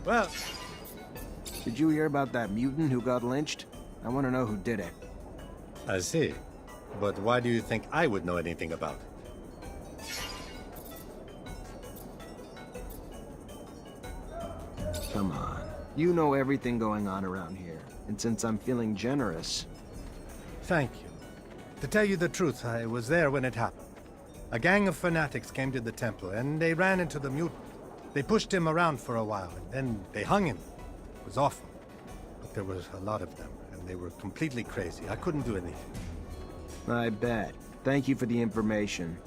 Well... Did you hear about that mutant who got lynched? I want to know who did it. I see. But why do you think I would know anything about it? Come on. You know everything going on around here. And since I'm feeling generous... Thank you. To tell you the truth, I was there when it happened. A gang of fanatics came to the temple, and they ran into the mutant. They pushed him around for a while, and then they hung him. It was awful. But there was a lot of them, and they were completely crazy. I couldn't do anything. I bet. Thank you for the information.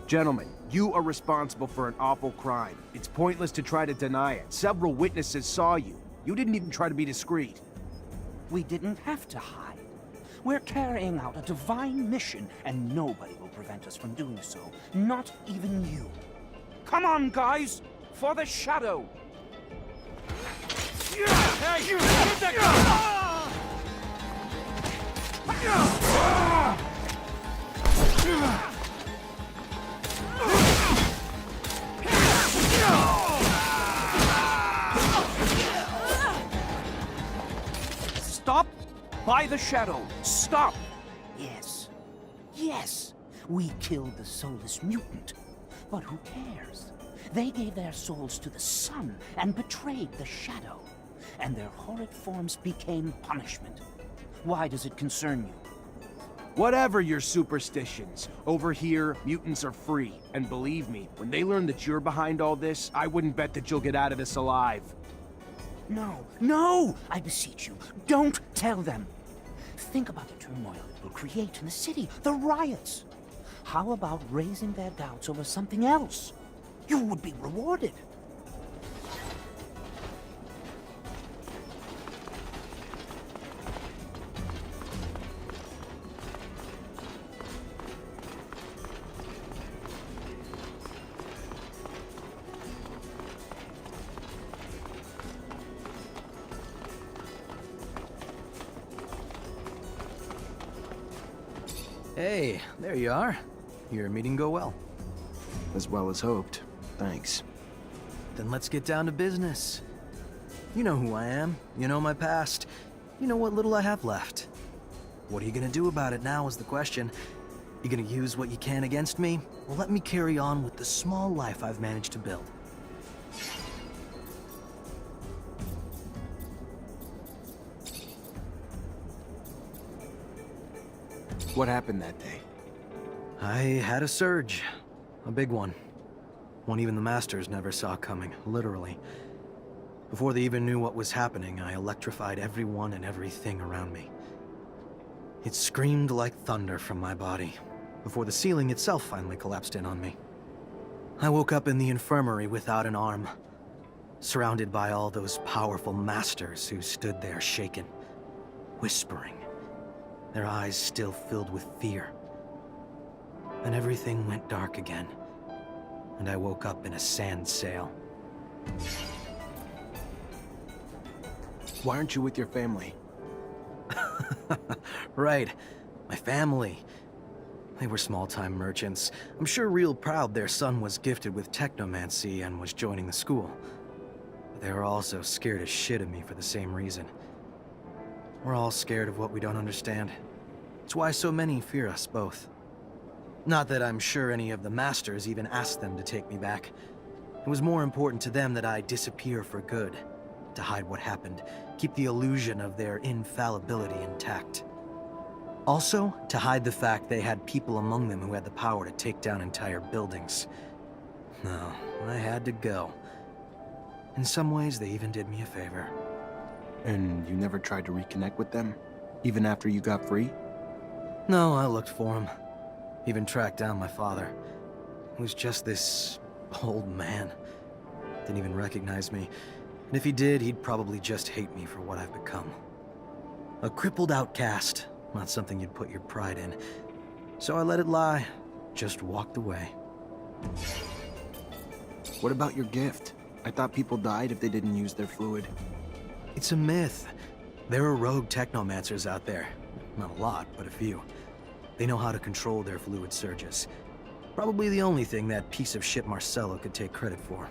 Gentlemen, you are responsible for an awful crime. It's pointless to try to deny it. Several witnesses saw you. You didn't even try to be discreet. We didn't have to hide. We're carrying out a divine mission, and nobody will prevent us from doing so. Not even you. Come on, guys! For the shadow! Hey, you get that Stop! By the shadow! Stop! Yes. Yes! We killed the soulless mutant. But who cares? They gave their souls to the sun and betrayed the shadow. And their horrid forms became punishment. Why does it concern you? Whatever your superstitions, over here, mutants are free. And believe me, when they learn that you're behind all this, I wouldn't bet that you'll get out of this alive. No, no! I beseech you, don't tell them! Think about the turmoil it will create in the city, the riots. How about raising their doubts over something else? You would be rewarded. Hey, there you are. Your meeting go well. As well as hoped. Thanks. Then let's get down to business. You know who I am. You know my past. You know what little I have left. What are you gonna do about it now is the question. You gonna use what you can against me? Or let me carry on with the small life I've managed to build? What happened that day? I had a surge. A big one. One even the Masters never saw coming, literally. Before they even knew what was happening, I electrified everyone and everything around me. It screamed like thunder from my body, before the ceiling itself finally collapsed in on me. I woke up in the infirmary without an arm, surrounded by all those powerful Masters who stood there shaken, whispering, their eyes still filled with fear. Then everything went dark again, and I woke up in a sand sail. Why aren't you with your family? Right, my family. They were small-time merchants. I'm sure real proud their son was gifted with Technomancy and was joining the school. But they were also scared as shit of me for the same reason. We're all scared of what we don't understand. It's why so many fear us both. Not that I'm sure any of the Masters even asked them to take me back. It was more important to them that I disappear for good, to hide what happened, keep the illusion of their infallibility intact. Also, to hide the fact they had people among them who had the power to take down entire buildings. No, I had to go. In some ways, they even did me a favor. And you never tried to reconnect with them? Even after you got free? No, I looked for him. Even tracked down my father. He was just this old man. didn't even recognize me. And if he did, he'd probably just hate me for what I've become. A crippled outcast, not something you'd put your pride in. So I let it lie, just walked away. What about your gift? I thought people died if they didn't use their fluid. It's a myth. There are rogue technomancers out there. Not a lot, but a few. They know how to control their fluid surges. Probably the only thing that piece of shit Marcelo could take credit for.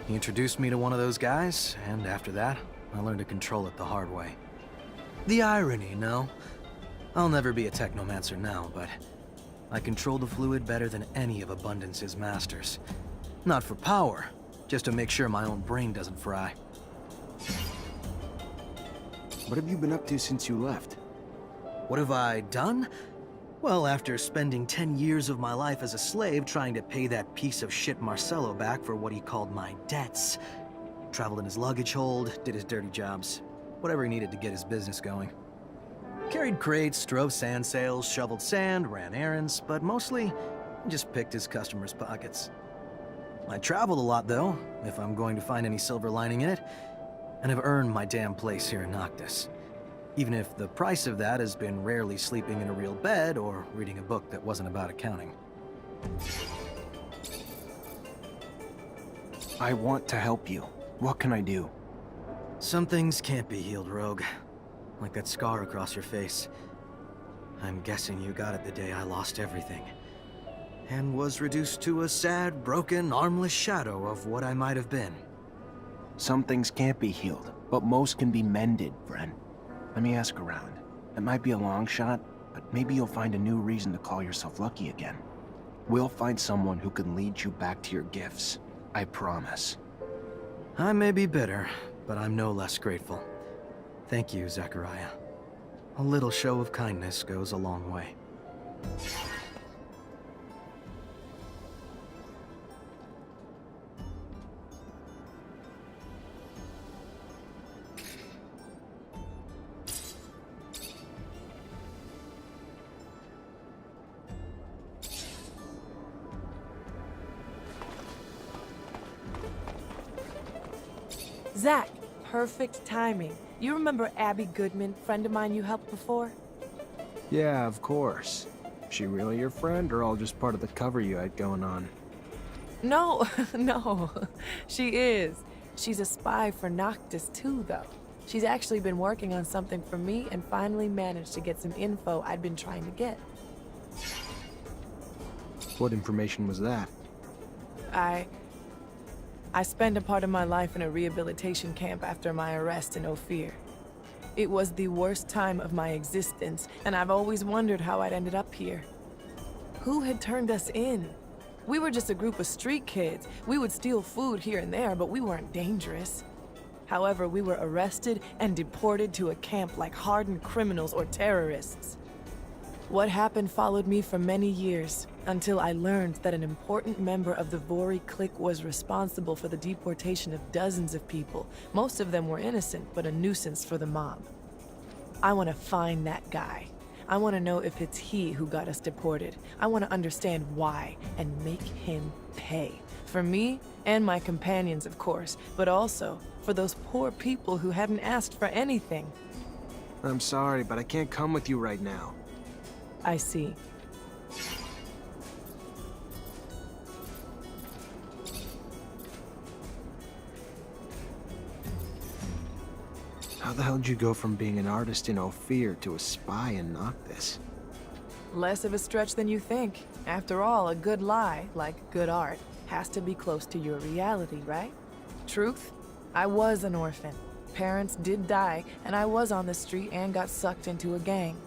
He introduced me to one of those guys, and after that, I learned to control it the hard way. The irony, no? I'll never be a technomancer now, but I control the fluid better than any of Abundance's masters. Not for power, just to make sure my own brain doesn't fry. What have you been up to since you left? What have I done? Well, after spending 10 years of my life as a slave trying to pay that piece of shit Marcelo back for what he called my debts, traveled in his luggage hold, did his dirty jobs, whatever he needed to get his business going. Carried crates, drove sand sales, shoveled sand, ran errands, but mostly just picked his customers' pockets. I traveled a lot, though, if I'm going to find any silver lining in it, and have earned my damn place here in Noctis. Even if the price of that has been rarely sleeping in a real bed or reading a book that wasn't about accounting. I want to help you. What can I do? Some things can't be healed, Rogue. Like that scar across your face. I'm guessing you got it the day I lost everything. And was reduced to a sad, broken, armless shadow of what I might have been. Some things can't be healed, but most can be mended, friend. Let me ask around. It might be a long shot, but maybe you'll find a new reason to call yourself lucky again. We'll find someone who can lead you back to your gifts. I promise. I may be bitter, but I'm no less grateful. Thank you, Zachariah. A little show of kindness goes a long way. Zach, perfect timing. You remember Abby Goodman, friend of mine you helped before? Yeah, of course. She really your friend, or all just part of the cover you had going on? No, no, she is. She's a spy for Noctis too, though. She's actually been working on something for me and finally managed to get some info I'd been trying to get. What information was that? I spent a part of my life in a rehabilitation camp after my arrest in Ophir. It was the worst time of my existence, and I've always wondered how I'd ended up here. Who had turned us in? We were just a group of street kids. We would steal food here and there, but we weren't dangerous. However, we were arrested and deported to a camp like hardened criminals or terrorists. What happened followed me for many years, until I learned that an important member of the Vori clique was responsible for the deportation of dozens of people. Most of them were innocent, but a nuisance for the mob. I want to find that guy. I want to know if it's he who got us deported. I want to understand why, and make him pay. For me, and my companions, of course, but also for those poor people who hadn't asked for anything. I'm sorry, but I can't come with you right now. I see. How the hell did you go from being an artist in Ophir to a spy in Noctis? Less of a stretch than you think. After all, a good lie, like good art, has to be close to your reality, right? Truth? I was an orphan. Parents did die, and I was on the street and got sucked into a gang.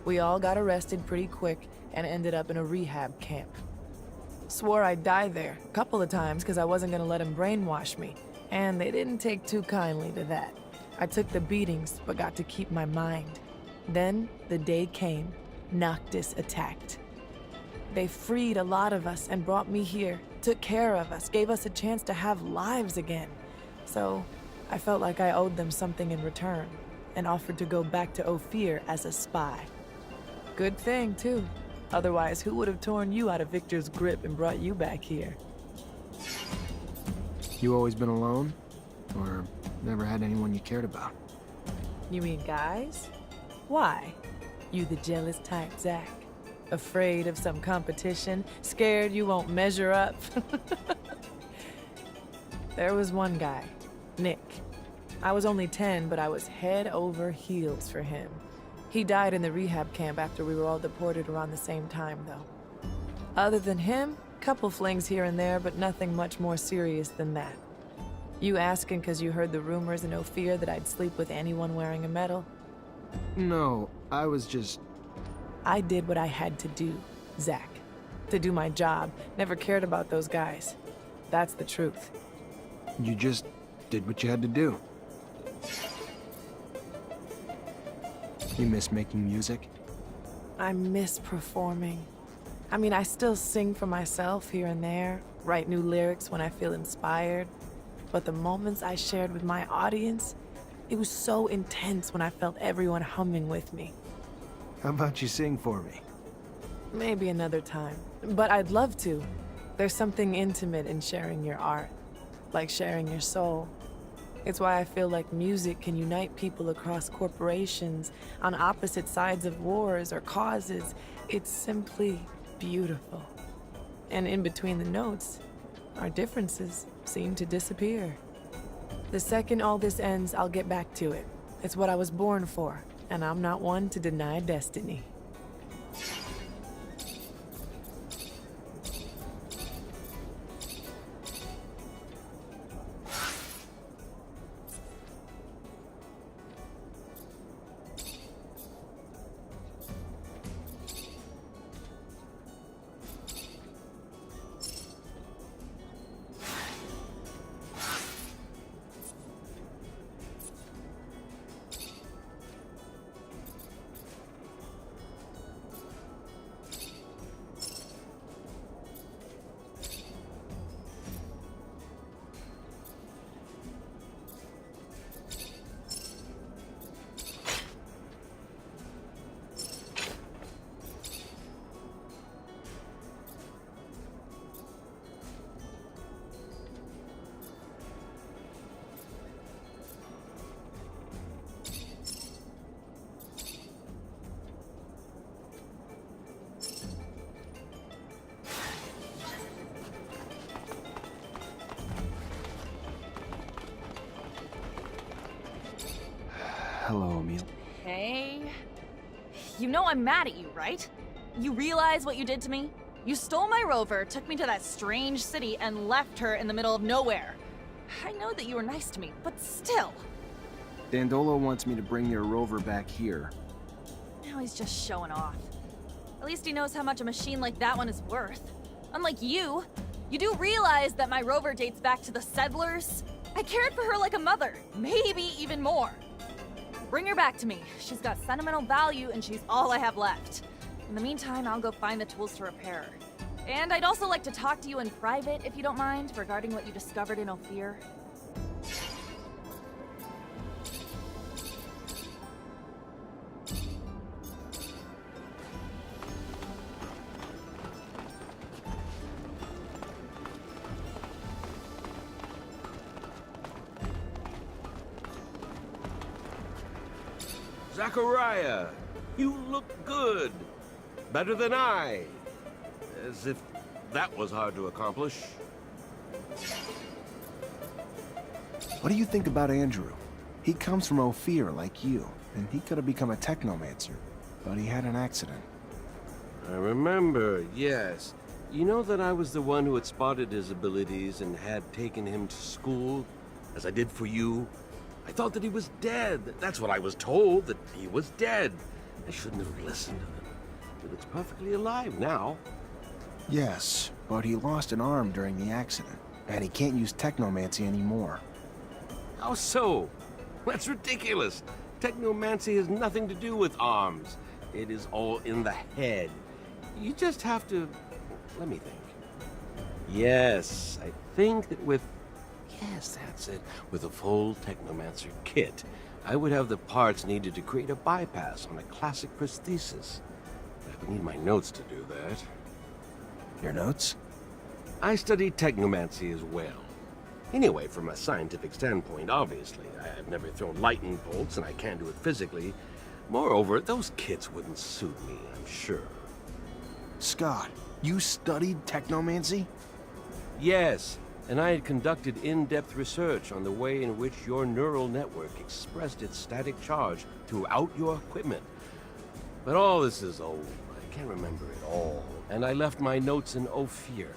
We all got arrested pretty quick and ended up in a rehab camp. Swore I'd die there a couple of times because I wasn't gonna let them brainwash me, and they didn't take too kindly to that. I took the beatings, but got to keep my mind. Then, the day came. Noctis attacked. They freed a lot of us and brought me here, took care of us, gave us a chance to have lives again. So, I felt like I owed them something in return, and offered to go back to Ophir as a spy. Good thing, too. Otherwise, who would have torn you out of Victor's grip and brought you back here? You always been alone? Or never had anyone you cared about? You mean guys? Why? You the jealous type, Zach? Afraid of some competition? Scared you won't measure up? There was one guy, Nick. I was only 10, but I was head over heels for him. He died in the rehab camp after we were all deported around the same time, though. Other than him, couple flings here and there, but nothing much more serious than that. You asking because you heard the rumors and no fear that I'd sleep with anyone wearing a medal? No, I was just... I did what I had to do, Zach. To do my job. Never cared about those guys. That's the truth. You just did what you had to do. You miss making music? I miss performing. I mean, I still sing for myself here and there, write new lyrics when I feel inspired. But the moments I shared with my audience, it was so intense when I felt everyone humming with me. How about you sing for me? Maybe another time. But I'd love to. There's something intimate in sharing your art, like sharing your soul. It's why I feel like music can unite people across corporations, on opposite sides of wars or causes. It's simply beautiful. And in between the notes, our differences seem to disappear. The second all this ends, I'll get back to it. It's what I was born for, and I'm not one to deny destiny. Hello, Emil. Hey. You know I'm mad at you, right? You realize what you did to me? You stole my rover, took me to that strange city, and left her in the middle of nowhere. I know that you were nice to me, but still. Dandolo wants me to bring your rover back here. Now he's just showing off. At least he knows how much a machine like that one is worth. Unlike you do realize that my rover dates back to the settlers? I cared for her like a mother, maybe even more. Bring her back to me. She's got sentimental value and she's all I have left. In the meantime, I'll go find the tools to repair her. And I'd also like to talk to you in private, if you don't mind, regarding what you discovered in Ophir. Zachariah, you look good. Better than I. As if that was hard to accomplish. What do you think about Andrew? He comes from Ophir like you, and he could have become a Technomancer, but he had an accident. I remember, yes. You know that I was the one who had spotted his abilities and had taken him to school, as I did for you? I thought that he was dead. That's what I was told, that he was dead. I shouldn't have listened to them. But it's perfectly alive now. Yes, but he lost an arm during the accident, and he can't use Technomancy anymore. How so? That's ridiculous. Technomancy has nothing to do with arms. It is all in the head. You just have to... Let me think. Yes, I think that with... Yes, that's it. With a full Technomancer kit, I would have the parts needed to create a bypass on a classic prosthesis. I would need my notes to do that. Your notes? I studied Technomancy as well. Anyway, from a scientific standpoint, obviously, I've never thrown lightning bolts and I can't do it physically. Moreover, those kits wouldn't suit me, I'm sure. Scott, you studied technomancy? Yes, and I had conducted in-depth research on the way in which your neural network expressed its static charge throughout your equipment. But all this is old. I can't remember it all, and I left my notes in Ophir.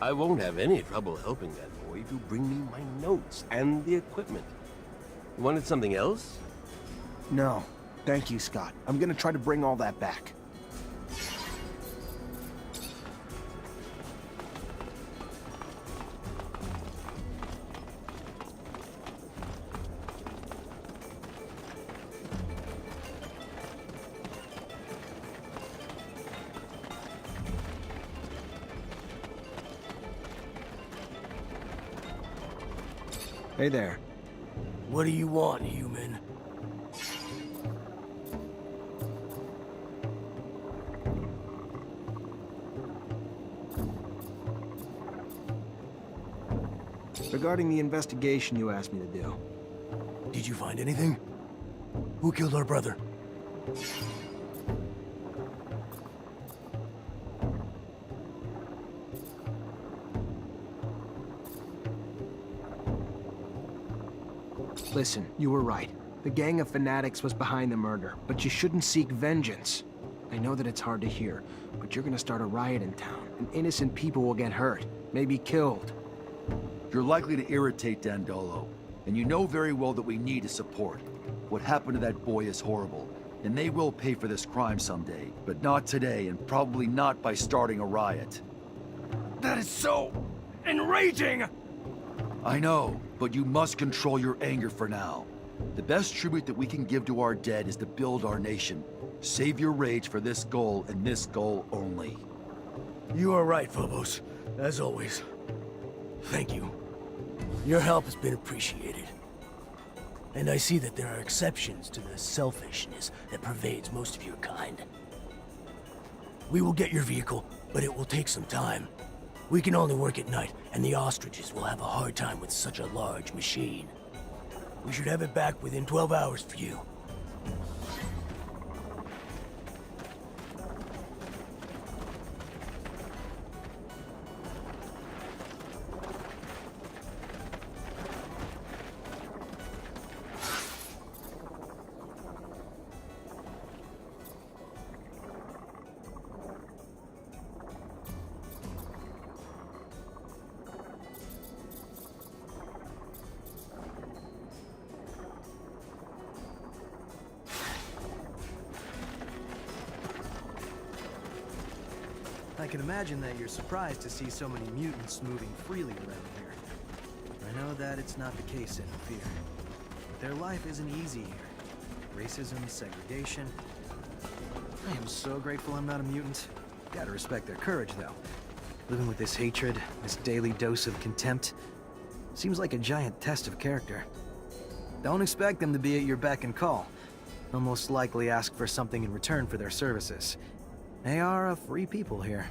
I won't have any trouble helping that boy if you bring me my notes and the equipment. You wanted something else? No. Thank you, Scott. I'm gonna try to bring all that back. Hey there. What do you want, human? Regarding the investigation you asked me to do. Did you find anything? Who killed our brother? Listen, you were right. The gang of fanatics was behind the murder, but you shouldn't seek vengeance. I know that it's hard to hear, but you're gonna start a riot in town, and innocent people will get hurt, maybe killed. You're likely to irritate Dandolo, and you know very well that we need his support. What happened to that boy is horrible, and they will pay for this crime someday, but not today, and probably not by starting a riot. That is so enraging! I know, but you must control your anger for now. The best tribute that we can give to our dead is to build our nation. Save your rage for this goal and this goal only. You are right, Phobos. As always. Thank you. Your help has been appreciated. And I see that there are exceptions to the selfishness that pervades most of your kind. We will get your vehicle, but it will take some time. We can only work at night, and the ostriches will have a hard time with such a large machine. We should have it back within 12 hours for you. I can imagine that you're surprised to see so many mutants moving freely around here. I know that it's not the case in Ophir. Their life isn't easy here. Racism, segregation. I am so grateful I'm not a mutant. Gotta respect their courage, though. Living with this hatred, this daily dose of contempt, seems like a giant test of character. Don't expect them to be at your beck and call. They'll most likely ask for something in return for their services. They are a free people here.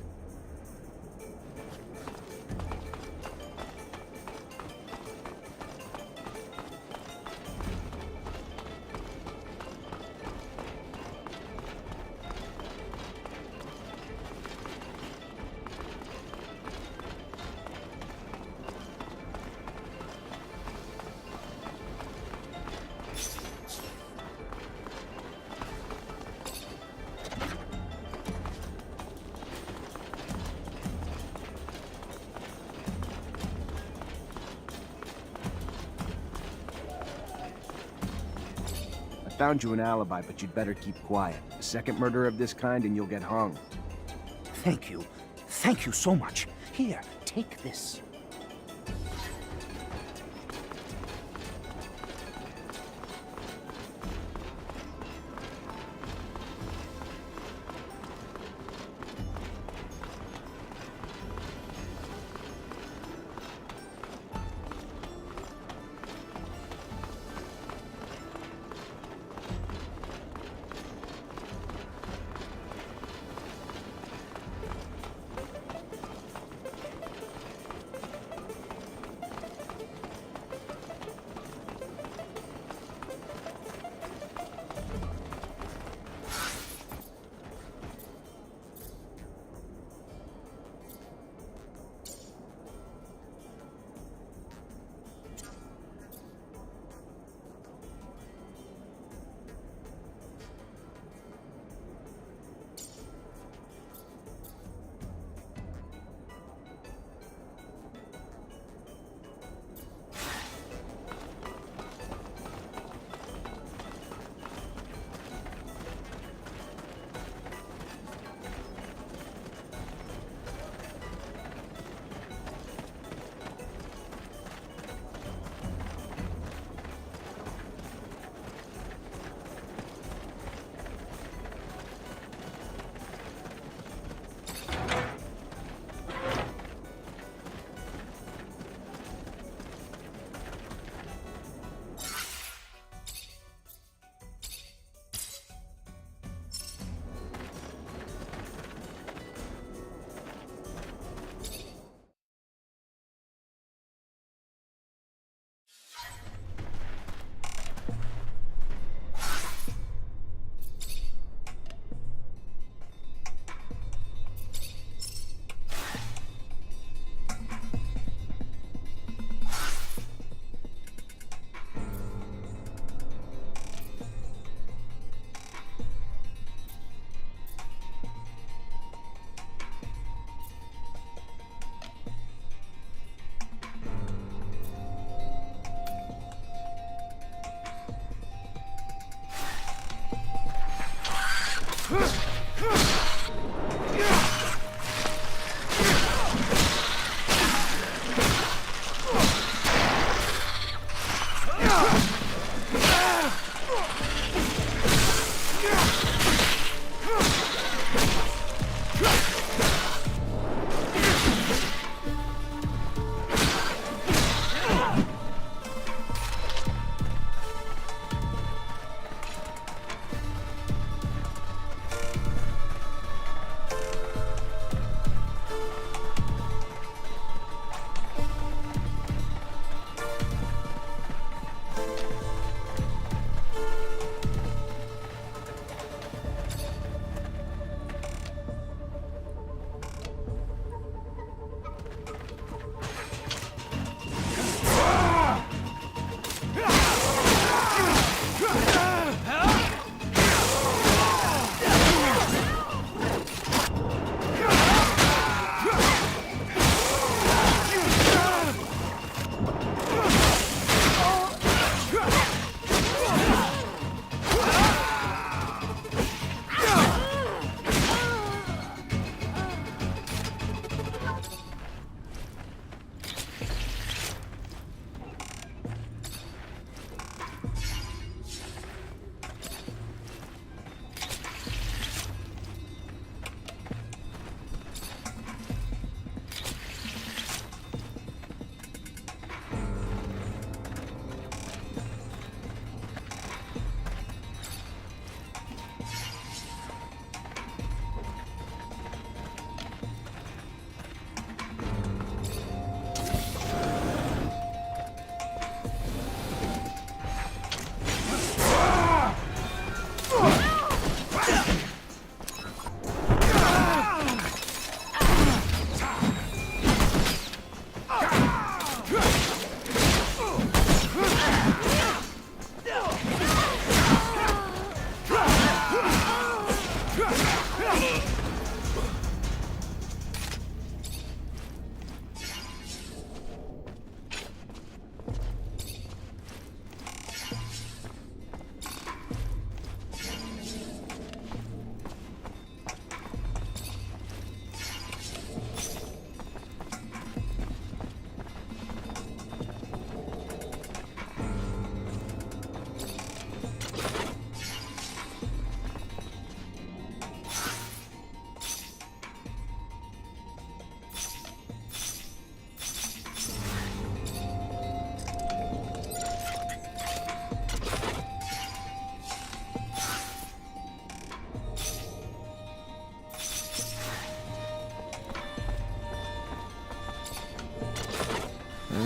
Found you an alibi, but you'd better keep quiet. A second murder of this kind and you'll get hung. Thank you. Thank you so much. Here, take this.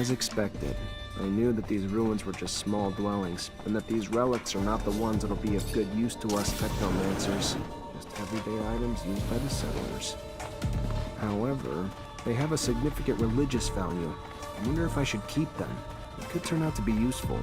As expected, I knew that these ruins were just small dwellings, and that these relics are not the ones that'll be of good use to us Technomancers, just everyday items used by the settlers. However, they have a significant religious value. I wonder if I should keep them. It could turn out to be useful.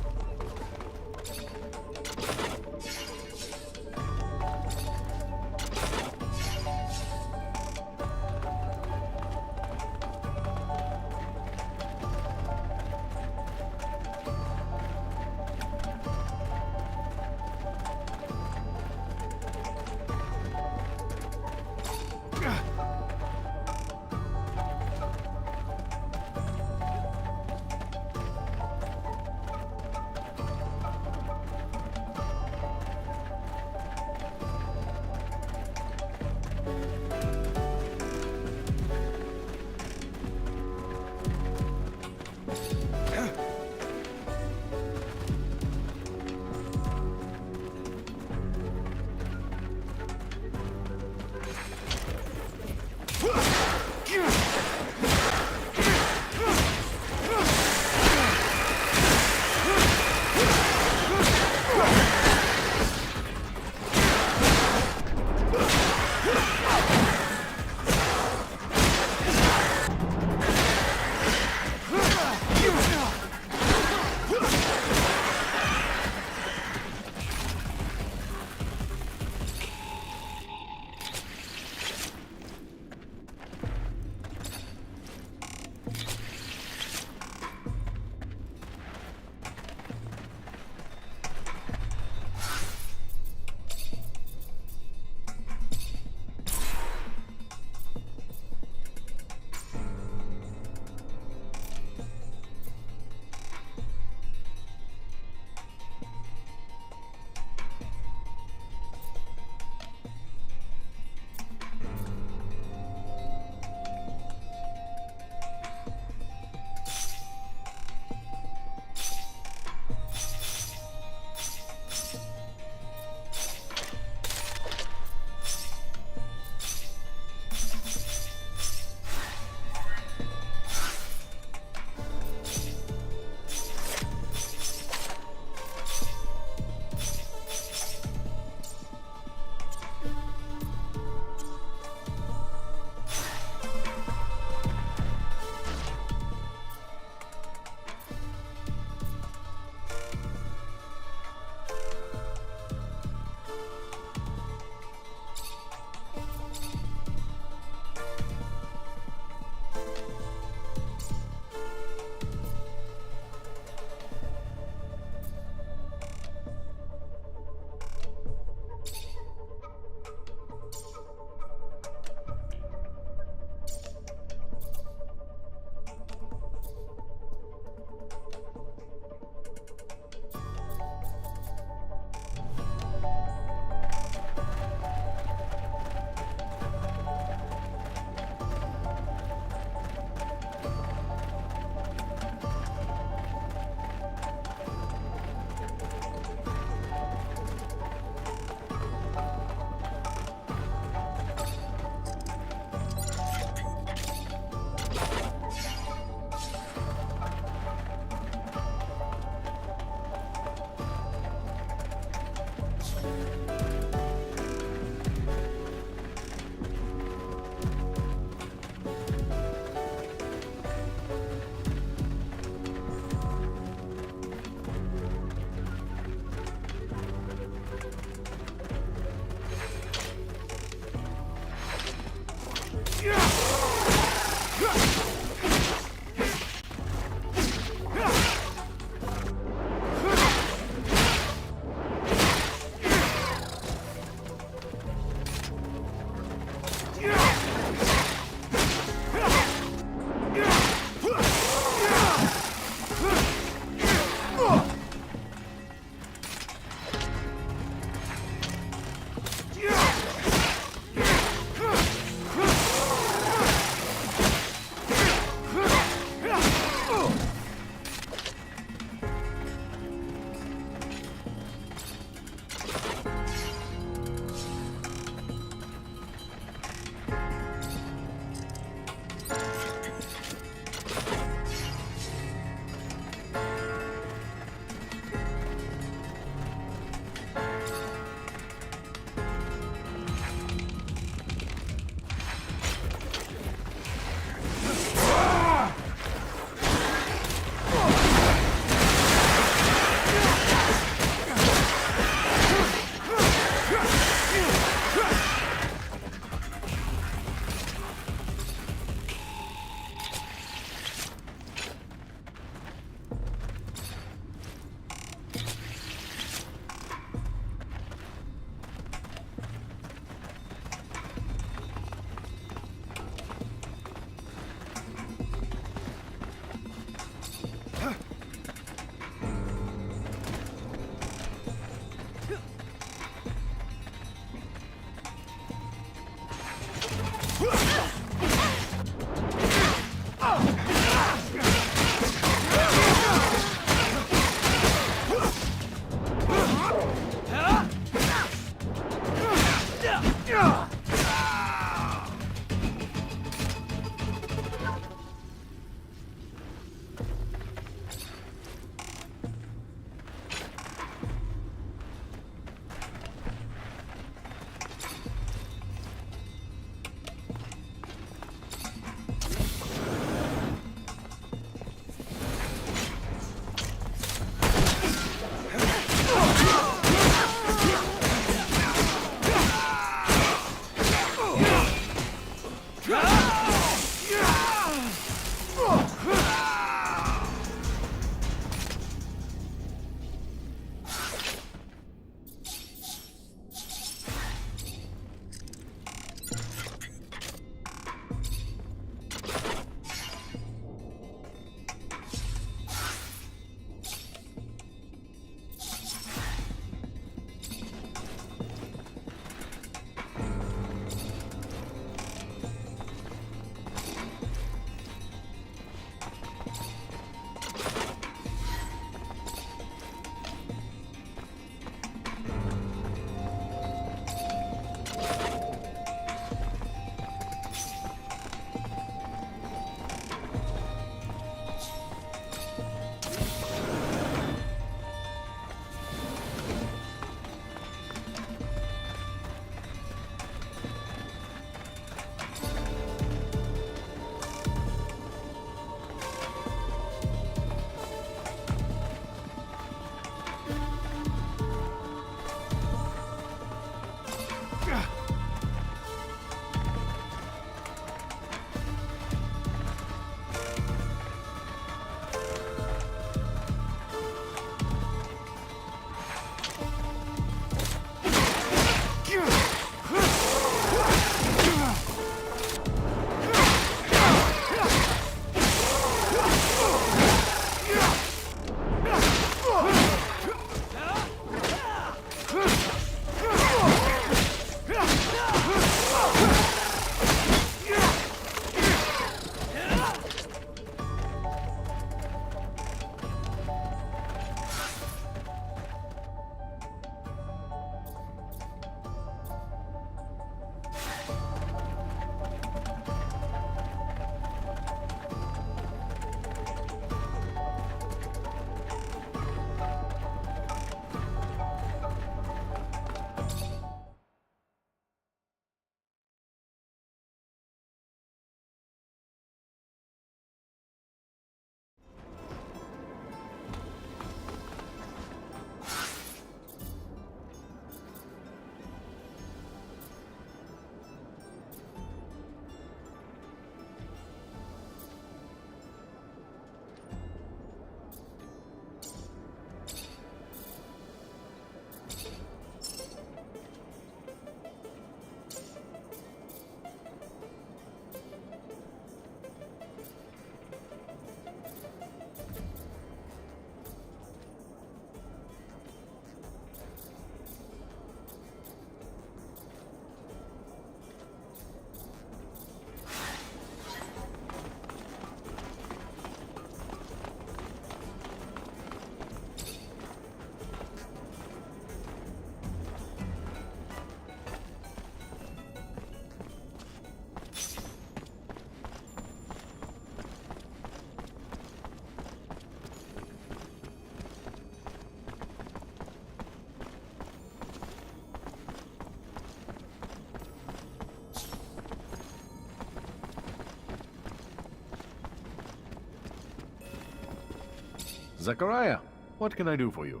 Zachariah, what can I do for you?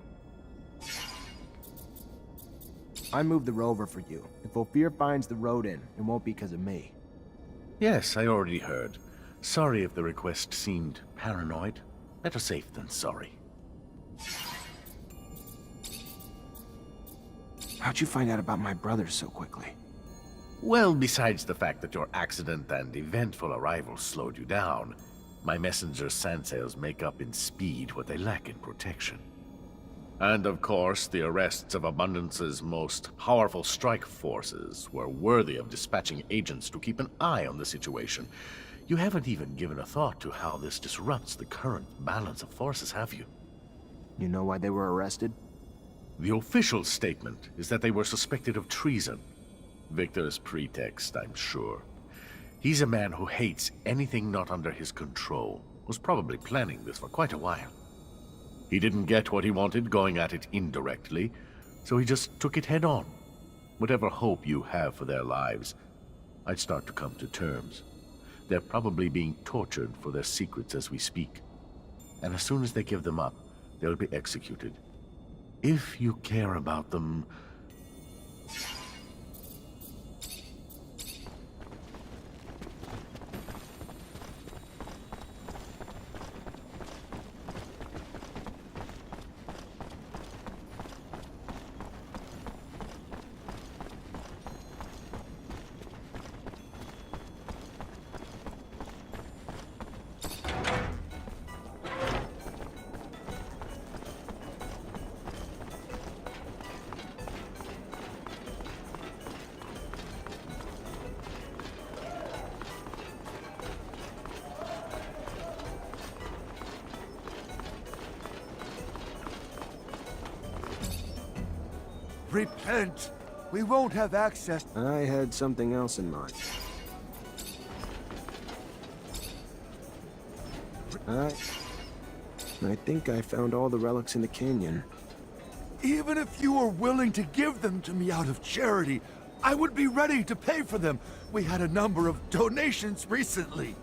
I moved the rover for you. If Ophir finds the road in, it won't be because of me. Yes, I already heard. Sorry if the request seemed paranoid. Better safe than sorry. How'd you find out about my brothers so quickly? Well, besides the fact that your accident and eventful arrival slowed you down, my messenger sandsails make up in speed what they lack in protection. And of course, the arrests of Abundance's most powerful strike forces were worthy of dispatching agents to keep an eye on the situation. You haven't even given a thought to how this disrupts the current balance of forces, have you? You know why they were arrested? The official statement is that they were suspected of treason. Victor's pretext, I'm sure. He's a man who hates anything not under his control. Was probably planning this for quite a while. He didn't get what he wanted going at it indirectly, so he just took it head on. Whatever hope you have for their lives, I'd start to come to terms. They're probably being tortured for their secrets as we speak. And as soon as they give them up, they'll be executed. If you care about them... Repent! We won't have access. I had something else in mind. I think I found all the relics in the canyon. Even if you were willing to give them to me out of charity, I would be ready to pay for them. We had a number of donations recently.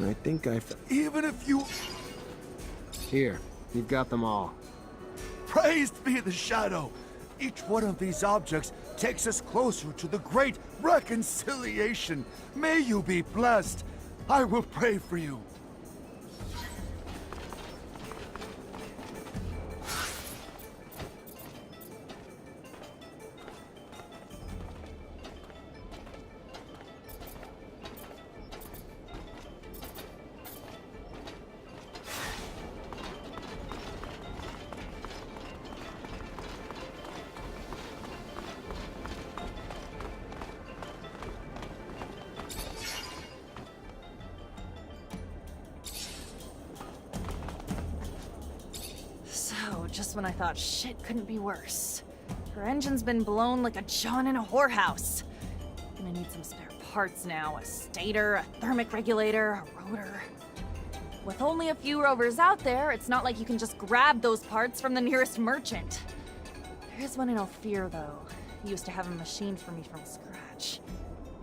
I think I Even if you... Here, you've got them all. Praised be the Shadow! Each one of these objects takes us closer to the great reconciliation. May you be blessed. I will pray for you. Just when I thought shit couldn't be worse. Her engine's been blown like a John in a whorehouse. Gonna need some spare parts now. A stator, a thermic regulator, a rotor. With only a few rovers out there, it's not like you can just grab those parts from the nearest merchant. There is one in Ophir, though. He used to have a machine for me from scratch.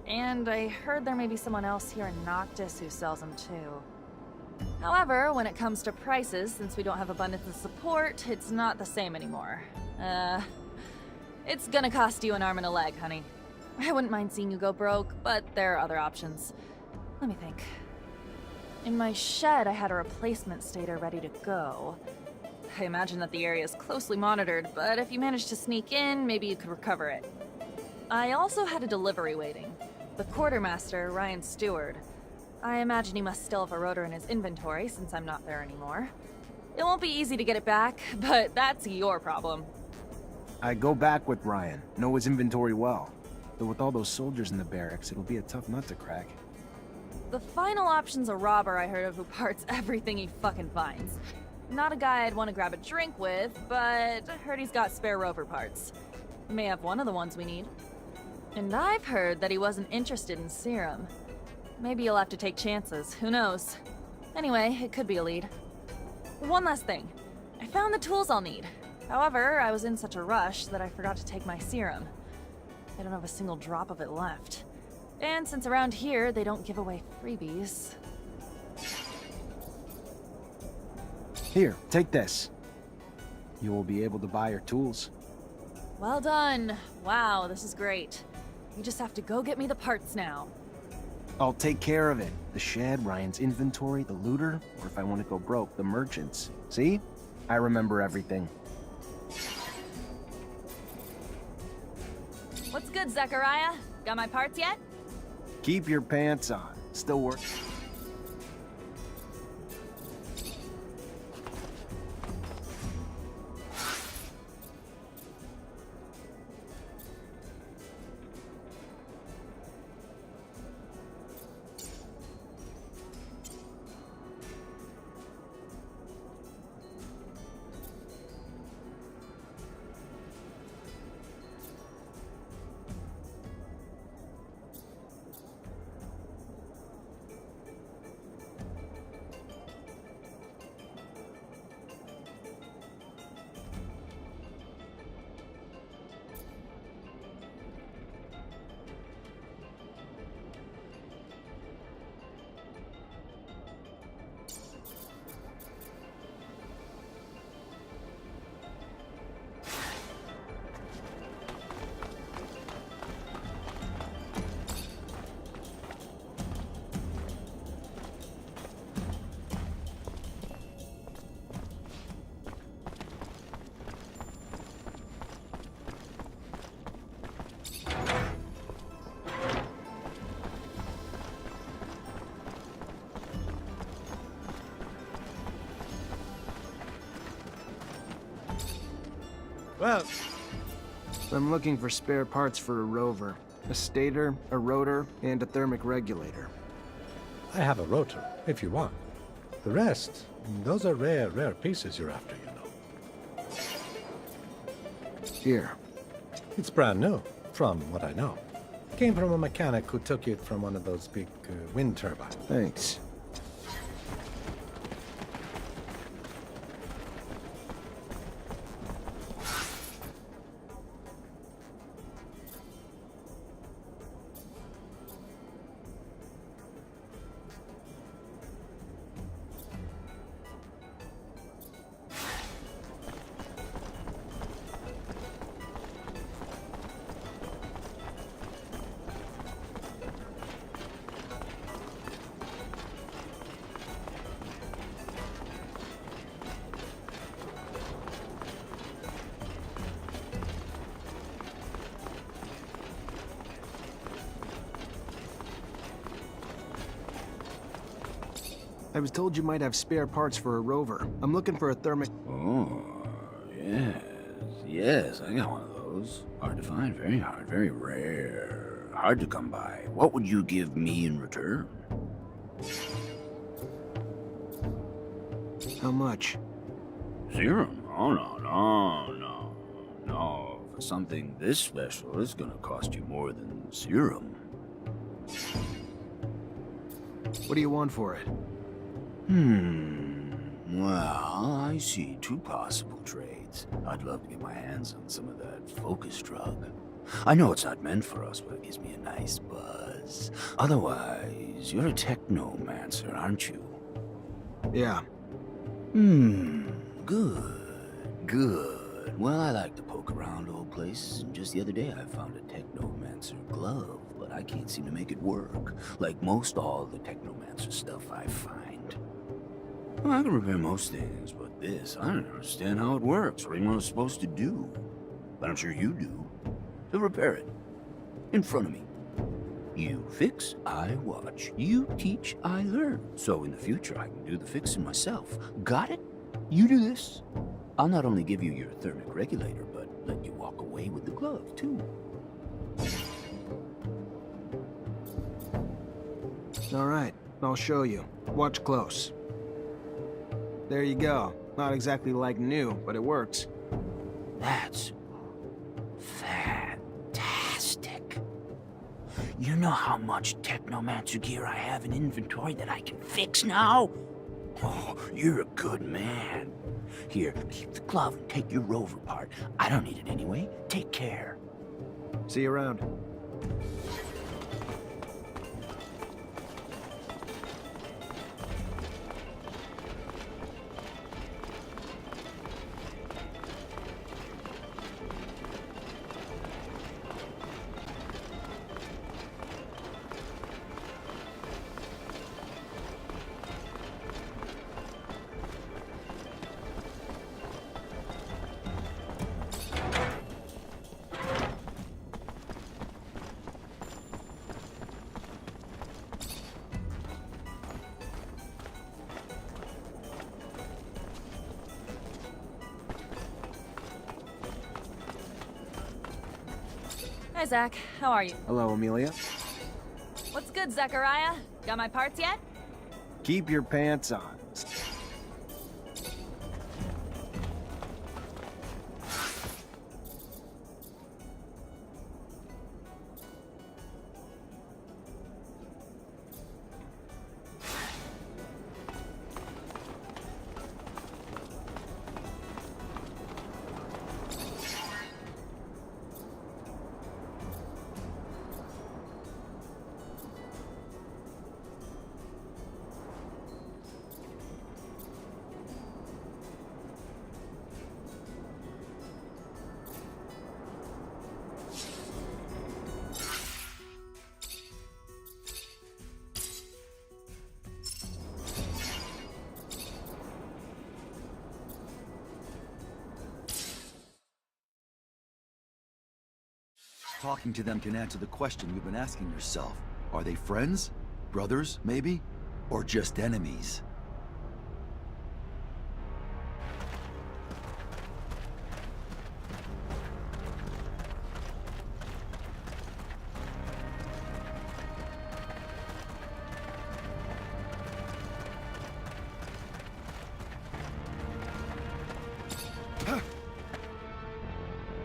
And I heard there may be someone else here in Noctis who sells them too. However, when it comes to prices, since we don't have abundance of support, it's not the same anymore. It's gonna cost you an arm and a leg, honey. I wouldn't mind seeing you go broke, but there are other options. Let me think. In my shed, I had a replacement stator ready to go. I imagine that the area is closely monitored, but if you manage to sneak in, maybe you could recover it. I also had a delivery waiting. The quartermaster, Ryan Stewart. I imagine he must still have a rotor in his inventory since I'm not there anymore. It won't be easy to get it back, but that's your problem. I go back with Ryan. Know his inventory well. Though with all those soldiers in the barracks, it'll be a tough nut to crack. The final option's a robber I heard of who parts everything he fucking finds. Not a guy I'd want to grab a drink with, but I heard he's got spare rover parts. He may have one of the ones we need. And I've heard that he wasn't interested in serum. Maybe you'll have to take chances, who knows? Anyway, it could be a lead. One last thing. I found the tools I'll need. However, I was in such a rush that I forgot to take my serum. I don't have a single drop of it left. And since around here they don't give away freebies... Here, take this. You will be able to buy your tools. Well done. Wow, this is great. You just have to go get me the parts now. I'll take care of it. The shed, Ryan's inventory, the looter, or if I want to go broke, the merchants. See? I remember everything. What's good, Zechariah? Got my parts yet? Keep your pants on. Still work. Well, I'm looking for spare parts for a rover. A stator, a rotor, and a thermic regulator. I have a rotor, if you want. The rest, those are rare pieces you're after, you know. Here. It's brand new, from what I know. Came from a mechanic who took it from one of those big wind turbines. Thanks. I was told you might have spare parts for a rover. I'm looking for a thermic... Oh, yes. Yes, I got one of those. Hard to find, very hard, very rare. Hard to come by. What would you give me in return? How much? Serum? Oh, no. For something this special, it's gonna cost you more than serum. What do you want for it? Well, I see two possible trades. I'd love to get my hands on some of that focus drug. I know it's not meant for us, but it gives me a nice buzz. Otherwise, you're a Technomancer, aren't you? Yeah. Good. Well, I like to poke around old places, and just the other day I found a Technomancer glove, but I can't seem to make it work, like most all the Technomancer stuff I find. Well, I can repair most things, but this, I don't understand how it works or even what it's supposed to do. But I'm sure you do. So repair it. In front of me. You fix, I watch. You teach, I learn. So in the future, I can do the fixing myself. Got it? You do this. I'll not only give you your thermic regulator, but let you walk away with the glove, too. All right, I'll show you. Watch close. There you go. Not exactly like new, but it works. That's Fantastic. You know how much Technomancer gear I have in inventory that I can fix now? Oh, you're a good man. Here, keep the glove and take your rover part. I don't need it anyway. Take care. See you around. Hi, Zach. How are you? Hello, Amelia. What's good, Zachariah? Got my parts yet? Keep your pants on. Talking to them can answer the question you've been asking yourself. Are they friends? Brothers, maybe? Or just enemies?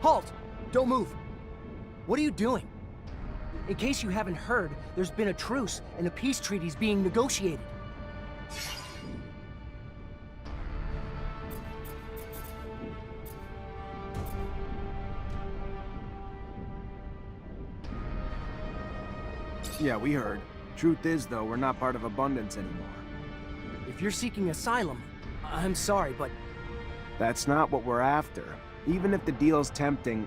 Halt! Don't move! What are you doing? In case you haven't heard, there's been a truce and a peace treaty's being negotiated. Yeah, we heard. Truth is, though, we're not part of Abundance anymore. If you're seeking asylum, I'm sorry, but That's not what we're after. Even if the deal's tempting...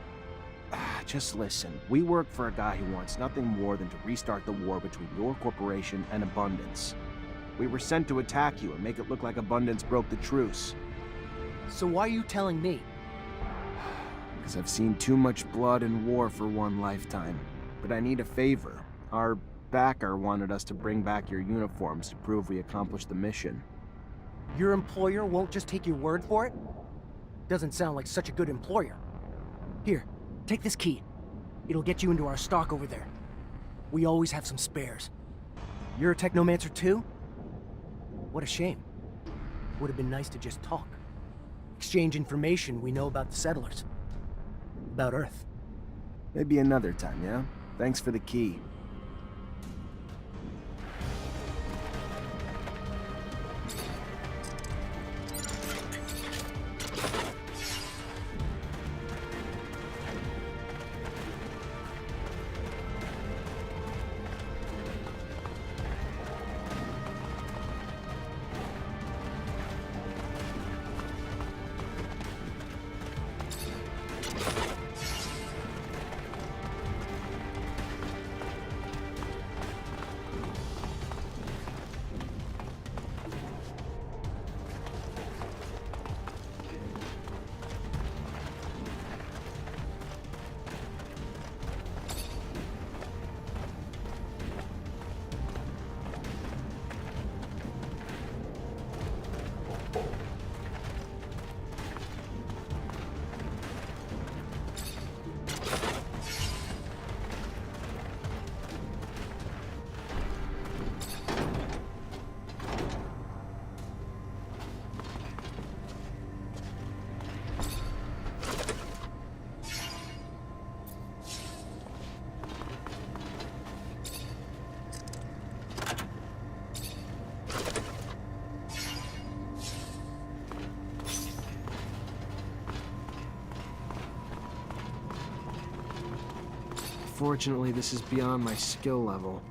Just listen. We work for a guy who wants nothing more than to restart the war between your corporation and Abundance. We were sent to attack you and make it look like Abundance broke the truce. so why are you telling me? Because I've seen too much blood and war for one lifetime. But I need a favor. Our backer wanted us to bring back your uniforms to prove we accomplished the mission. Your employer won't just take your word for it? Doesn't sound like such a good employer. Here, take this key. It'll get you into our stock over there. We always have some spares. You're a Technomancer too? What a shame. Would have been nice to just talk. Exchange information we know about the settlers. About Earth. Maybe another time, yeah? Thanks for the key. Unfortunately, this is beyond my skill level.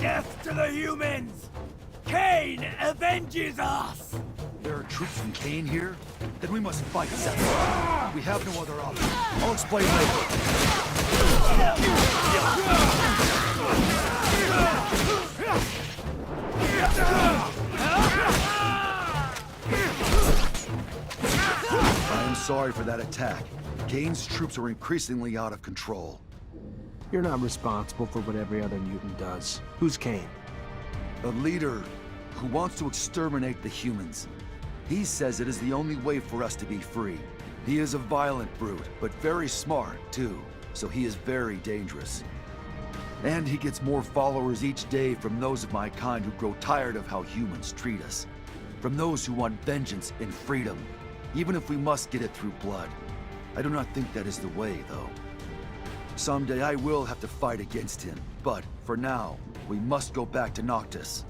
Death to the humans! Kane avenges us! There are troops from Kane here? Then we must fight separately. We have no other option. I'll explain later. I am sorry for that attack. Kane's troops are increasingly out of control. You're not responsible for what every other mutant does. Who's Kane? A leader who wants to exterminate the humans. He says it is the only way for us to be free. He is a violent brute, but very smart, too. So he is very dangerous. And he gets more followers each day from those of my kind who grow tired of how humans treat us. From those who want vengeance and freedom, even if we must get it through blood. I do not think that is the way, though. Someday I will have to fight against him, but for now, we must go back to Noctis.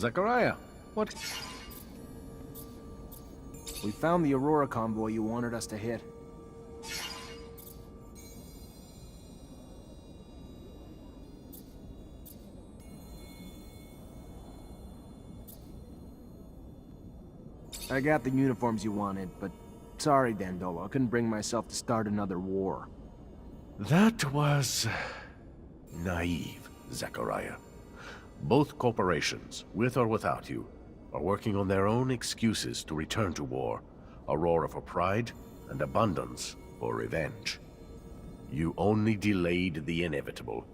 Zachariah, what? We found the Aurora convoy you wanted us to hit. I got the uniforms you wanted, but sorry, Dandolo, I couldn't bring myself to start another war. That was naive, Zachariah. Both corporations, with or without you, are working on their own excuses to return to war. Aurora for pride, and Abundance for revenge. You only delayed the inevitable.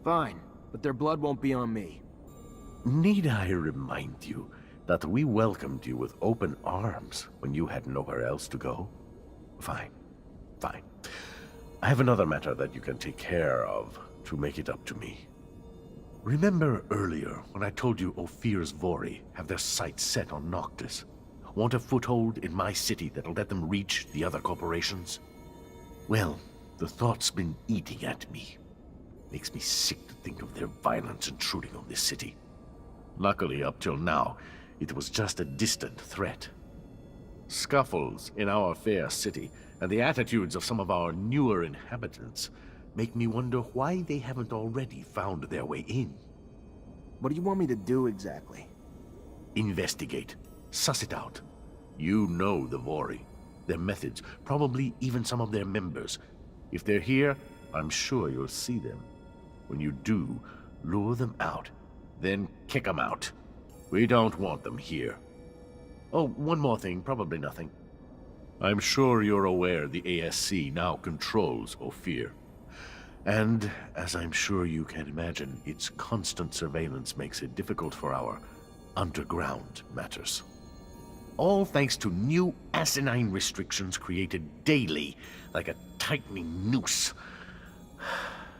Fine, but their blood won't be on me. Need I remind you that we welcomed you with open arms when you had nowhere else to go? Fine. Fine. I have another matter that you can take care of to make it up to me. Remember earlier when I told you Ophir's Vori have their sights set on Noctis? Want a foothold in my city that'll let them reach the other corporations? Well, the thought's been eating at me. Makes me sick to think of their violence intruding on this city. Luckily, up till now, it was just a distant threat. Scuffles in our fair city and the attitudes of some of our newer inhabitants make me wonder why they haven't already found their way in. What do you want me to do exactly? Investigate. Suss it out. You know the Vori, their methods, probably even some of their members. If they're here, I'm sure you'll see them. When you do, lure them out, then kick them out. We don't want them here. Oh, one more thing, probably nothing. I'm sure you're aware the ASC now controls Ophir. And, as I'm sure you can imagine, its constant surveillance makes it difficult for our underground matters. All thanks to new asinine restrictions created daily, like a tightening noose.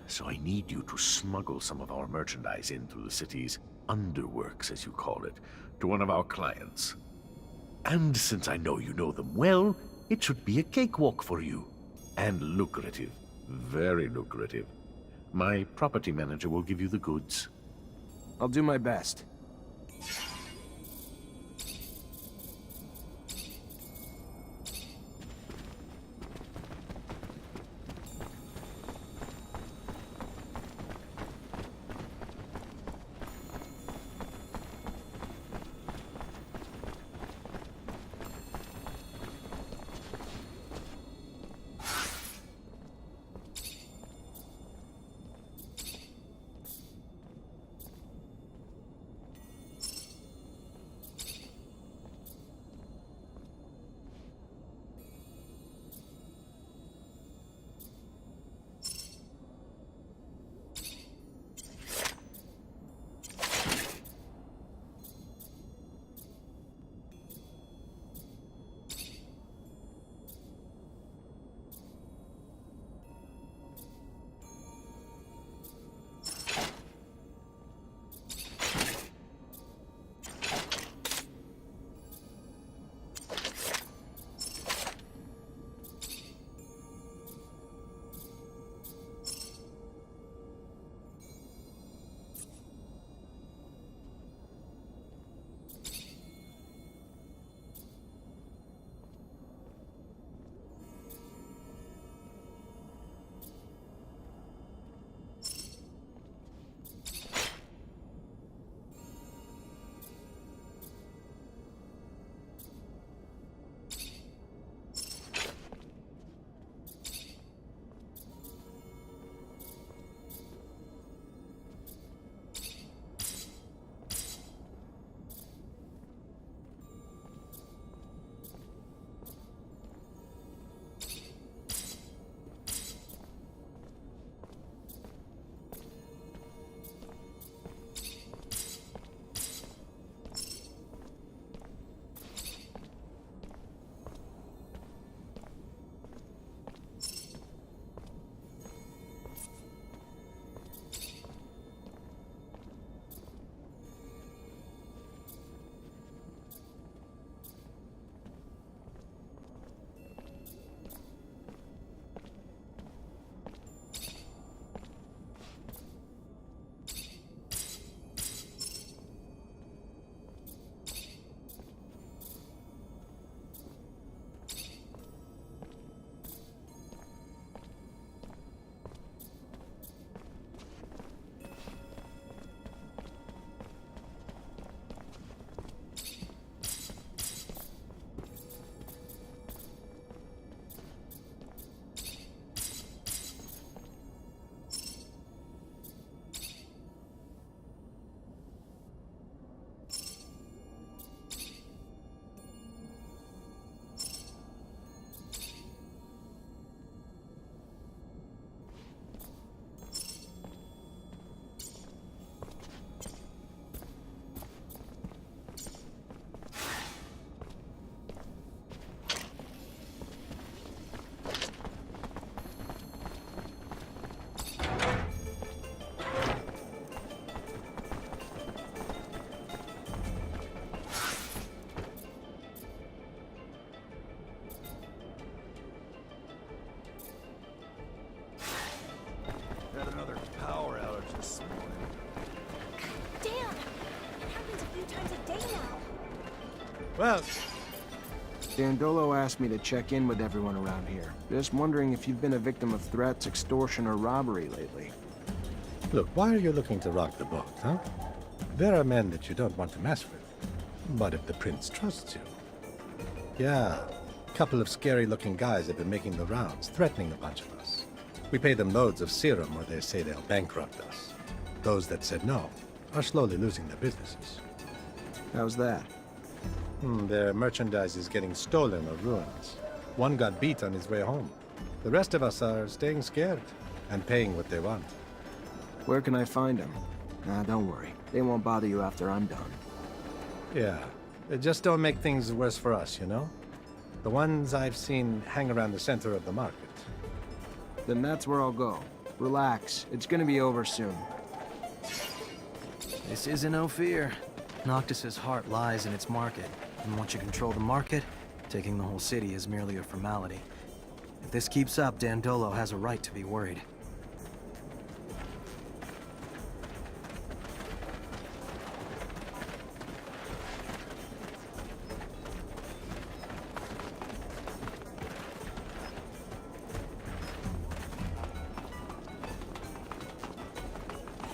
So I need you to smuggle some of our merchandise in through the city's underworks, as you call it, to one of our clients. And since I know you know them well, it should be a cakewalk for you. And lucrative. Very lucrative. My property manager will give you the goods. I'll do my best. Well, Dandolo asked me to check in with everyone around here. Just wondering if you've been a victim of threats, extortion, or robbery lately. look, why are you looking to rock the boat, huh? There are men that you don't want to mess with. But if the prince trusts you... Yeah, a couple of scary-looking guys have been making the rounds, threatening a bunch of us. We pay them loads of serum or they say they'll bankrupt us. Those that said no are slowly losing their businesses. How's that? Their merchandise is getting stolen or ruined. One got beat on his way home. The rest of us are staying scared and paying what they want. Where can I find them? Nah, don't worry. They won't bother you after I'm done. Yeah, just don't make things worse for us, you know? The ones I've seen hang around the center of the market. Then that's where I'll go. Relax. It's gonna be over soon. This isn't no fear. Noctis's heart lies in its market, and once you control the market, taking the whole city is merely a formality. If this keeps up, Dandolo has a right to be worried.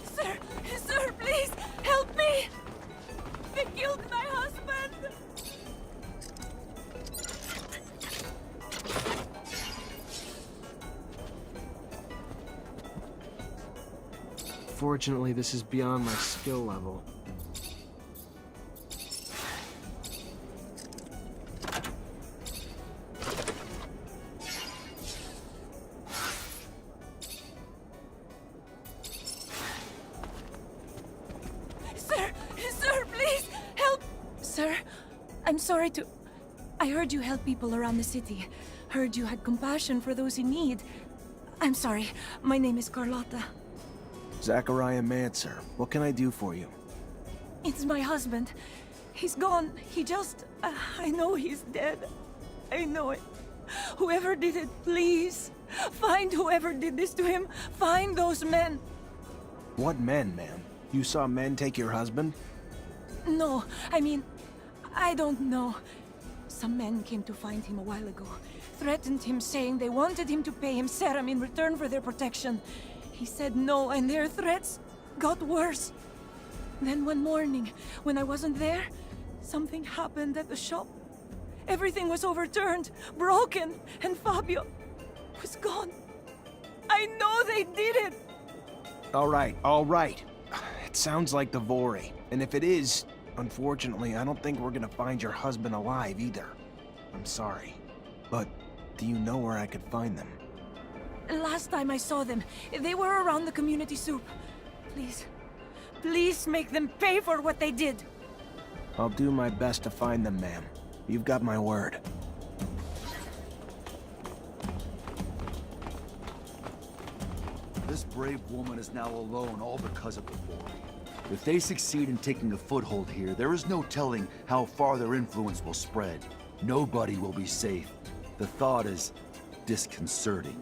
Sir, please, help me! They killed my husband! Fortunately, this is beyond my skill level. Sir, please, help! Sir, I'm sorry to... I heard you help people around the city. Heard you had compassion for those in need. I'm sorry. My name is Carlotta. Zachariah Mancer, what can I do for you? It's my husband. He's gone. He just... I know he's dead. I know it. Whoever did it, please. Find whoever did this to him. Find those men. What men, ma'am? You saw men take your husband? No, I mean, I don't know. Some men came to find him a while ago. Threatened him, saying they wanted him to pay him serum in return for their protection. He said no, and their threats got worse. Then one morning, when I wasn't there, something happened at the shop. Everything was overturned, broken, and Fabio was gone. I know they did it! All right. It sounds like the Vori. And if it is, unfortunately, I don't think we're gonna find your husband alive either. I'm sorry. But do you know where I could find them? Last time I saw them, they were around the community soup. Please make them pay for what they did. I'll do my best to find them, ma'am. You've got my word. This brave woman is now alone, all because of the boy. If they succeed in taking a foothold here, there is no telling how far their influence will spread. Nobody will be safe. The thought is disconcerting.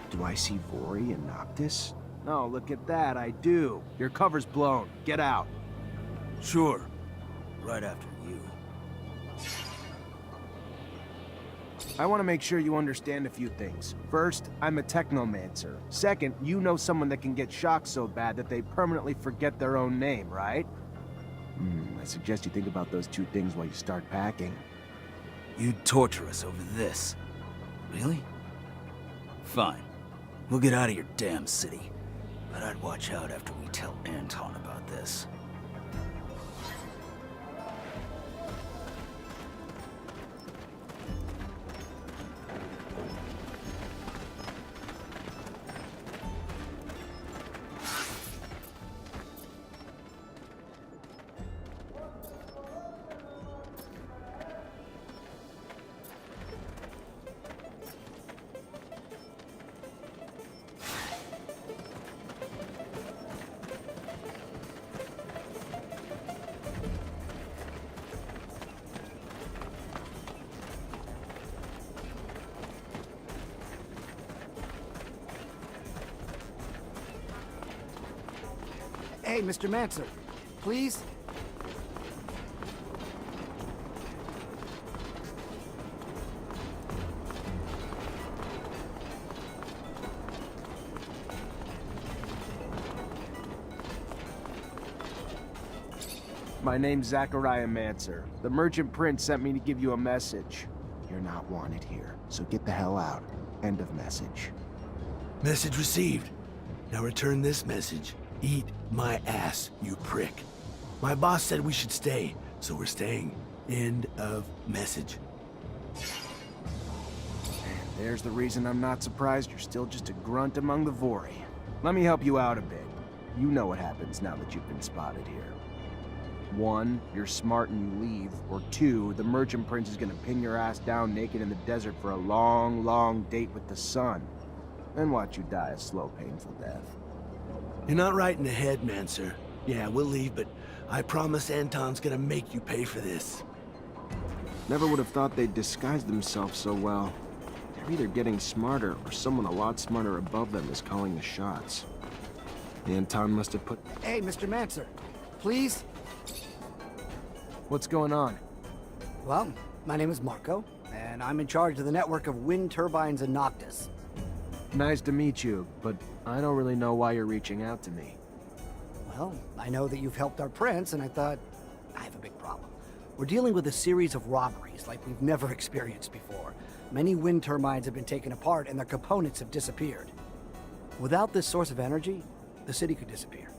Do I see Vori and Noctis? Oh, look at that, I do. Your cover's blown. Get out. Sure. Right after you. I want to make sure you understand a few things. First, I'm a Technomancer. Second, you know someone that can get shocked so bad that they permanently forget their own name, right? I suggest you think about those two things while you start packing. You'd torture us over this. Really? Fine. We'll get out of your damn city. But I'd watch out after we tell Anton about this. Hey, Mr. Mancer, please? My name's Zachariah Mancer. The Merchant Prince sent me to give you a message. You're not wanted here, so get the hell out. End of message. Message received. Now return this message. Eat my ass, you prick. My boss said we should stay, so we're staying. End of message. And there's the reason I'm not surprised you're still just a grunt among the Vori. Let me help you out a bit. You know what happens now that you've been spotted here. 1, you're smart and you leave, or 2, the Merchant Prince is gonna pin your ass down naked in the desert for a long, long date with the sun. Then watch you die a slow, painful death. You're not right in the head, Mancer. Yeah, we'll leave, but I promise Anton's gonna make you pay for this. Never would have thought they'd disguise themselves so well. They're either getting smarter, or someone a lot smarter above them is calling the shots. Anton must have put... Hey, Mr. Mancer, please? What's going on? Well, my name is Marco, and I'm in charge of the network of wind turbines in Noctis. Nice to meet you, but I don't really know why you're reaching out to me. Well, I know that you've helped our prince, and I thought, I have a big problem. We're dealing with a series of robberies like we've never experienced before. Many wind turbines have been taken apart, and their components have disappeared. Without this source of energy, the city could disappear.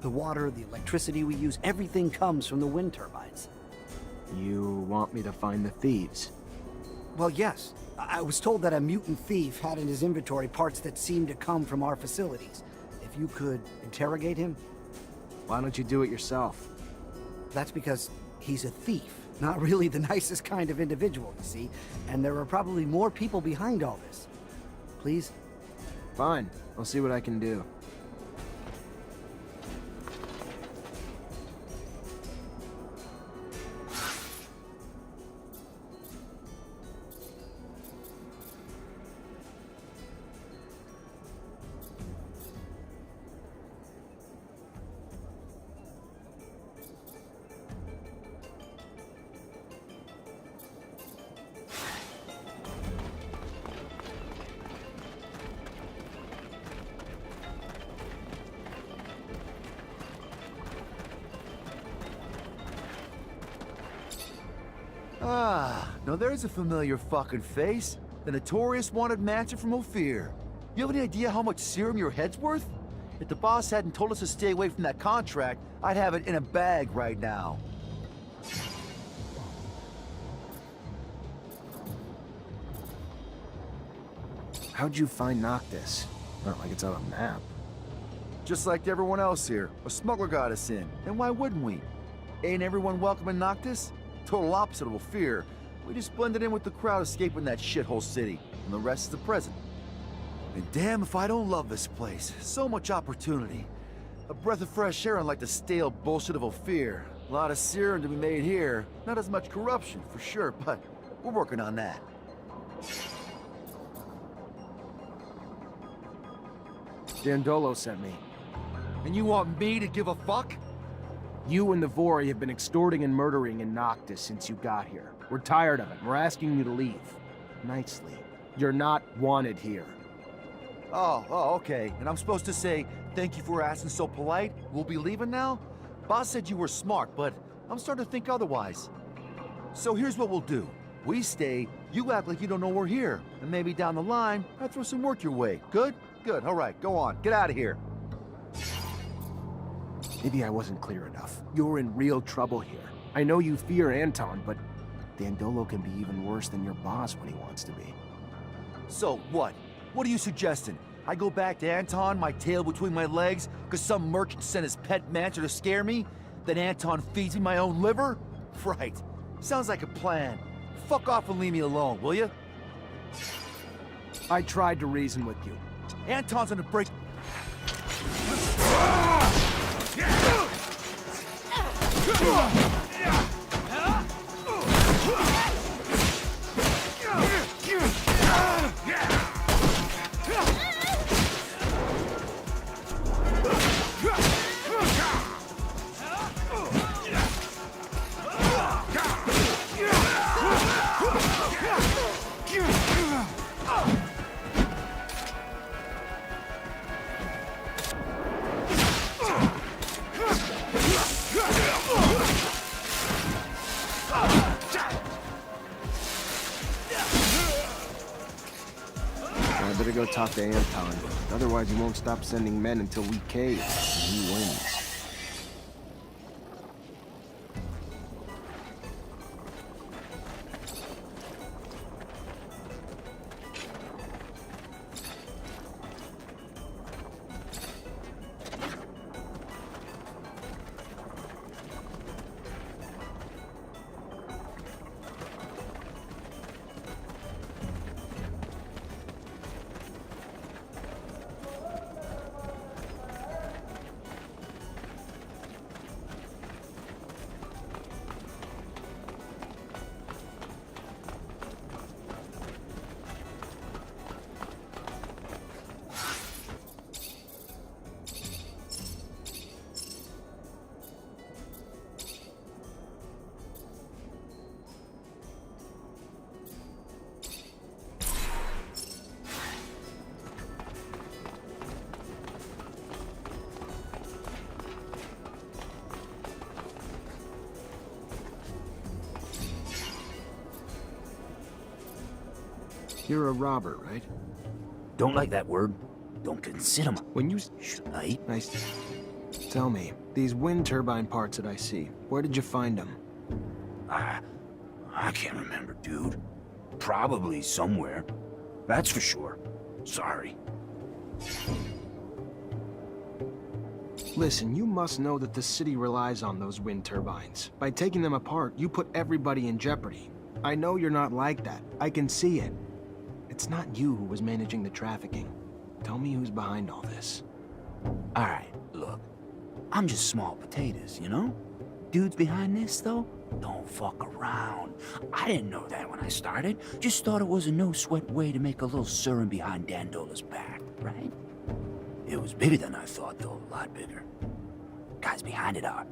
The water, the electricity we use, everything comes from the wind turbines. You want me to find the thieves? Well, yes. I was told that a mutant thief had in his inventory parts that seemed to come from our facilities. If you could interrogate him? Why don't you do it yourself? That's because he's a thief. Not really the nicest kind of individual, you see. And there are probably more people behind all this. Please? Fine. I'll see what I can do. Ah, now there's a familiar fucking face. The notorious wanted Mancer from Ophir. You have any idea how much serum your head's worth? If the boss hadn't told us to stay away from that contract, I'd have it in a bag right now. How'd you find Noctis? Not like it's on a map. Just like everyone else here, a smuggler got us in. And why wouldn't we? Ain't everyone welcome in Noctis? Total opposite of Ophir. We just blended in with the crowd escaping that shithole city, and the rest is the present. And damn if I don't love this place. So much opportunity. A breath of fresh air unlike the stale bullshit of Ophir. A lot of serum to be made here. Not as much corruption, for sure, but we're working on that. Dandolo sent me. And you want me to give a fuck? You and the Vori have been extorting and murdering in Noctis since you got here. We're tired of it. We're asking you to leave. Nicely. You're not wanted here. Oh, okay. And I'm supposed to say, thank you for asking so polite? We'll be leaving now? Boss said you were smart, but I'm starting to think otherwise. So here's what we'll do. We stay, you act like you don't know we're here. And maybe down the line, I'll throw some work your way. Good? Good. All right, go on. Get out of here. Maybe I wasn't clear enough. You're in real trouble here. I know you fear Anton, but Dandolo can be even worse than your boss when he wants to be. So what? What are you suggesting? I go back to Anton, my tail between my legs, because some merchant sent his pet Mancer to scare me? Then Anton feeds me my own liver? Right. Sounds like a plan. Fuck off and leave me alone, will you? I tried to reason with you. Anton's on the break. gotta talk to Anton. Otherwise, he won't stop sending men until we cave, and he wins. You're a robber, right? Don't like that word. Don't consider me. When you... Should I? Nice. Tell me, these wind turbine parts that I see, where did you find them? I can't remember, dude. Probably somewhere. That's for sure. Sorry. Listen, you must know that the city relies on those wind turbines. By taking them apart, you put everybody in jeopardy. I know you're not like that. I can see it. It's not you who was managing the trafficking. Tell me who's behind all this. Alright, look. I'm just small potatoes, you know? Dudes behind this, though, don't fuck around. I didn't know that when I started. Just thought it was a no-sweat way to make a little serum behind Dandola's back, right? It was bigger than I thought, though. A lot bigger. Guys behind it are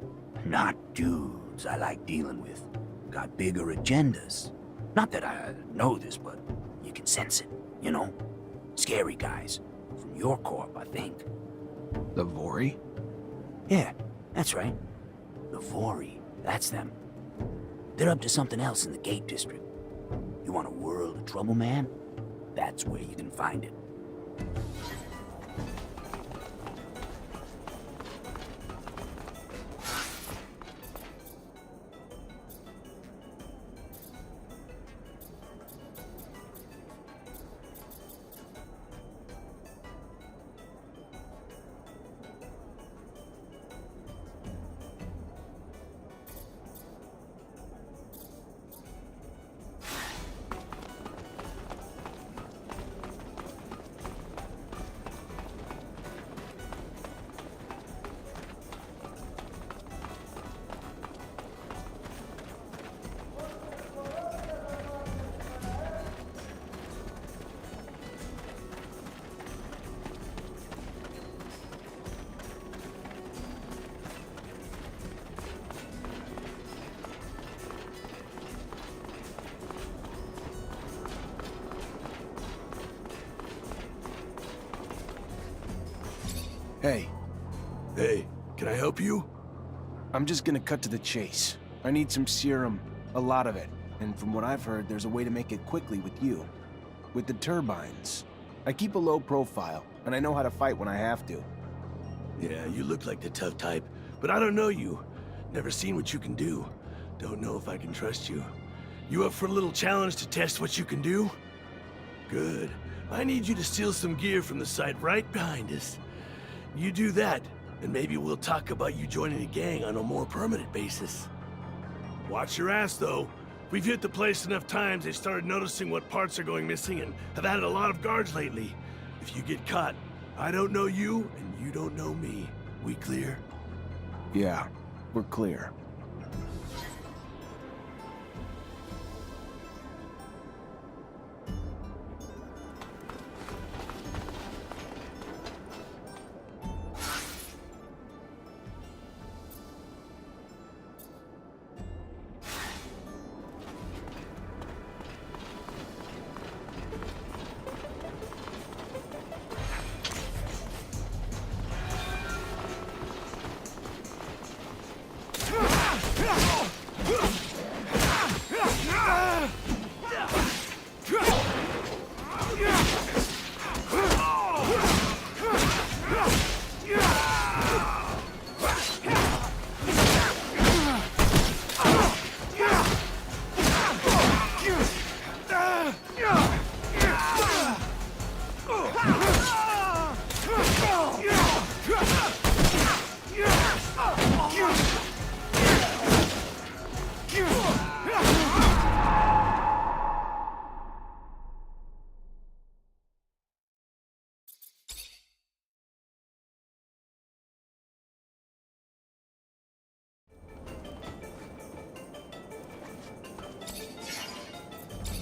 not dudes I like dealing with. Got bigger agendas. Not that I know this, but you can sense it, you know? Scary guys. From your corp, I think. The Vori? Yeah, that's right. The Vori, that's them. They're up to something else in the Gate District. You want a world of trouble, man? That's where you can find it. Hey. Hey, can I help you? I'm just gonna cut to the chase. I need some serum, a lot of it. And from what I've heard, there's a way to make it quickly with you. With the turbines. I keep a low profile, and I know how to fight when I have to. Yeah, you look like the tough type, but I don't know you. Never seen what you can do. Don't know if I can trust you. You up for a little challenge to test what you can do? Good. I need you to steal some gear from the site right behind us. You do that, and maybe we'll talk about you joining a gang on a more permanent basis. Watch your ass, though. We've hit the place enough times they started noticing what parts are going missing and have added a lot of guards lately. If you get caught, I don't know you, and you don't know me. We clear? Yeah, we're clear.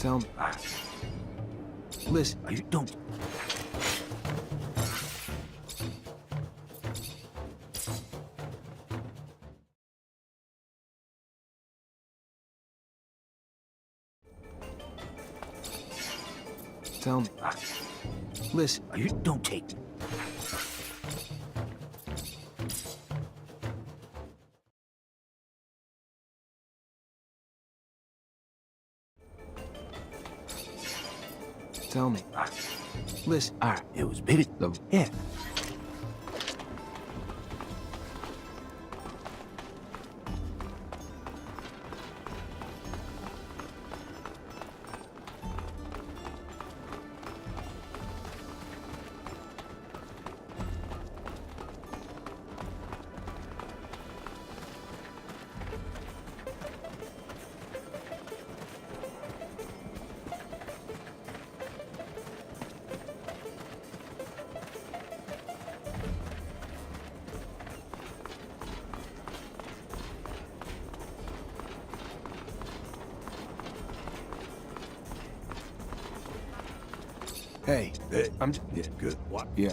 Tell me. Listen, You don't. tell me. Listen, You don't take. tell me. Listen, It was big. yeah. Hey, I'm just... Yeah, good. What? Yeah.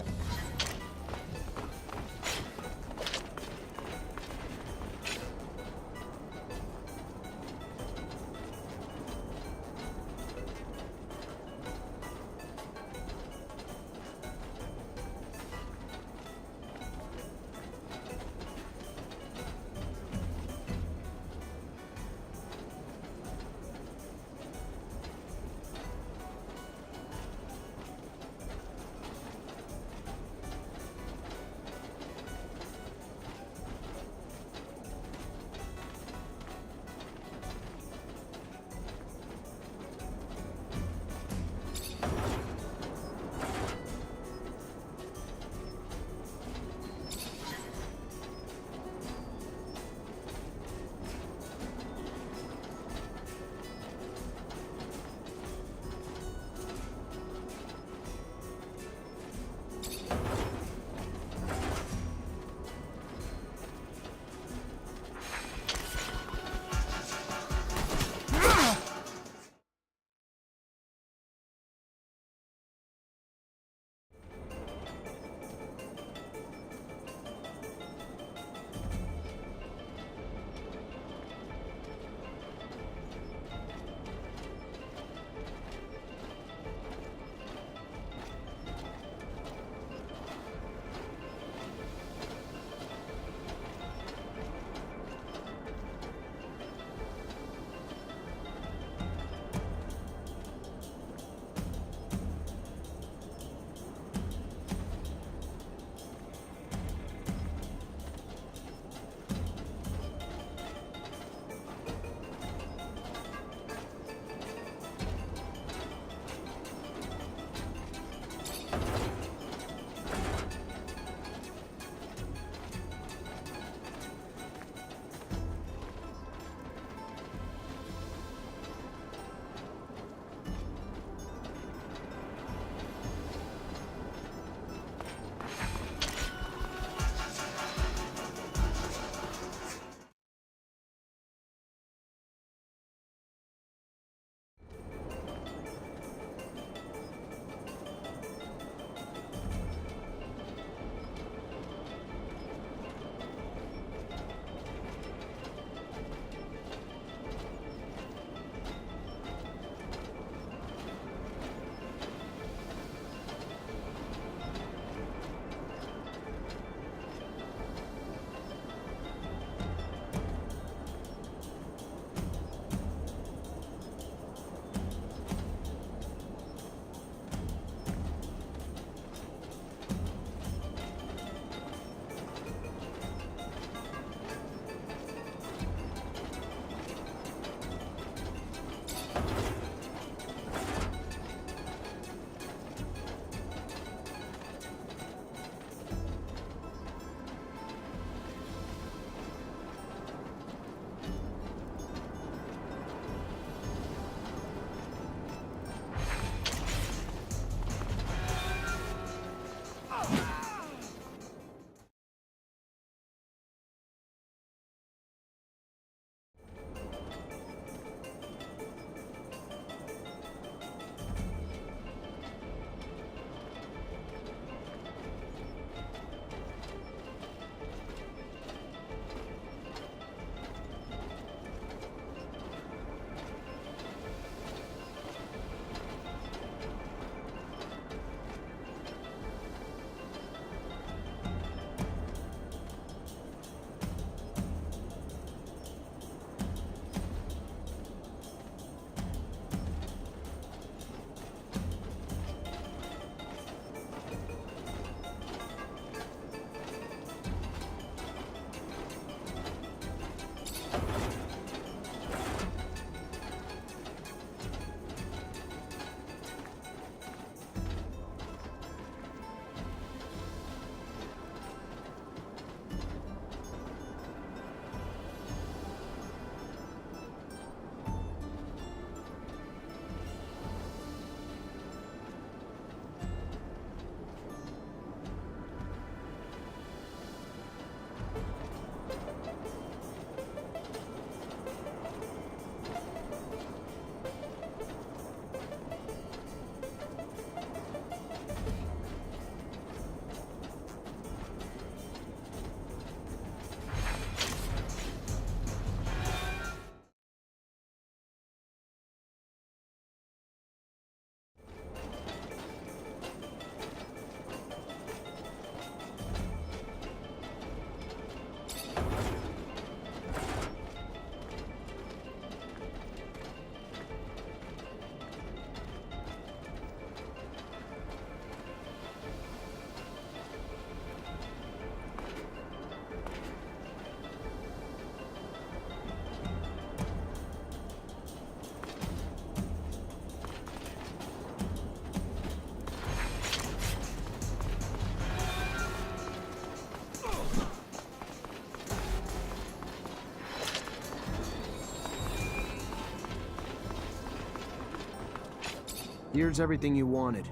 Here's everything you wanted.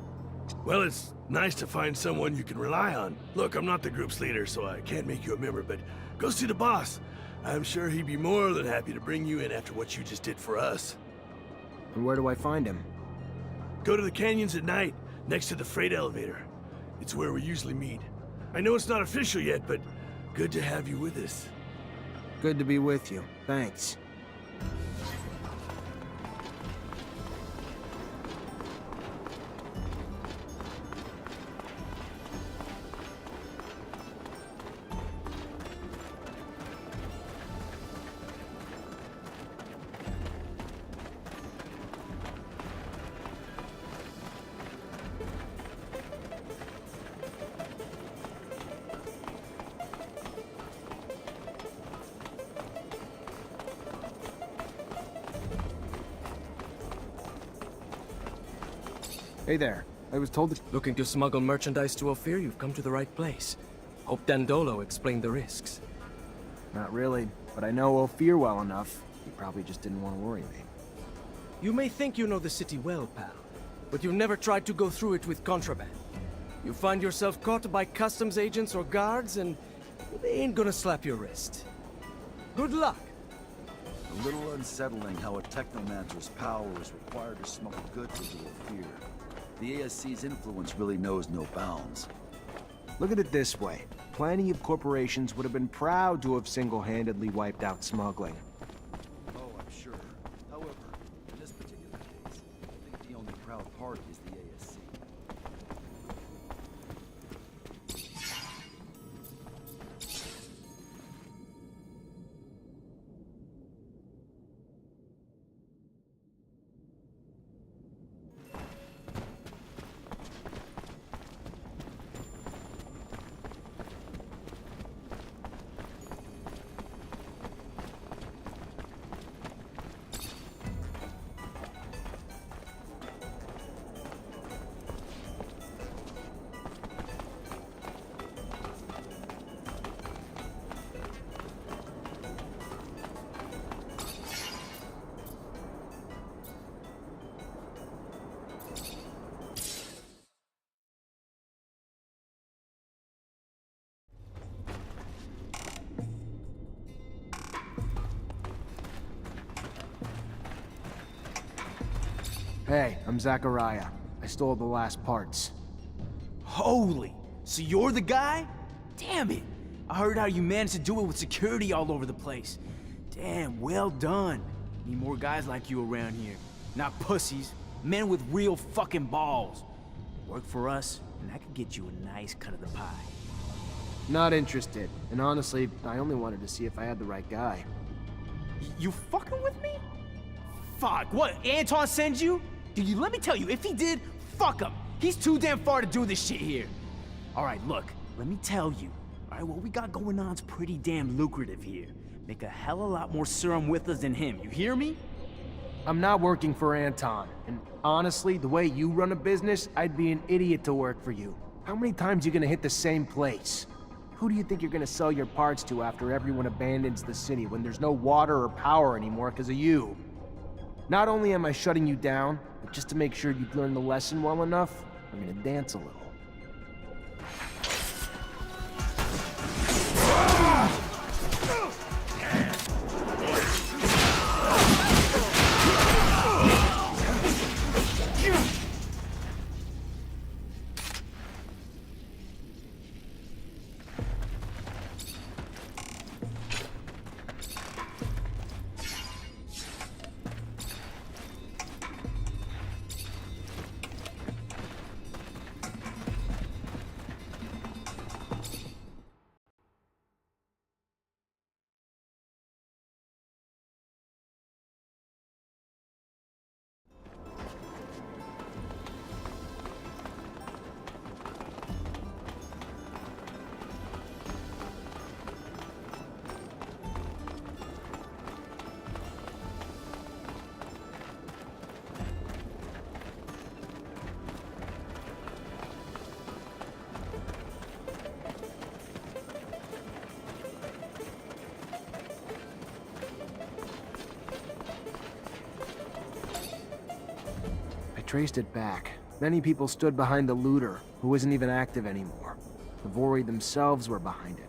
Well, it's nice to find someone you can rely on. Look, I'm not the group's leader, so I can't make you a member, but go see the boss. I'm sure he'd be more than happy to bring you in after what you just did for us. And where do I find him? Go to the canyons at night, next to the freight elevator. It's where we usually meet. I know it's not official yet, but good to have you with us. Good to be with you. Thanks. Hey there. I was told that... Looking to smuggle merchandise to Ophir? You've come to the right place. Hope Dandolo explained the risks. Not really, but I know Ophir well enough. He probably just didn't want to worry me. You may think you know the city well, pal, but you've never tried to go through it with contraband. You find yourself caught by customs agents or guards, and they ain't gonna slap your wrist. Good luck! A little unsettling how a Technomancer's power is required to smuggle goods into Ophir. The ASC's influence really knows no bounds. Look at it this way. Plenty of corporations would have been proud to have single-handedly wiped out smuggling. Oh, I'm sure. However, in this particular case, I think the only proud party is the ASC. Hey, I'm Zachariah. I stole the last parts. Holy! So you're the guy? Damn it! I heard how you managed to do it with security all over the place. Damn, well done. Need more guys like you around here. Not pussies, men with real fucking balls. Work for us, and I could get you a nice cut of the pie. Not interested. And honestly, I only wanted to see if I had the right guy. You fucking with me? Fuck, what, Anton sends you? Dude, let me tell you, if he did, fuck him. He's too damn far to do this shit here. Alright, look, let me tell you. Alright, what we got going on's pretty damn lucrative here. Make a hell of a lot more serum with us than him, you hear me? I'm not working for Anton. And honestly, the way you run a business, I'd be an idiot to work for you. How many times are you gonna hit the same place? Who do you think you're gonna sell your parts to after everyone abandons the city when there's no water or power anymore because of you? Not only am I shutting you down, but just to make sure you'd learn the lesson well enough, I'm gonna dance a little. traced it back. Many people stood behind the looter, who isn't even active anymore. The Vori themselves were behind it.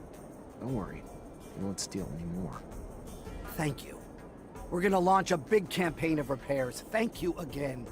Don't worry, they won't steal anymore. Thank you. We're gonna launch a big campaign of repairs. Thank you again.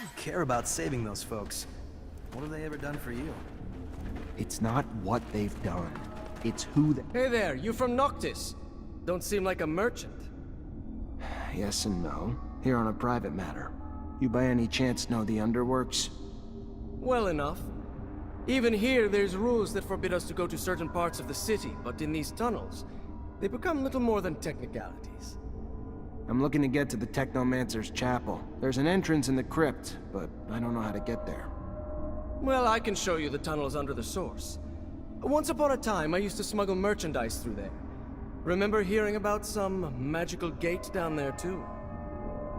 You care about saving those folks. What have they ever done for you? It's not what they've done. It's who they... Hey there, you from Noctis? Don't seem like a merchant. Yes and no. Here on a private matter. You by any chance know the underworks? Well enough. Even here, there's rules that forbid us to go to certain parts of the city, but in these tunnels, they become little more than technicalities. I'm looking to get to the Technomancer's chapel. There's an entrance in the crypt, but I don't know how to get there. Well, I can show you the tunnels under the source. Once upon a time, I used to smuggle merchandise through there. Remember hearing about some magical gate down there, too?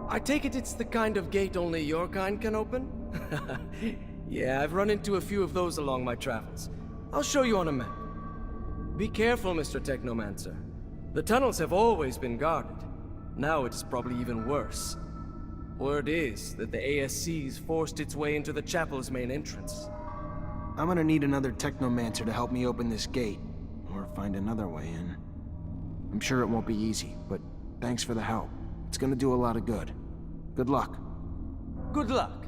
I take it it's the kind of gate only your kind can open? Yeah, I've run into a few of those along my travels. I'll show you on a map. Be careful, Mr. Technomancer. The tunnels have always been guarded. Now it's probably even worse. Word is that the ASC's forced its way into the chapel's main entrance. I'm gonna need another Technomancer to help me open this gate, or find another way in. I'm sure it won't be easy, but thanks for the help. It's gonna do a lot of good. Good luck. Good luck.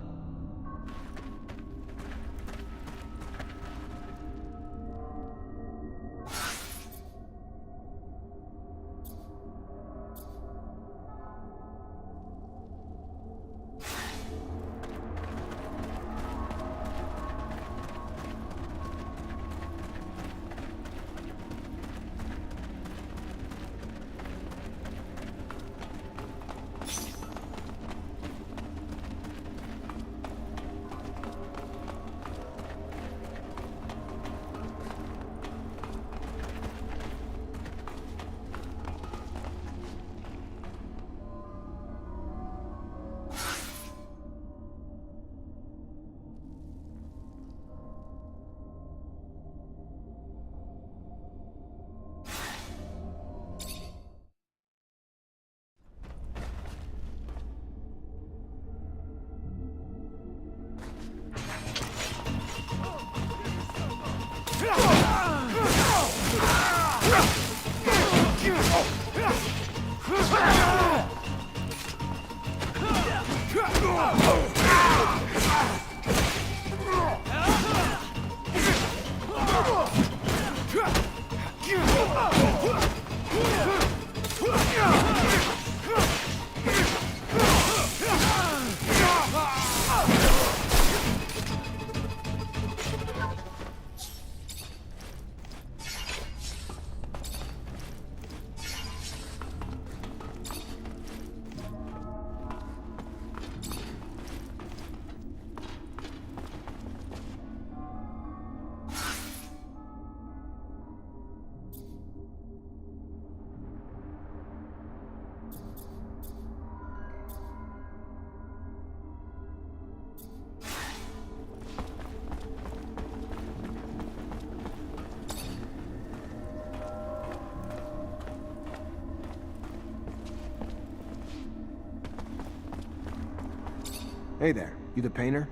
Hey there, you the painter?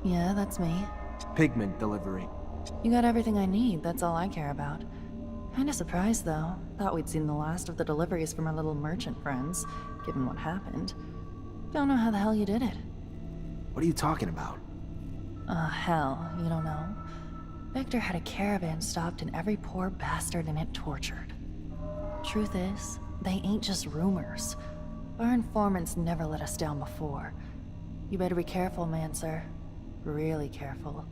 Yeah, that's me. Pigment delivery. You got everything I need, that's all I care about. Kinda surprised, though. Thought we'd seen the last of the deliveries from our little merchant friends, given what happened. Don't know how the hell you did it. What are you talking about? Hell, you don't know? Victor had a caravan stopped and every poor bastard in it tortured. Truth is, they ain't just rumors. Our informants never let us down before. You better be careful, Mancer. Really careful.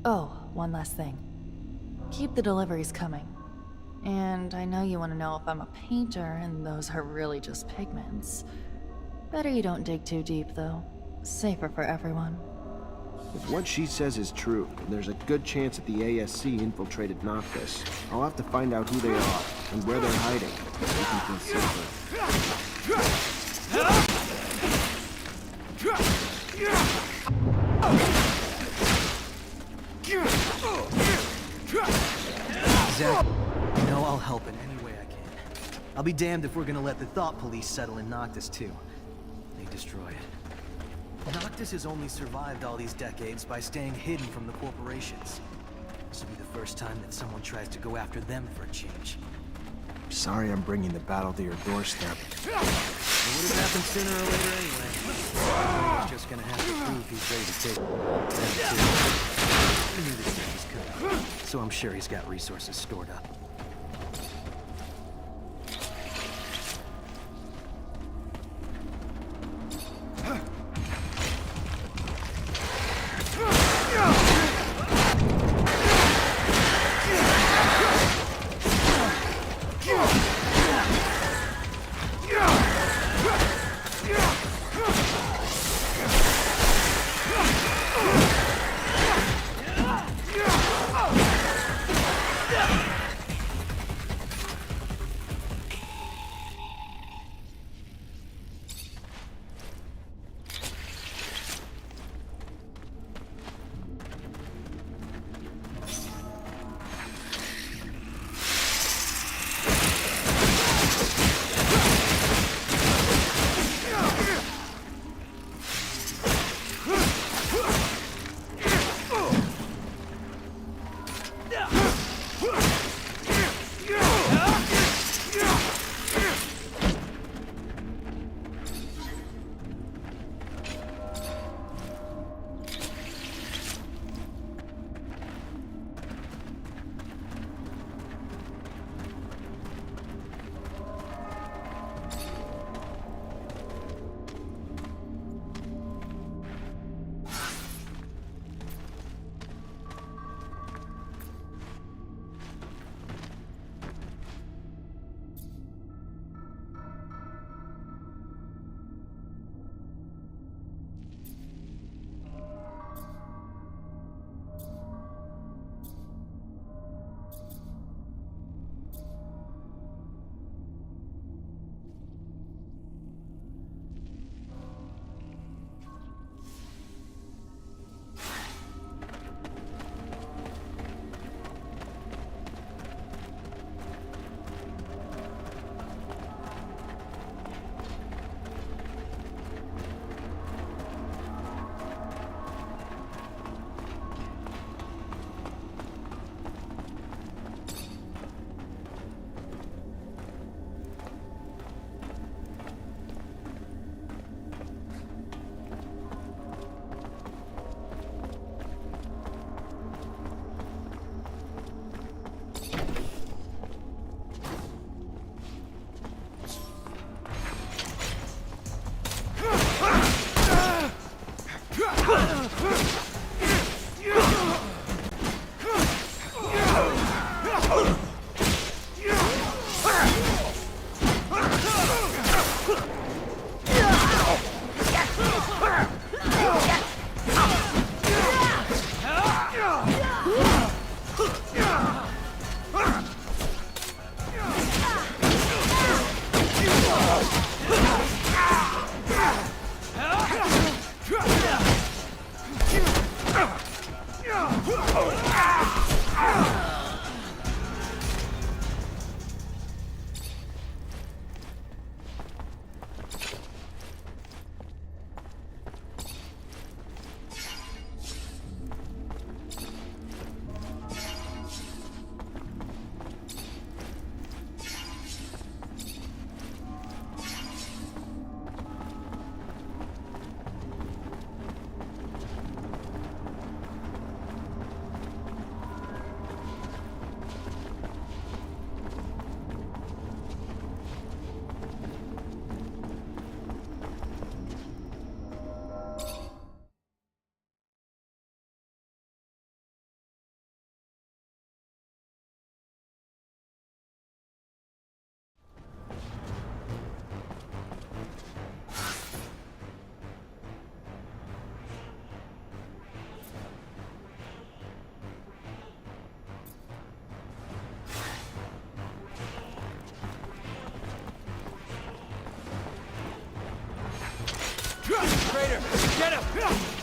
Oh, one last thing. Keep the deliveries coming. And I know you want to know if I'm a painter, and those are really just pigments. Better you don't dig too deep, though. Safer for everyone. If what she says is true, then there's a good chance that the ASC infiltrated Noctis. I'll have to find out who they are and where they're hiding. So we can feel safer. Zach, you know I'll help in any way I can. I'll be damned if we're gonna let the Thought Police settle in Noctis too. They destroy it. Noctis has only survived all these decades by staying hidden from the corporations. This will be the first time that someone tries to go after them for a change. Sorry I'm bringing the battle to your doorstep. It would have happened sooner or later anyway. He's just gonna have to prove he's ready to take them too. He knew this day was coming, so I'm sure he's got resources stored up. Crater, get him!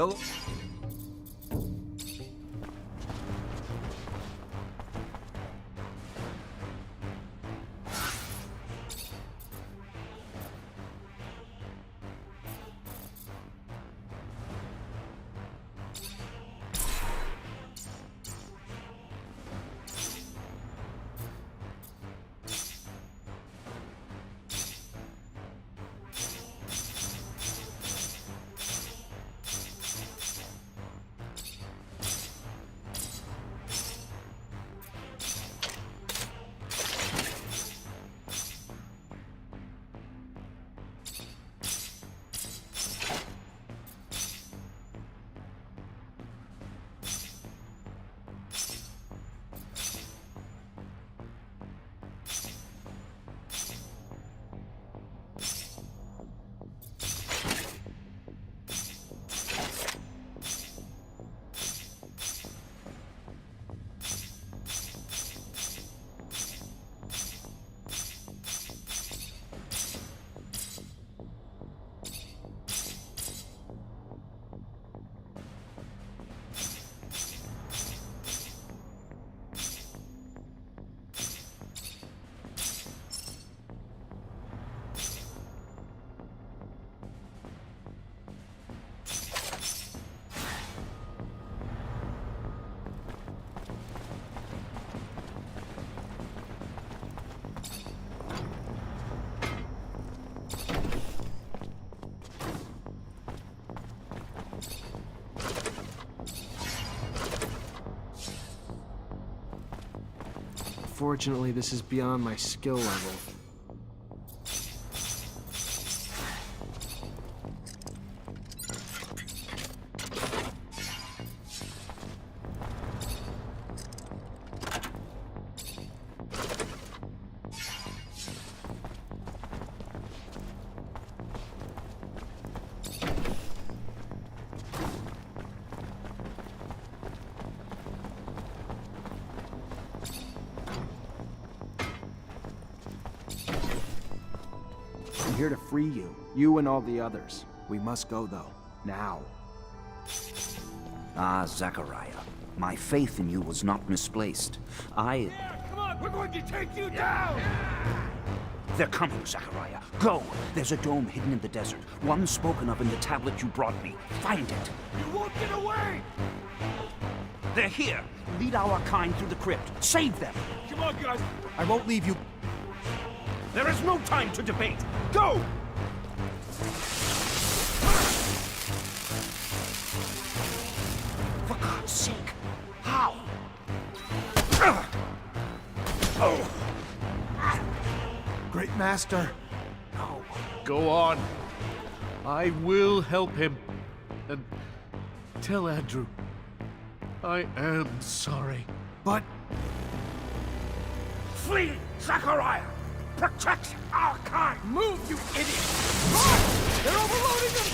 Hello? Unfortunately, this is beyond my skill level. I'm here to free you. You and all the others. We must go, though. Now. Ah, Zachariah. My faith in you was not misplaced. Come on, we're going to take you down! They're coming, Zachariah. Go! There's a dome hidden in the desert. One spoken of in the tablet you brought me. Find it. You won't get away! They're here. Lead our kind through the crypt. Save them. Come on, guys! I won't leave you. There is no time to debate. Go! For God's sake. How? Oh! Great Master. No. Go on. I will help him. And tell Andrew. I am sorry. But... Flee, Zachariah! Protect our kind! Move, you idiot! Run! They're overloading them!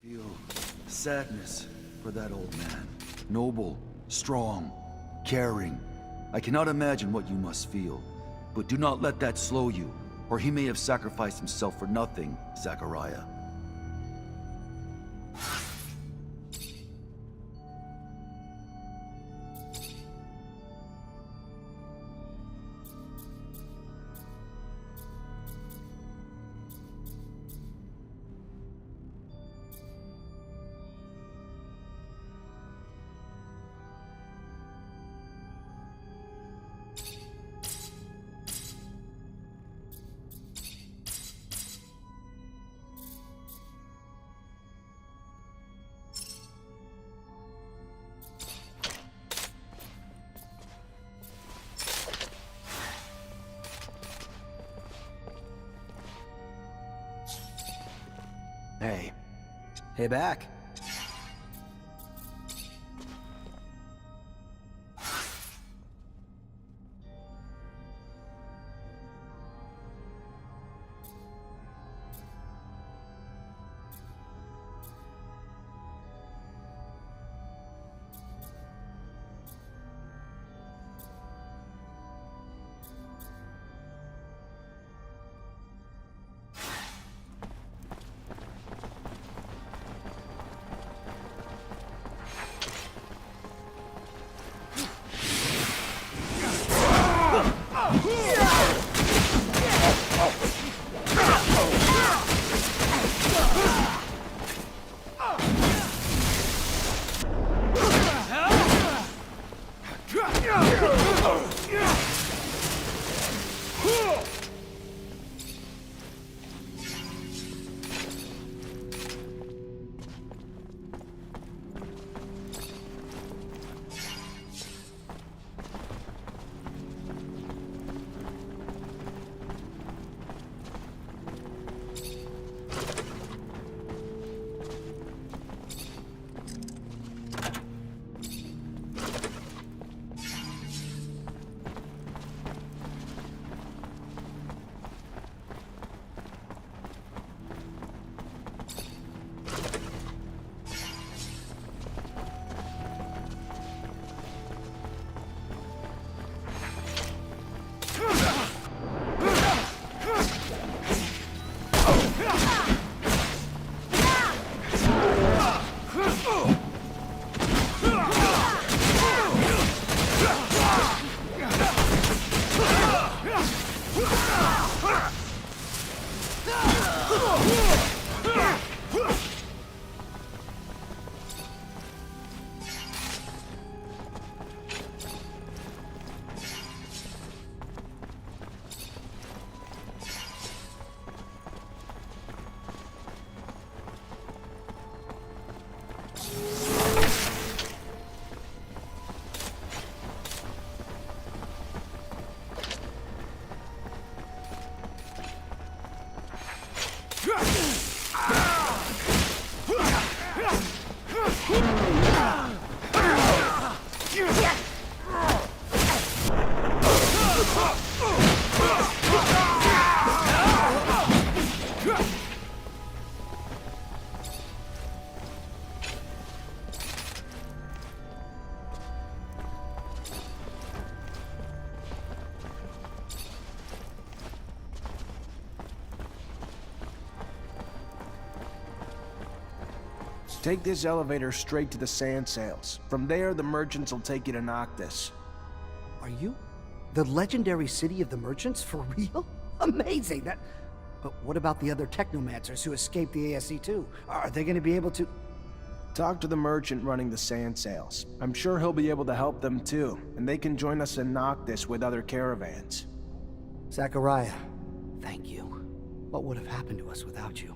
Feel sadness for that old man. Noble, strong, caring. I cannot imagine what you must feel. But do not let that slow you, or he may have sacrificed himself for nothing, Zachariah. Hey. Hey, back. Take this elevator straight to the sand sales. From there, the merchants will take you to Noctis. Are you the legendary city of the merchants for real? Amazing! But what about the other Technomancers who escaped the ASC too? Are they going to be able to... Talk to the merchant running the sand sales. I'm sure he'll be able to help them too, and they can join us in Noctis with other caravans. Zachariah, thank you. What would have happened to us without you?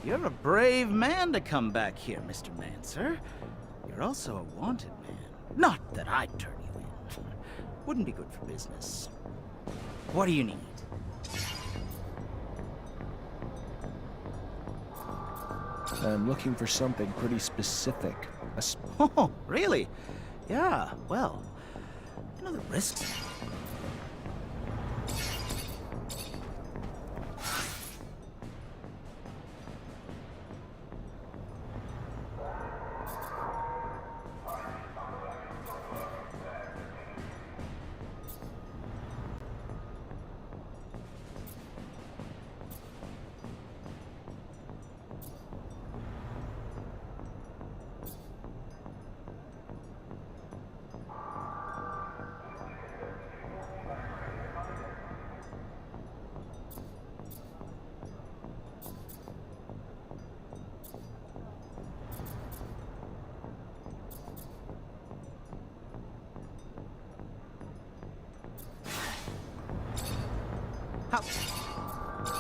You're a brave man to come back here, Mr. Mancer. You're also a wanted man. Not that I'd turn you in. Wouldn't be good for business. What do you need? I'm looking for something pretty specific. Oh, really? Yeah, well, you know the risks.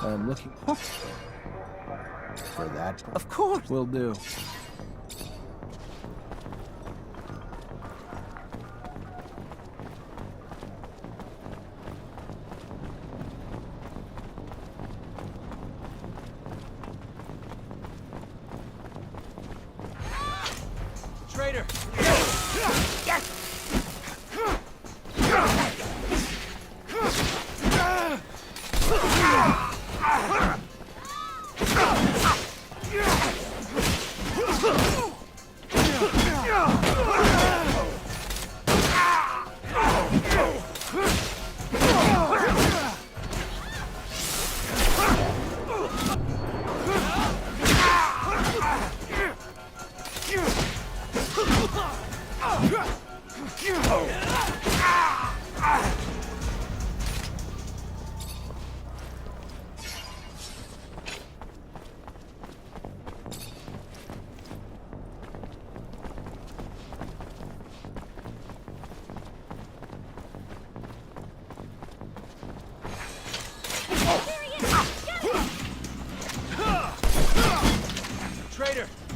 I'm looking for that. Of course. Will do. Traitor!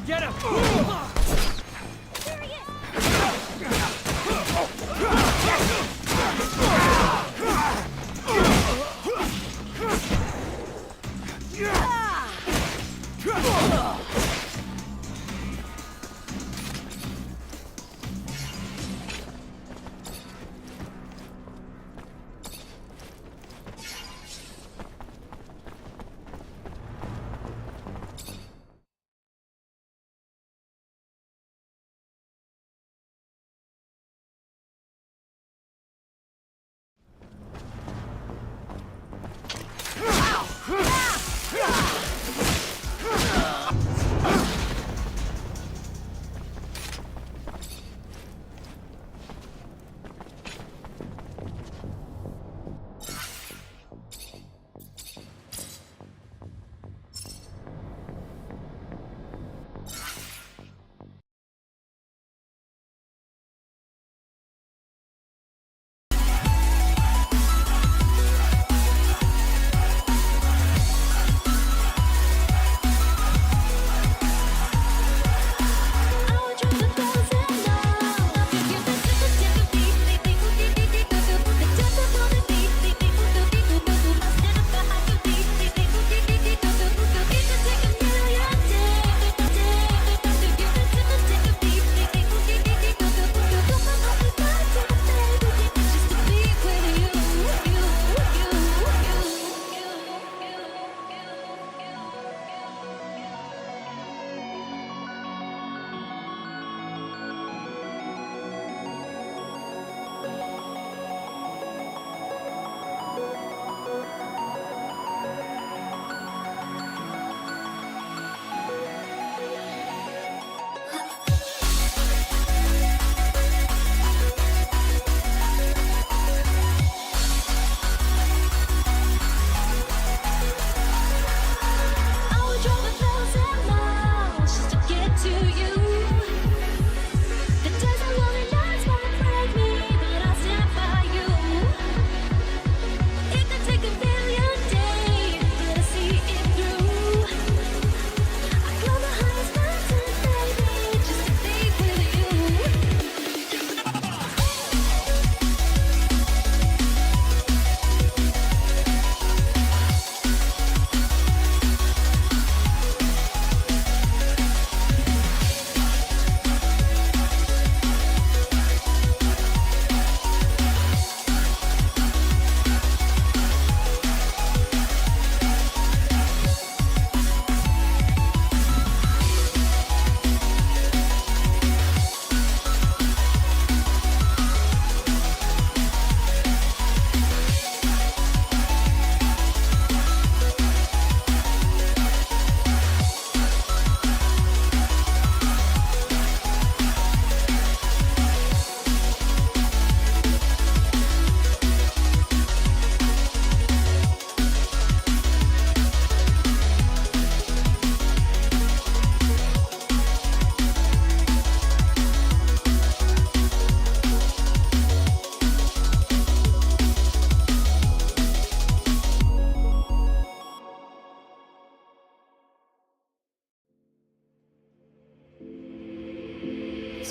Get him!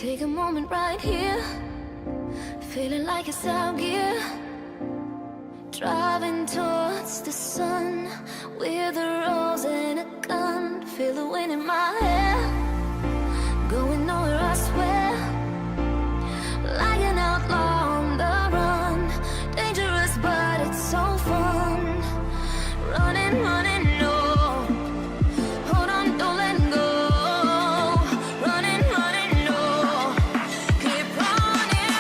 Take a moment right here, feeling like it's out gear. Driving towards the sun with a rose and a gun. Feel the wind in my hair, going nowhere I swear. Like an outlaw on the run, dangerous but it's so fun. Running, running, no. Hold on, don't let go. Running, running, no. Keep running.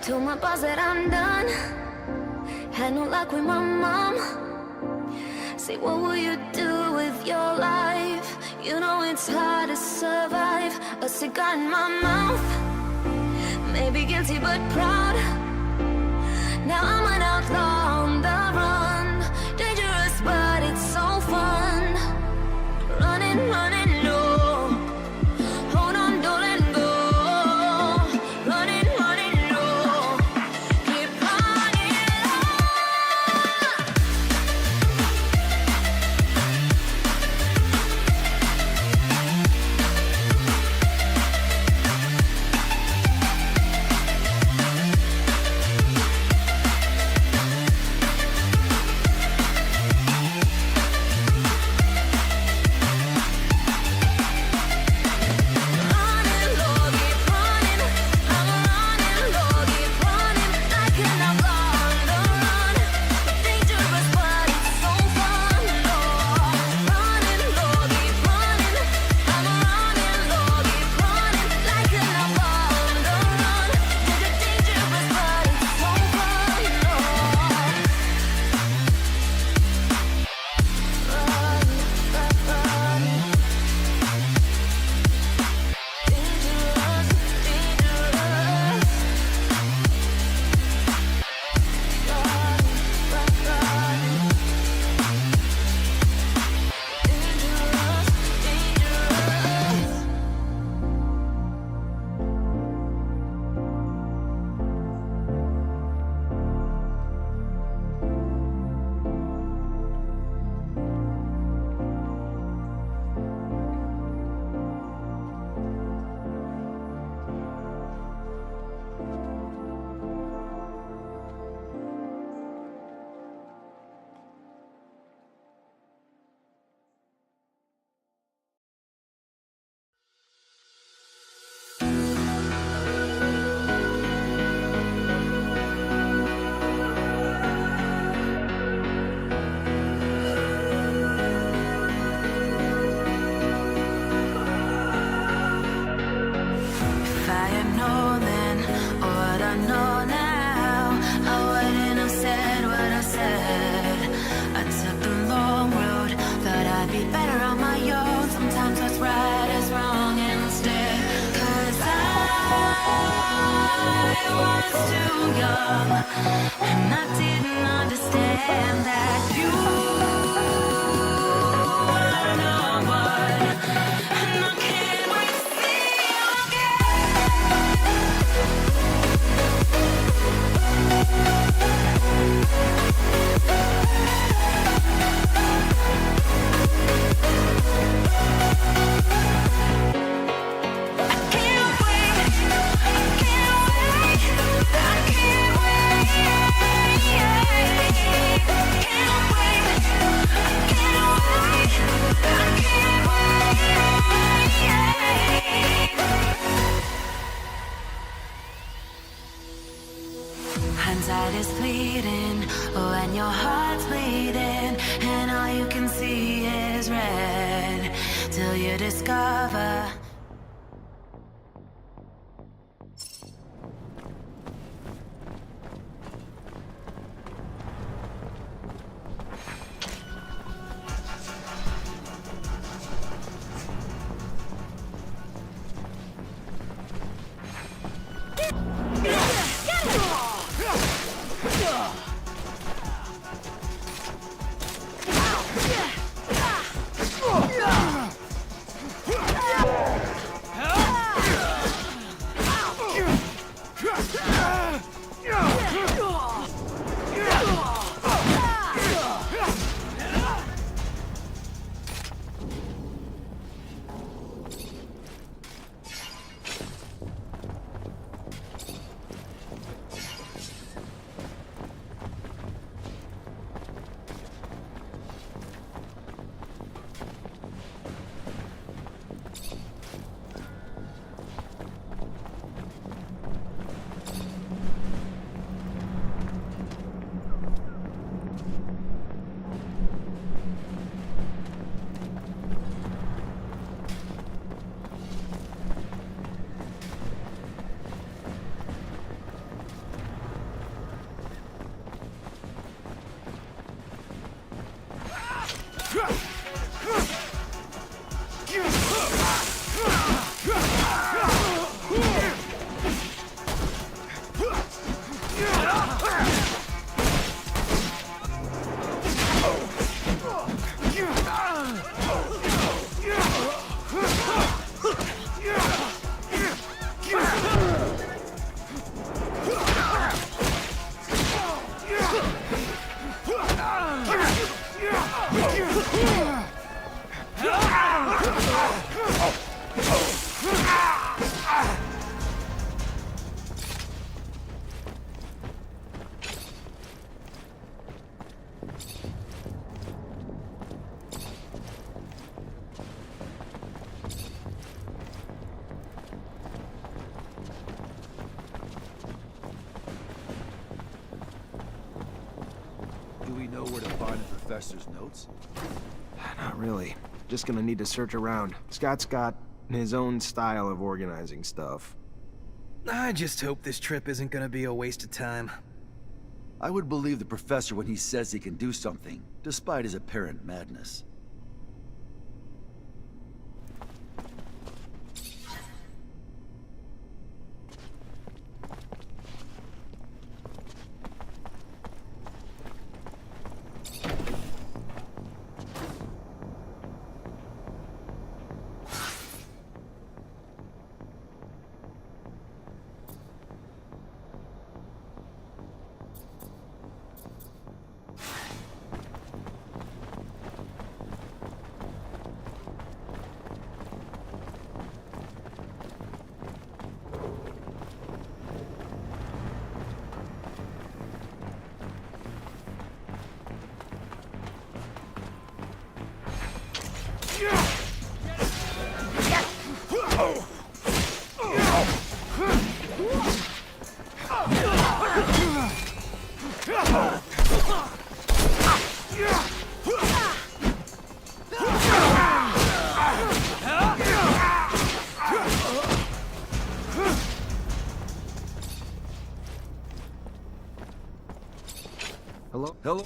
Told my boss that I'm done. Had no luck with my mom. Say, what will you do with your life? You know it's hard to survive. A cigar in my mouth. Maybe guilty but proud. Now I'm an outlaw on the run. Dangerous but it's so fun. Running, running low. Hold on, don't let go. Running, running low. Keep running and I didn't understand that you were no one, and I can't wait to see you Hindsight is fleeting, when your heart's bleeding, and all you can see is red, till you discover. professor's notes? Not really. Just gonna need to search around. Scott's got his own style of organizing stuff. I just hope this trip isn't gonna be a waste of time. I would believe the professor when he says he can do something, despite his apparent madness. Hello? Hello?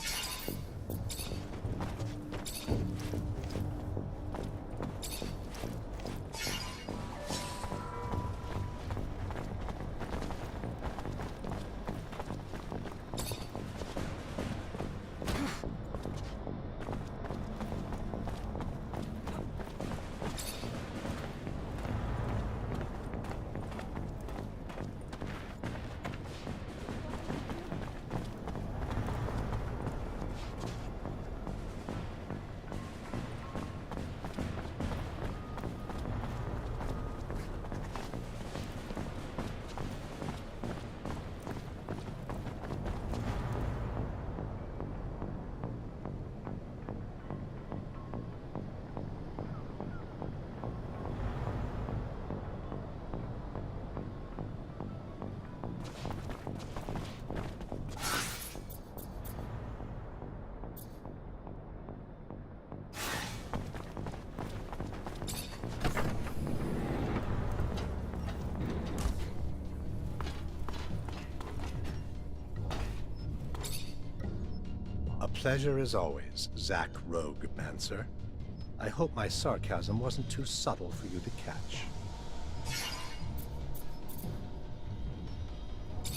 Pleasure as always, Zach Rogue-Mancer. I hope my sarcasm wasn't too subtle for you to catch.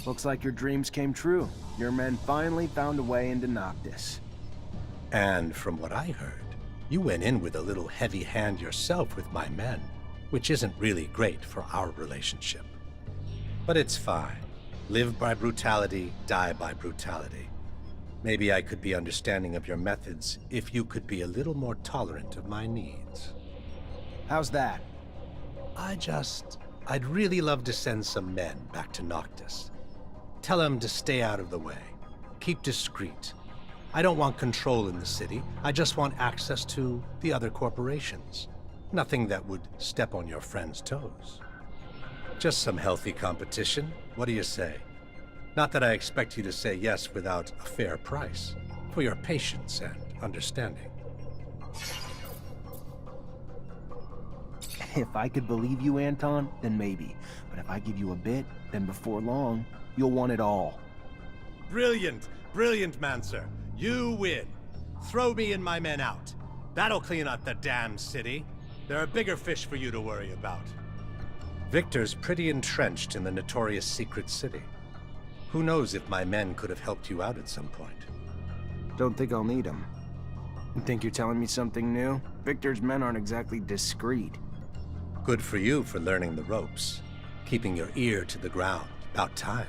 Looks like your dreams came true. Your men finally found a way into Noctis. And from what I heard, you went in with a little heavy hand yourself with my men, which isn't really great for our relationship. But it's fine. Live by brutality, die by brutality. Maybe I could be understanding of your methods if you could be a little more tolerant of my needs. How's that? I'd really love to send some men back to Noctis. Tell them to stay out of the way. Keep discreet. I don't want control in the city. I just want access to the other corporations. Nothing that would step on your friend's toes. Just some healthy competition. What do you say? Not that I expect you to say yes without a fair price, for your patience and understanding. If I could believe you, Anton, then maybe. But if I give you a bit, then before long, you'll want it all. Brilliant, brilliant, Mancer. You win. Throw me and my men out. That'll clean up the damn city. There are bigger fish for you to worry about. Victor's pretty entrenched in the notorious secret city. Who knows if my men could have helped you out at some point. Don't think I'll need them. You think you're telling me something new? Victor's men aren't exactly discreet. Good for you for learning the ropes. Keeping your ear to the ground. About time.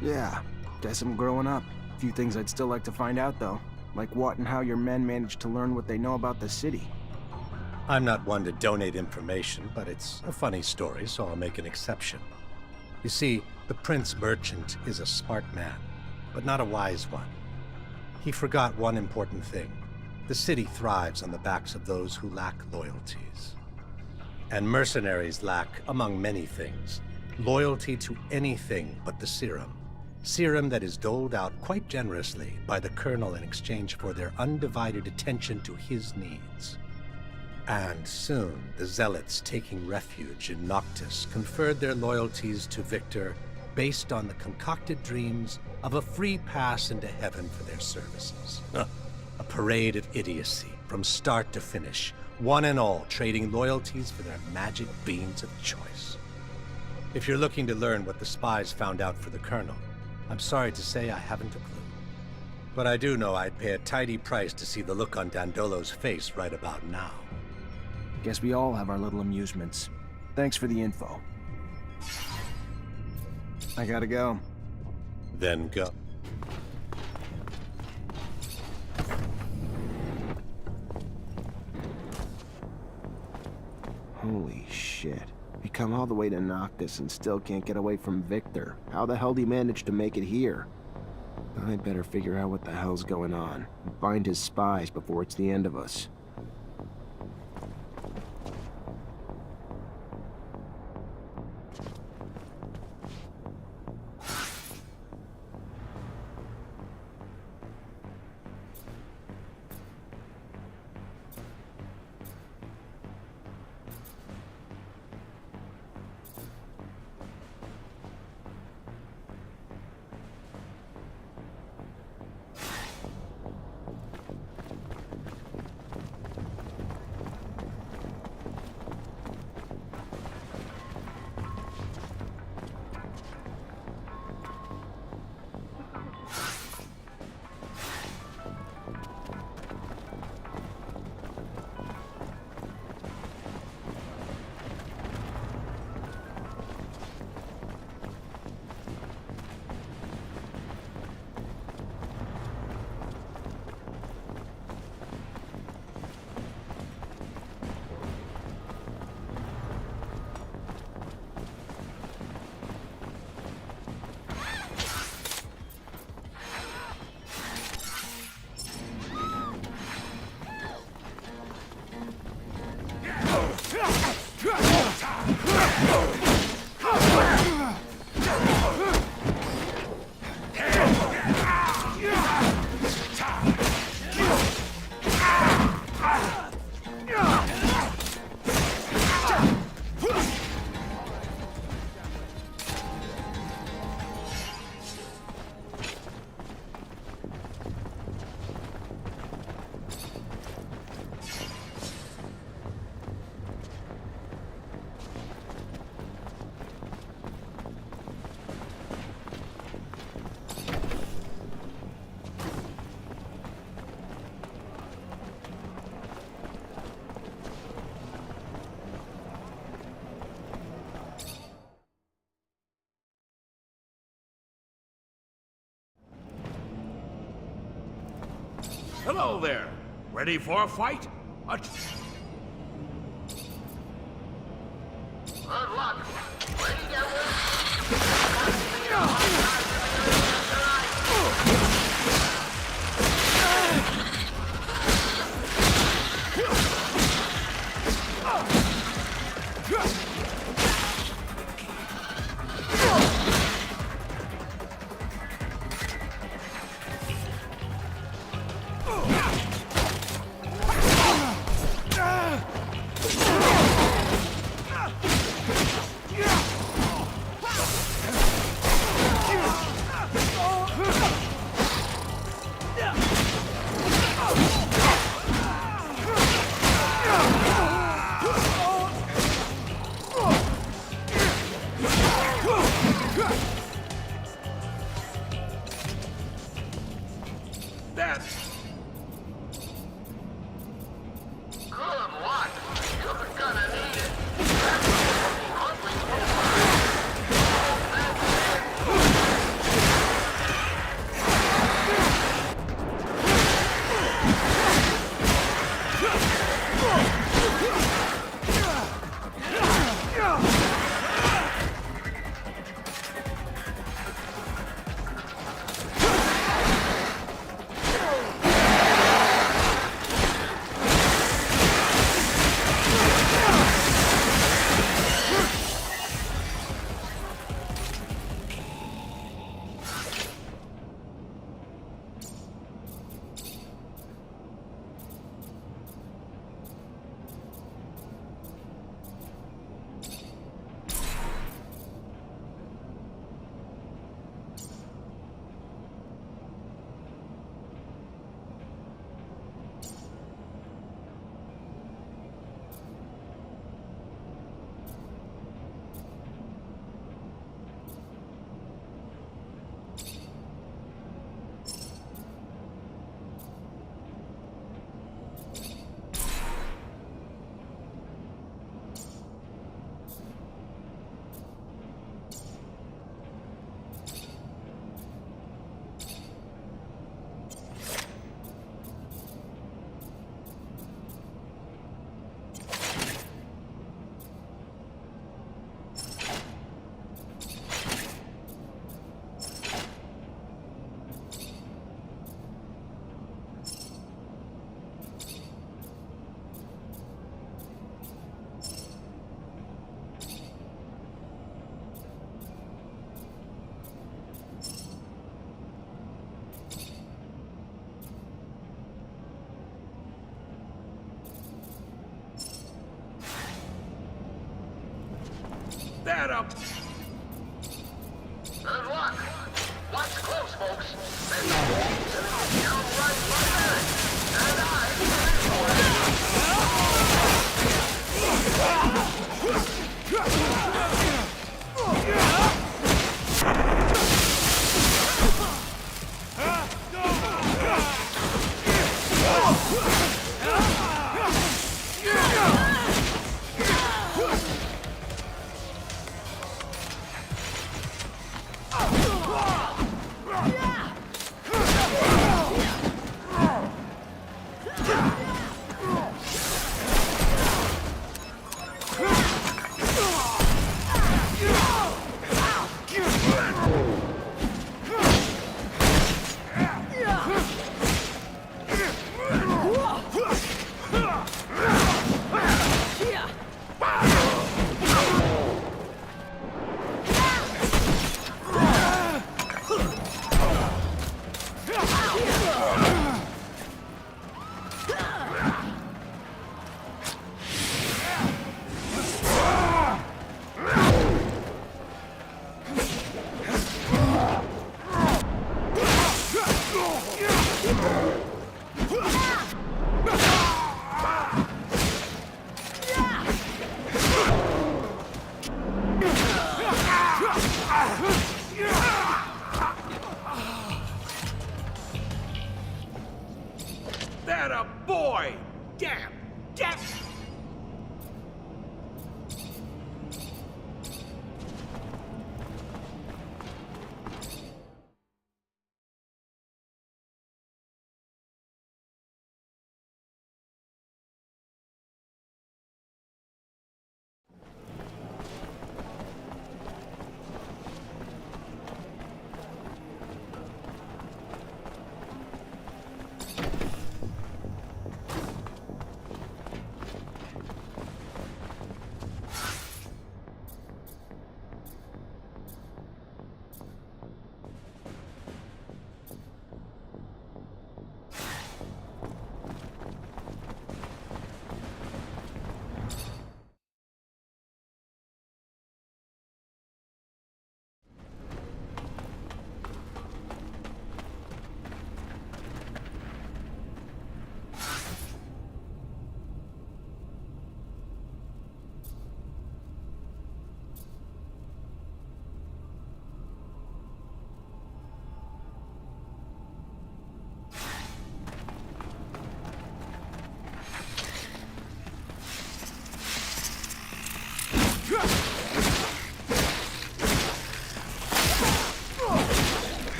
Yeah, guess I'm growing up. A few things I'd still like to find out, though. Like what and how your men managed to learn what they know about the city. I'm not one to donate information, but it's a funny story, so I'll make an exception. You see, the Prince Merchant is a smart man, but not a wise one. He forgot one important thing. The city thrives on the backs of those who lack loyalties. And mercenaries lack, among many things, loyalty to anything but the serum. Serum that is doled out quite generously by the Colonel in exchange for their undivided attention to his needs. And soon, the Zealots taking refuge in Noctis conferred their loyalties to Victor based on the concocted dreams of a free pass into heaven for their services. A parade of idiocy, from start to finish, one and all trading loyalties for their magic beans of choice. If you're looking to learn what the spies found out for the Colonel, I'm sorry to say I haven't a clue. But I do know I'd pay a tidy price to see the look on Dandolo's face right about now. Guess we all have our little amusements. Thanks for the info. I gotta go. Then go. Holy shit. We come all the way to Noctis and still can't get away from Victor. How the hell did he manage to make it here? I better figure out what the hell's going on and find his spies before it's the end of us. Hello there. Ready for a fight? Good luck. that up! Good luck. Watch close, folks. There's a wolves and it'll come right by that. And I'm ready for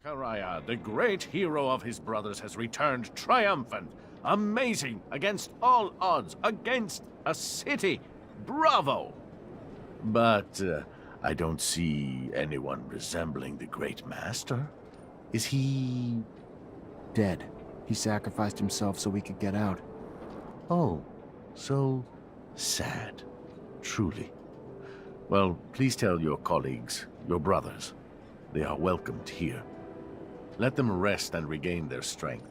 Zachariah, the great hero of his brothers, has returned triumphant, amazing, against all odds, against a city. Bravo! But I don't see anyone resembling the great master. Is he... Dead. He sacrificed himself so we could get out. Oh, so sad. Truly. Well, please tell your colleagues, your brothers, they are welcomed here. Let them rest and regain their strength.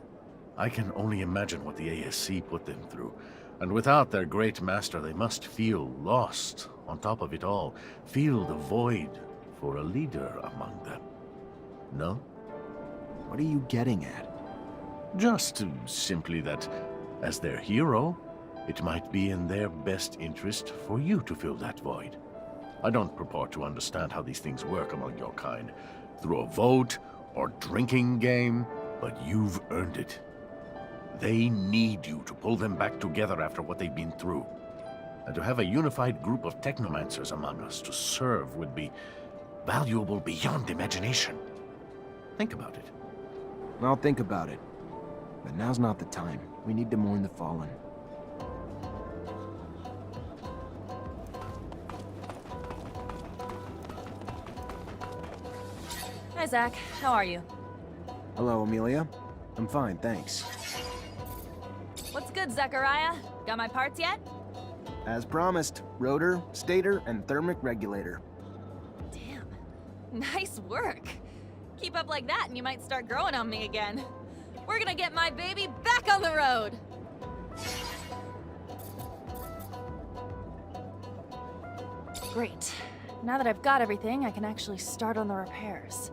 I can only imagine what the ASC put them through, and without their great master they must feel lost. On top of it all, feel the void for a leader among them. No? What are you getting at? Just simply that, as their hero, it might be in their best interest for you to fill that void. I don't purport to understand how these things work among your kind, through a vote or drinking game, but you've earned it. They need you to pull them back together after what they've been through. And to have a unified group of Technomancers among us to serve would be valuable beyond imagination. Think about it. I'll think about it. But now's not the time. We need to mourn the fallen. Hi, Zach. How are you? Hello, Amelia. I'm fine, thanks. What's good, Zachariah? Got my parts yet? As promised, rotor, stator, and thermic regulator. Damn. Nice work. Keep up like that and you might start growing on me again. We're gonna get my baby back on the road! Great. Now that I've got everything, I can actually start on the repairs.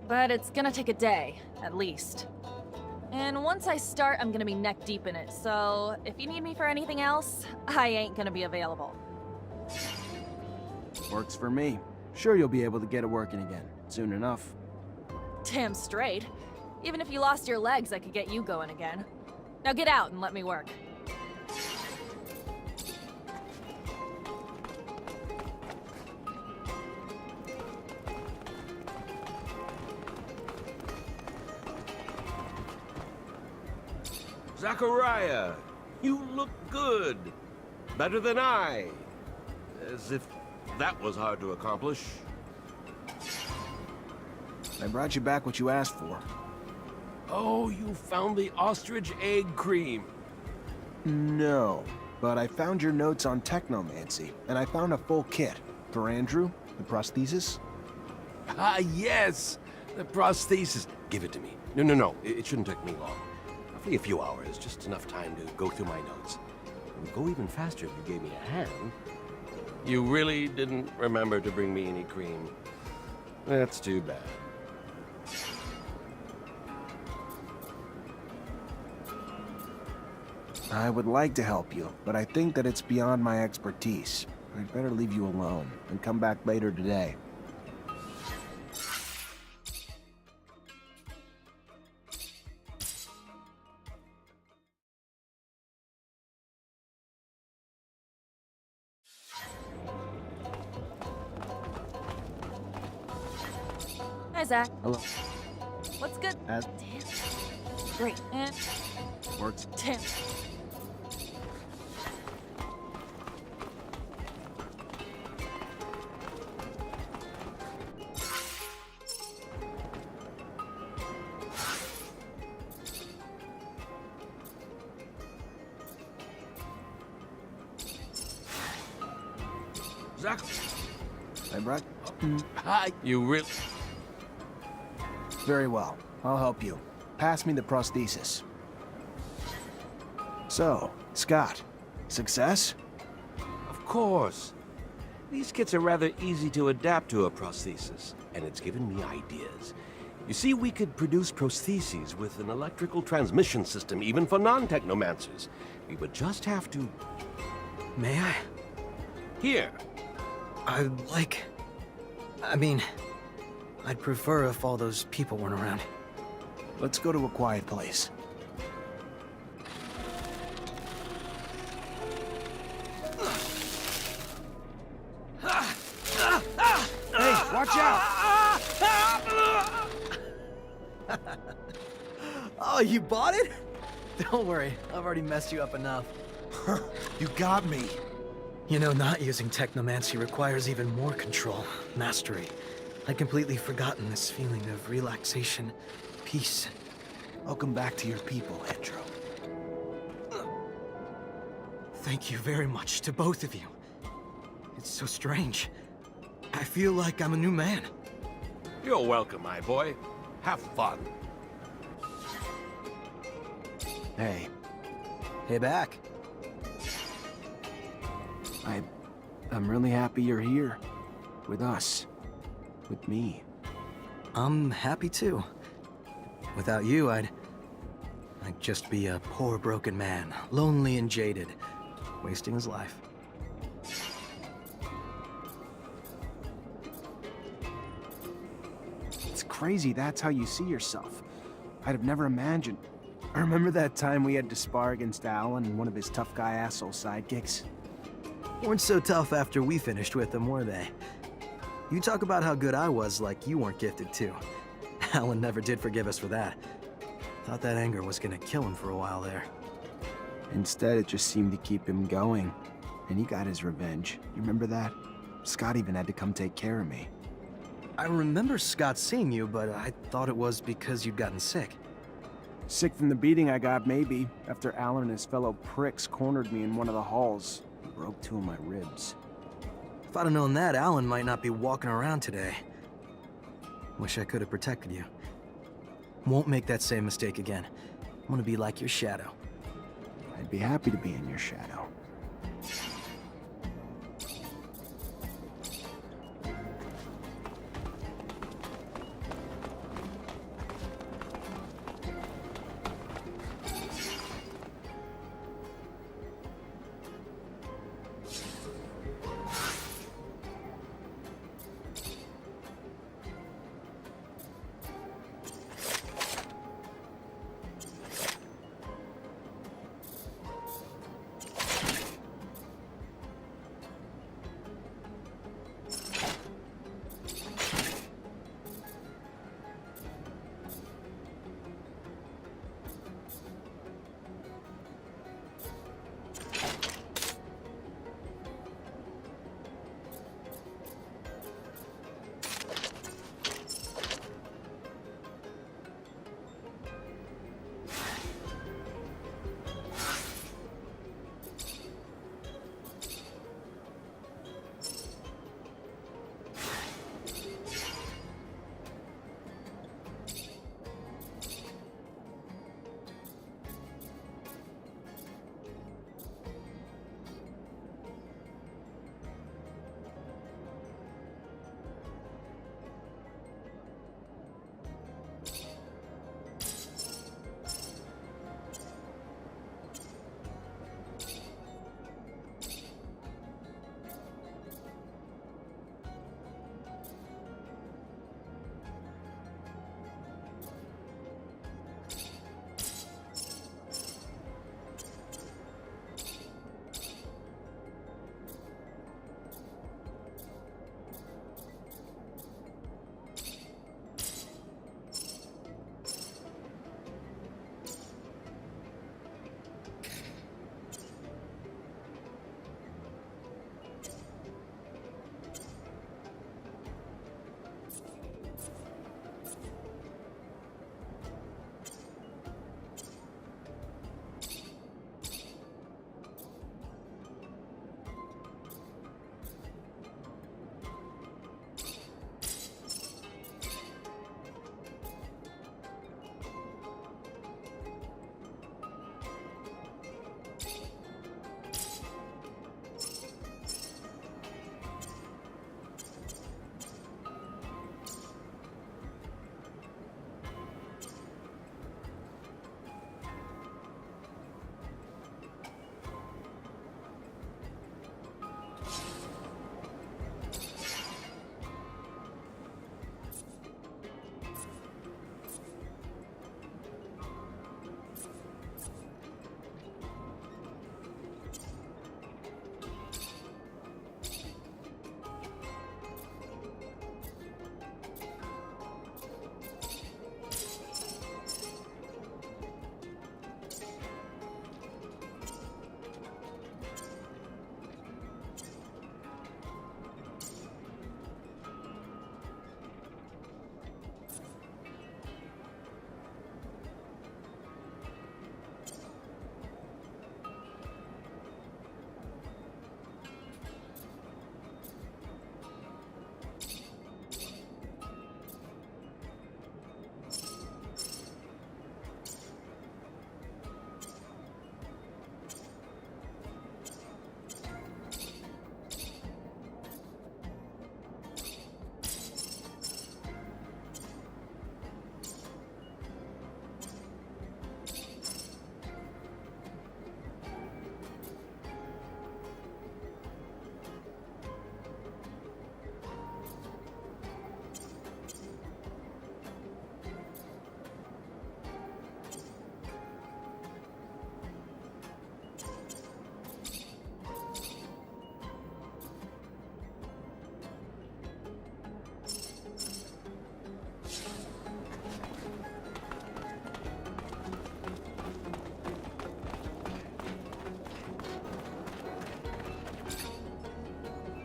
But it's gonna take a day, at least. And once I start, I'm gonna be neck deep in it, so if you need me for anything else, I ain't gonna be available. Works for me. Sure you'll be able to get it working again, soon enough. Damn straight. Even if you lost your legs, I could get you going again. Now get out and let me work. Zachariah, you look good. Better than I. As if that was hard to accomplish. I brought you back what you asked for. Oh, you found the ostrich egg cream. No, but I found your notes on Technomancy, and I found a full kit. For Andrew, the prosthesis. Ah, yes! The prosthesis. Give it to me. No. It shouldn't take me long. Roughly a few hours, just enough time to go through my notes. It would go even faster if you gave me a hand. You really didn't remember to bring me any cream. That's too bad. I would like to help you, but I think that it's beyond my expertise. I'd better leave you alone and come back later today. Hi, Zach. Hello. What's good? As Damn. Great. And works. Damn. Zach. I brought... Hi. You really... Very well. I'll help you. Pass me the prosthesis. So, Scott, success? Of course. These kits are rather easy to adapt to a prosthesis, and it's given me ideas. You see, we could produce prostheses with an electrical transmission system, even for non-technomancers. We would just have to... May I? Here. I'd prefer if all those people weren't around. Let's go to a quiet place. Hey, watch out! Oh, you bought it? Don't worry, I've already messed you up enough. You got me. You know, not using Technomancy requires even more control, mastery. I'd completely forgotten this feeling of relaxation, peace. Welcome back to your people, Andrew. Thank you very much to both of you. It's so strange. I feel like I'm a new man. You're welcome, my boy. Have fun. Hey, Hey, back. I'm really happy you're here. With us. With me. I'm happy too. Without you, I'd just be a poor broken man, lonely and jaded, wasting his life. It's crazy that's how you see yourself. I'd have never imagined. I remember that time we had to spar against Alan and one of his tough guy asshole sidekicks. Weren't so tough after we finished with them, were they? You talk about how good I was like you weren't gifted too. Alan never did forgive us for that. Thought that anger was gonna kill him for a while there. Instead, it just seemed to keep him going. And he got his revenge. You remember that? Scott even had to come take care of me. I remember Scott seeing you, but I thought it was because you'd gotten sick. Sick from the beating I got, maybe, after Alan and his fellow pricks cornered me in one of the halls. And broke 2 of my ribs. If I'd have known that, Alan might not be walking around today. Wish I could have protected you. Won't make that same mistake again. I'm gonna be like your shadow. I'd be happy to be in your shadow.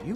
You...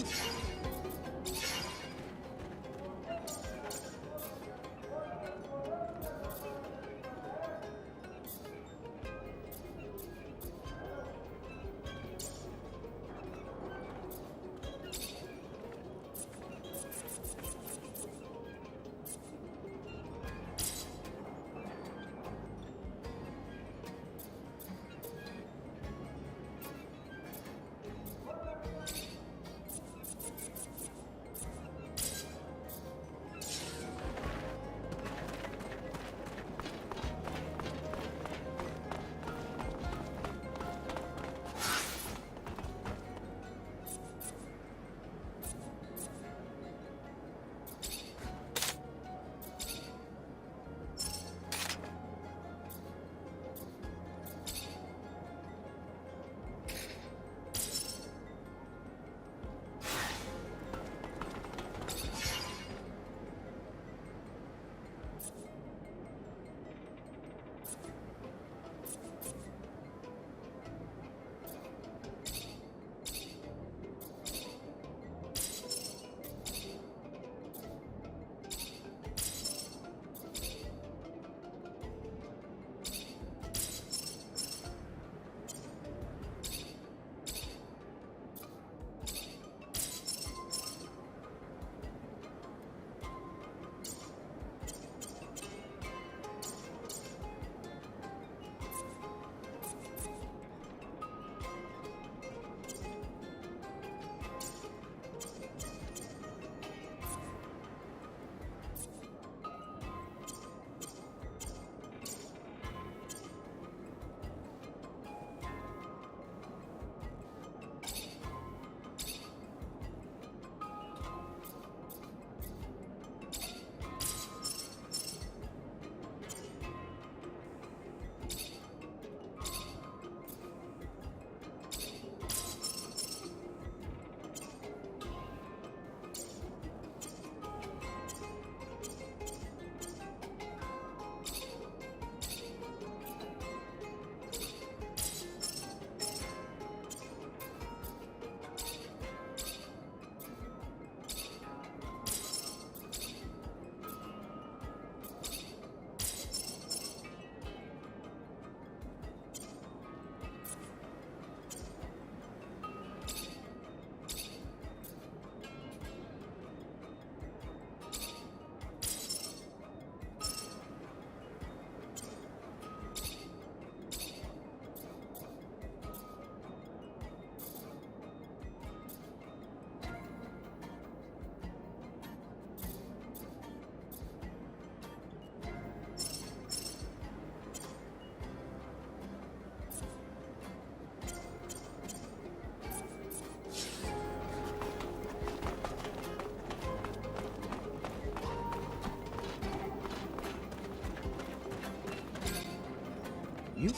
You...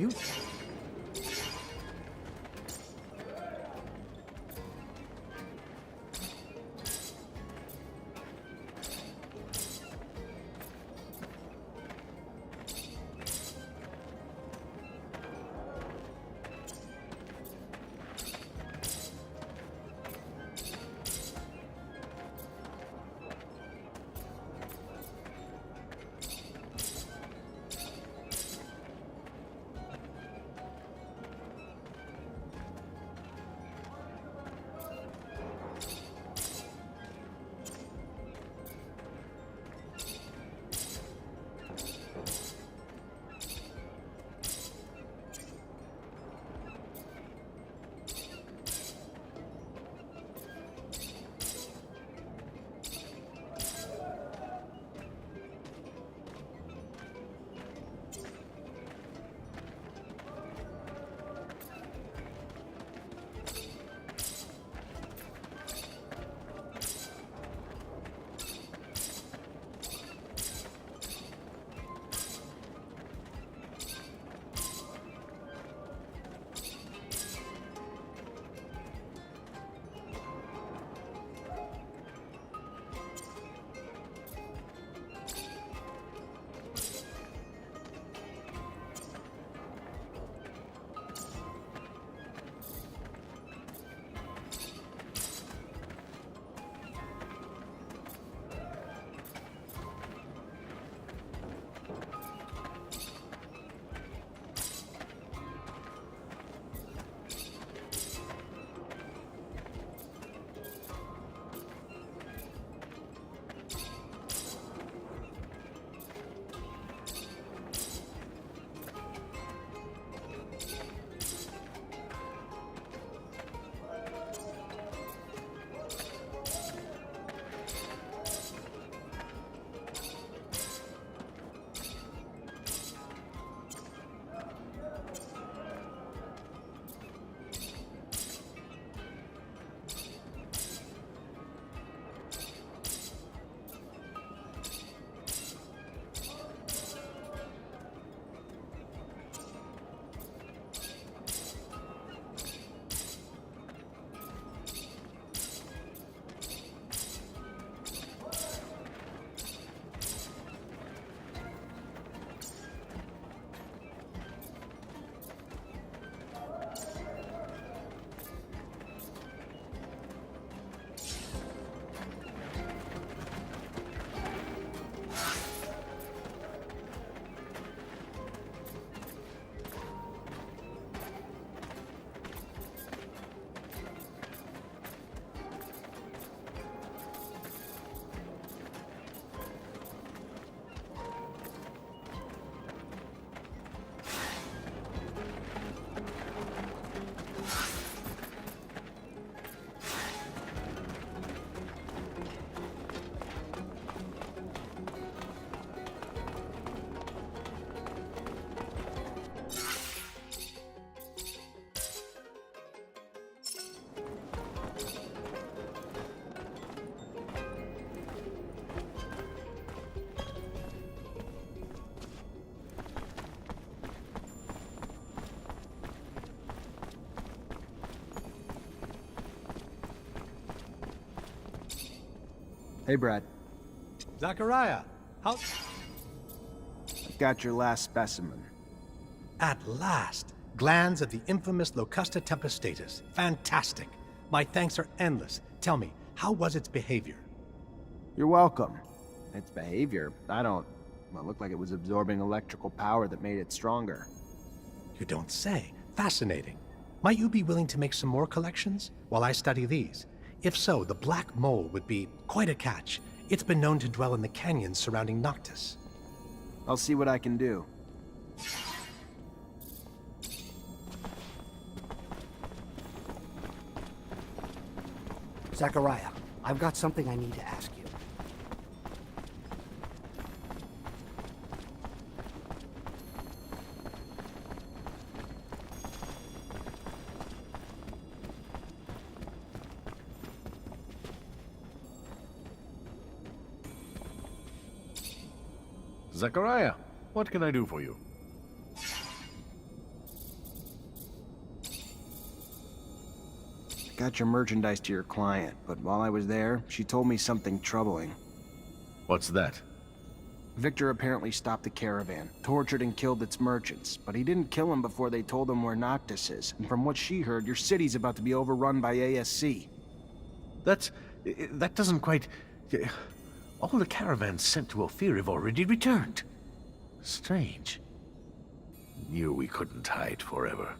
You... Hey, Brad. Zachariah, how... Got your last specimen. At last! Glands of the infamous Locusta tempestatus. Fantastic. My thanks are endless. Tell me, how was its behavior? You're welcome. Its behavior, well, it looked like it was absorbing electrical power that made it stronger. You don't say. Fascinating. Might you be willing to make some more collections while I study these? If so, the black mole would be quite a catch. It's been known to dwell in the canyons surrounding Noctis. I'll see what I can do. Zachariah, I've got something I need to ask you. Zachariah, what can I do for you? Got your merchandise to your client, but while I was there, she told me something troubling. What's that? Victor apparently stopped the caravan, tortured and killed its merchants, but he didn't kill them before they told him where Noctis is, and from what she heard, your city's about to be overrun by ASC. That doesn't quite... All the caravans sent to Ophir have already returned. Strange. Knew we couldn't hide forever.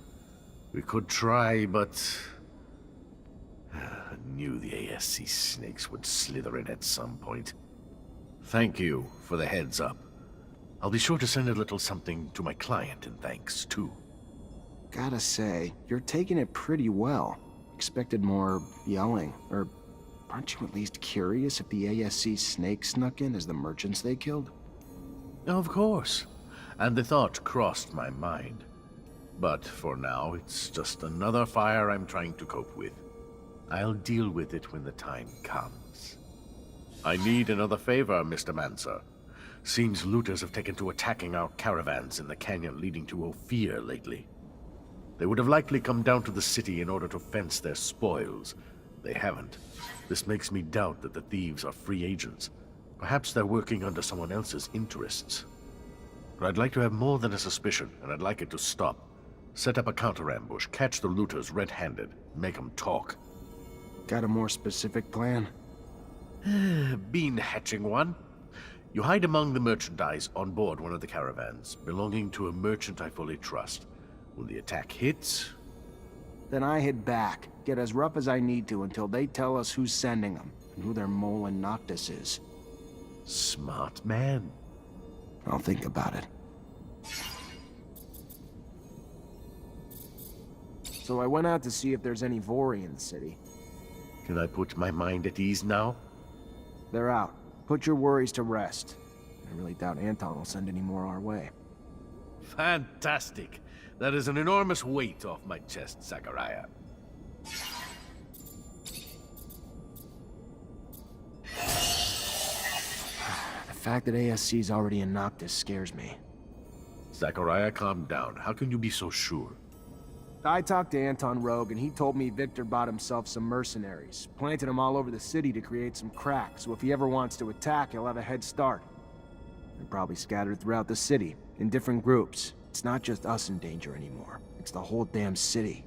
We could try, but... knew the ASC snakes would slither in at some point. Thank you for the heads up. I'll be sure to send a little something to my client in thanks, too. Gotta say, you're taking it pretty well. Expected more yelling, or aren't you at least curious if the ASC snakes snuck in as the merchants they killed? Of course. And the thought crossed my mind. But for now, it's just another fire I'm trying to cope with. I'll deal with it when the time comes. I need another favor, Mr. Mancer. Seems looters have taken to attacking our caravans in the canyon leading to Ophir lately. They would have likely come down to the city in order to fence their spoils. They haven't. This makes me doubt that the thieves are free agents. Perhaps they're working under someone else's interests. But I'd like to have more than a suspicion, and I'd like it to stop. Set up a counter-ambush, catch the looters red-handed, make them talk. Got a more specific plan? Been hatching one. You hide among the merchandise on board one of the caravans, belonging to a merchant I fully trust. When the attack hits... Then I head back, get as rough as I need to until they tell us who's sending them, and who their mole in Noctis is. Smart man. I'll think about it. So I went out to see if there's any Vori in the city. Can I put my mind at ease now? They're out. Put your worries to rest. I really doubt Anton will send any more our way. Fantastic. That is an enormous weight off my chest, Zachariah. The fact that ASC's already in Noctis scares me. Zachariah, calm down. How can you be so sure? I talked to Anton Rogue, and he told me Victor bought himself some mercenaries, planted them all over the city to create some cracks, so if he ever wants to attack, he'll have a head start. They're probably scattered throughout the city, in different groups. It's not just us in danger anymore. It's the whole damn city.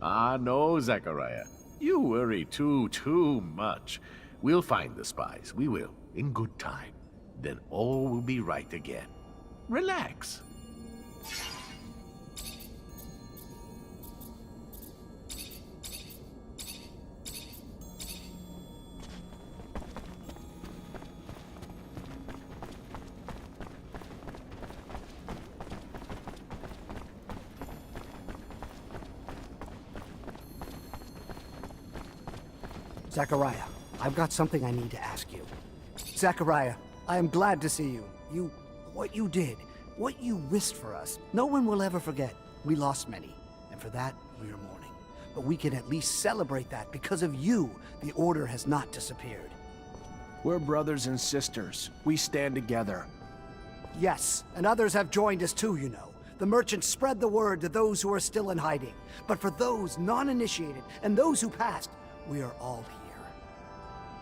Ah, no, Zachariah. You worry too much. We'll find the spies. We will, in good time. Then all will be right again. Relax. Zachariah, I've got something I need to ask you. Zachariah, I am glad to see you. What you did, what you risked for us, no one will ever forget. We lost many, and for that, we are mourning. But we can at least celebrate that because of you, the Order has not disappeared. We're brothers and sisters. We stand together. Yes, and others have joined us too, you know. The merchants spread the word to those who are still in hiding. But for those non-initiated and those who passed, we are all here.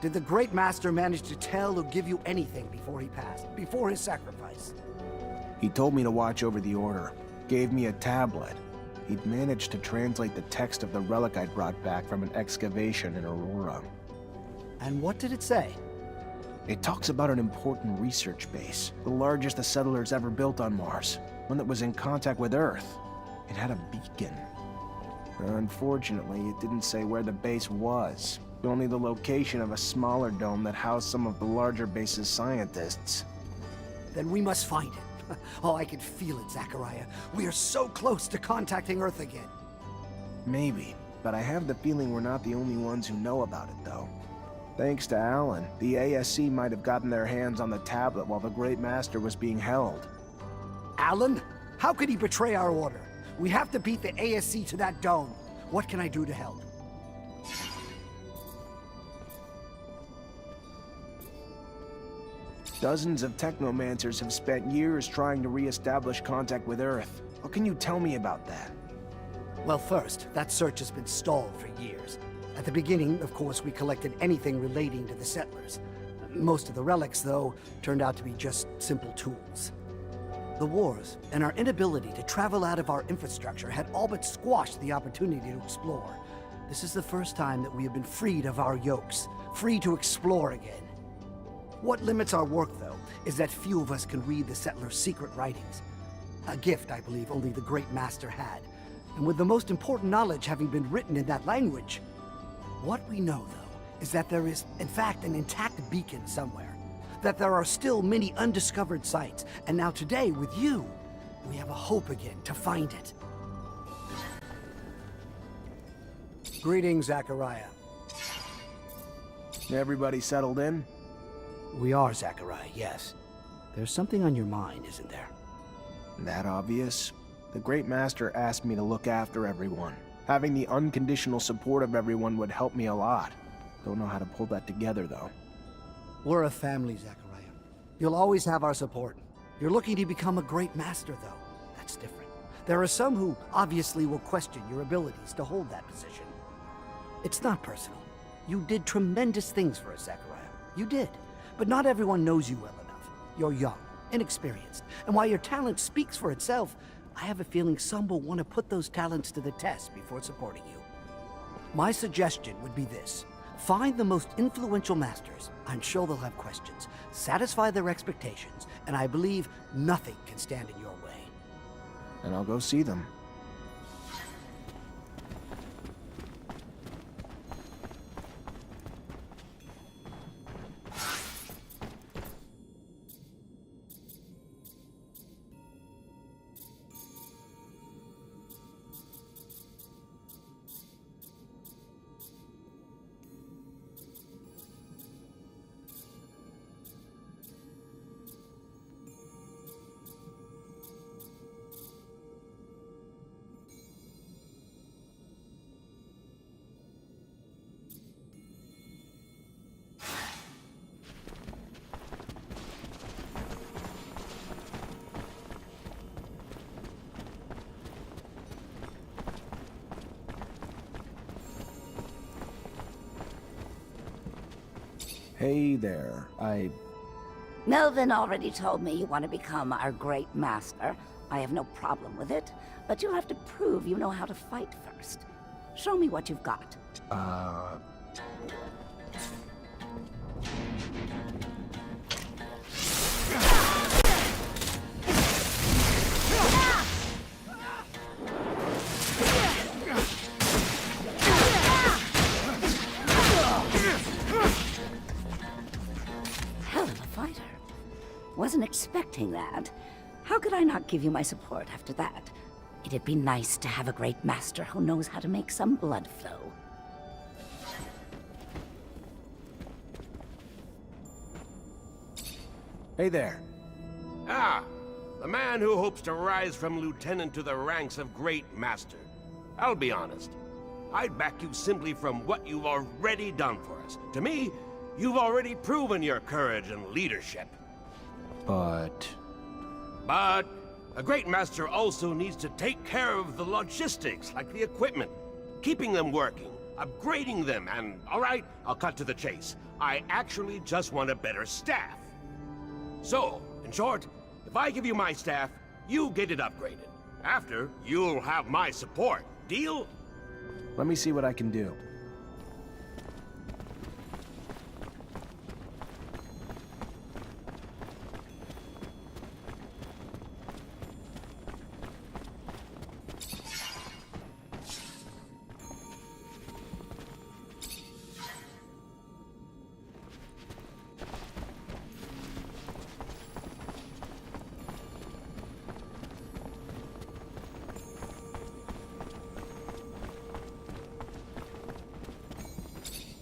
Did the Great Master manage to tell or give you anything before he passed, before his sacrifice? He told me to watch over the Order. Gave me a tablet. He'd managed to translate the text of the relic I'd brought back from an excavation in Aurora. And what did it say? It talks about an important research base, the largest the settlers ever built on Mars, one that was in contact with Earth. It had a beacon. Unfortunately, it didn't say where the base was, only the location of a smaller dome that housed some of the larger base's scientists. Then we must find it. Oh, I can feel it, Zachariah. We are so close to contacting Earth again. Maybe, but I have the feeling we're not the only ones who know about it, though. Thanks to Alan, the ASC might have gotten their hands on the tablet while the Great Master was being held. Alan? How could he betray our order? We have to beat the ASC to that dome. What can I do to help? Dozens of Technomancers have spent years trying to re-establish contact with Earth. What can you tell me about that? Well, first, that search has been stalled for years. At the beginning, of course, we collected anything relating to the settlers. Most of the relics, though, turned out to be just simple tools. The wars and our inability to travel out of our infrastructure had all but squashed the opportunity to explore. This is the first time that we have been freed of our yokes, free to explore again. What limits our work, though, is that few of us can read the settlers' secret writings. A gift, I believe, only the Great Master had. And with the most important knowledge having been written in that language, what we know, though, is that there is, in fact, an intact beacon somewhere. That there are still many undiscovered sites. And now today, with you, we have a hope again to find it. Greetings, Zachariah. Everybody settled in? We are, Zachariah, yes. There's something on your mind, isn't there? That obvious? The Great Master asked me to look after everyone. Having the unconditional support of everyone would help me a lot. Don't know how to pull that together, though. We're a family, Zachariah. You'll always have our support. You're looking to become a Great Master, though. That's different. There are some who obviously will question your abilities to hold that position. It's not personal. You did tremendous things for us, Zachariah. You did. But not everyone knows you well enough. You're young, inexperienced, and while your talent speaks for itself, I have a feeling some will want to put those talents to the test before supporting you. My suggestion would be this. Find the most influential masters. I'm sure they'll have questions. Satisfy their expectations, and I believe nothing can stand in your way. And I'll go see them. Hey there, Melvin already told me you want to become our Great Master. I have no problem with it, but you'll have to prove you know how to fight first. Show me what you've got. Wasn't expecting that. How could I not give you my support after that? It'd be nice to have a Great Master who knows how to make some blood flow. Hey there. Ah, the man who hopes to rise from lieutenant to the ranks of Great Master. I'll be honest. I'd back you simply from what you've already done for us. To me, you've already proven your courage and leadership. But a Great Master also needs to take care of the logistics, like the equipment, keeping them working, upgrading them, and all right, I'll cut to the chase. I actually just want a better staff. So, in short, if I give you my staff, you get it upgraded. After, you'll have my support. Deal? Let me see what I can do.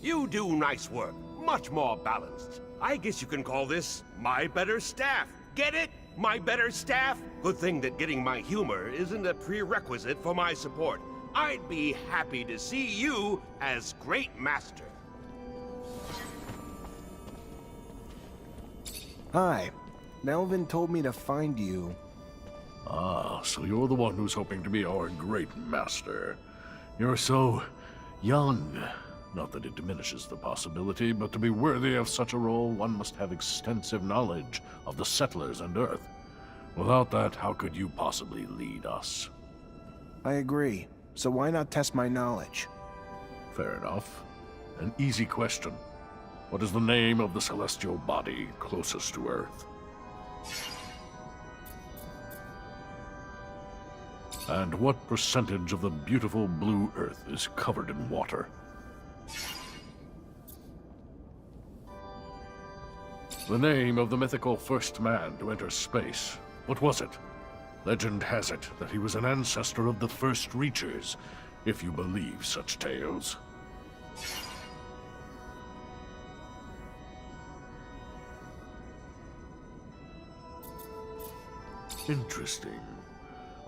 You do nice work. Much more balanced. I guess you can call this my better staff. Get it? My better staff? Good thing that getting my humor isn't a prerequisite for my support. I'd be happy to see you as Great Master. Hi. Melvin told me to find you. Ah, so you're the one who's hoping to be our great master. You're so young. Not that it diminishes the possibility, but to be worthy of such a role, one must have extensive knowledge of the settlers and Earth. Without that, how could you possibly lead us? I agree. So why not test my knowledge? Fair enough. An easy question. What is the name of the celestial body closest to Earth? And what percentage of the beautiful blue Earth is covered in water? The name of the mythical first man to enter space. What was it? Legend has it that he was an ancestor of the first Reachers, if you believe such tales. Interesting.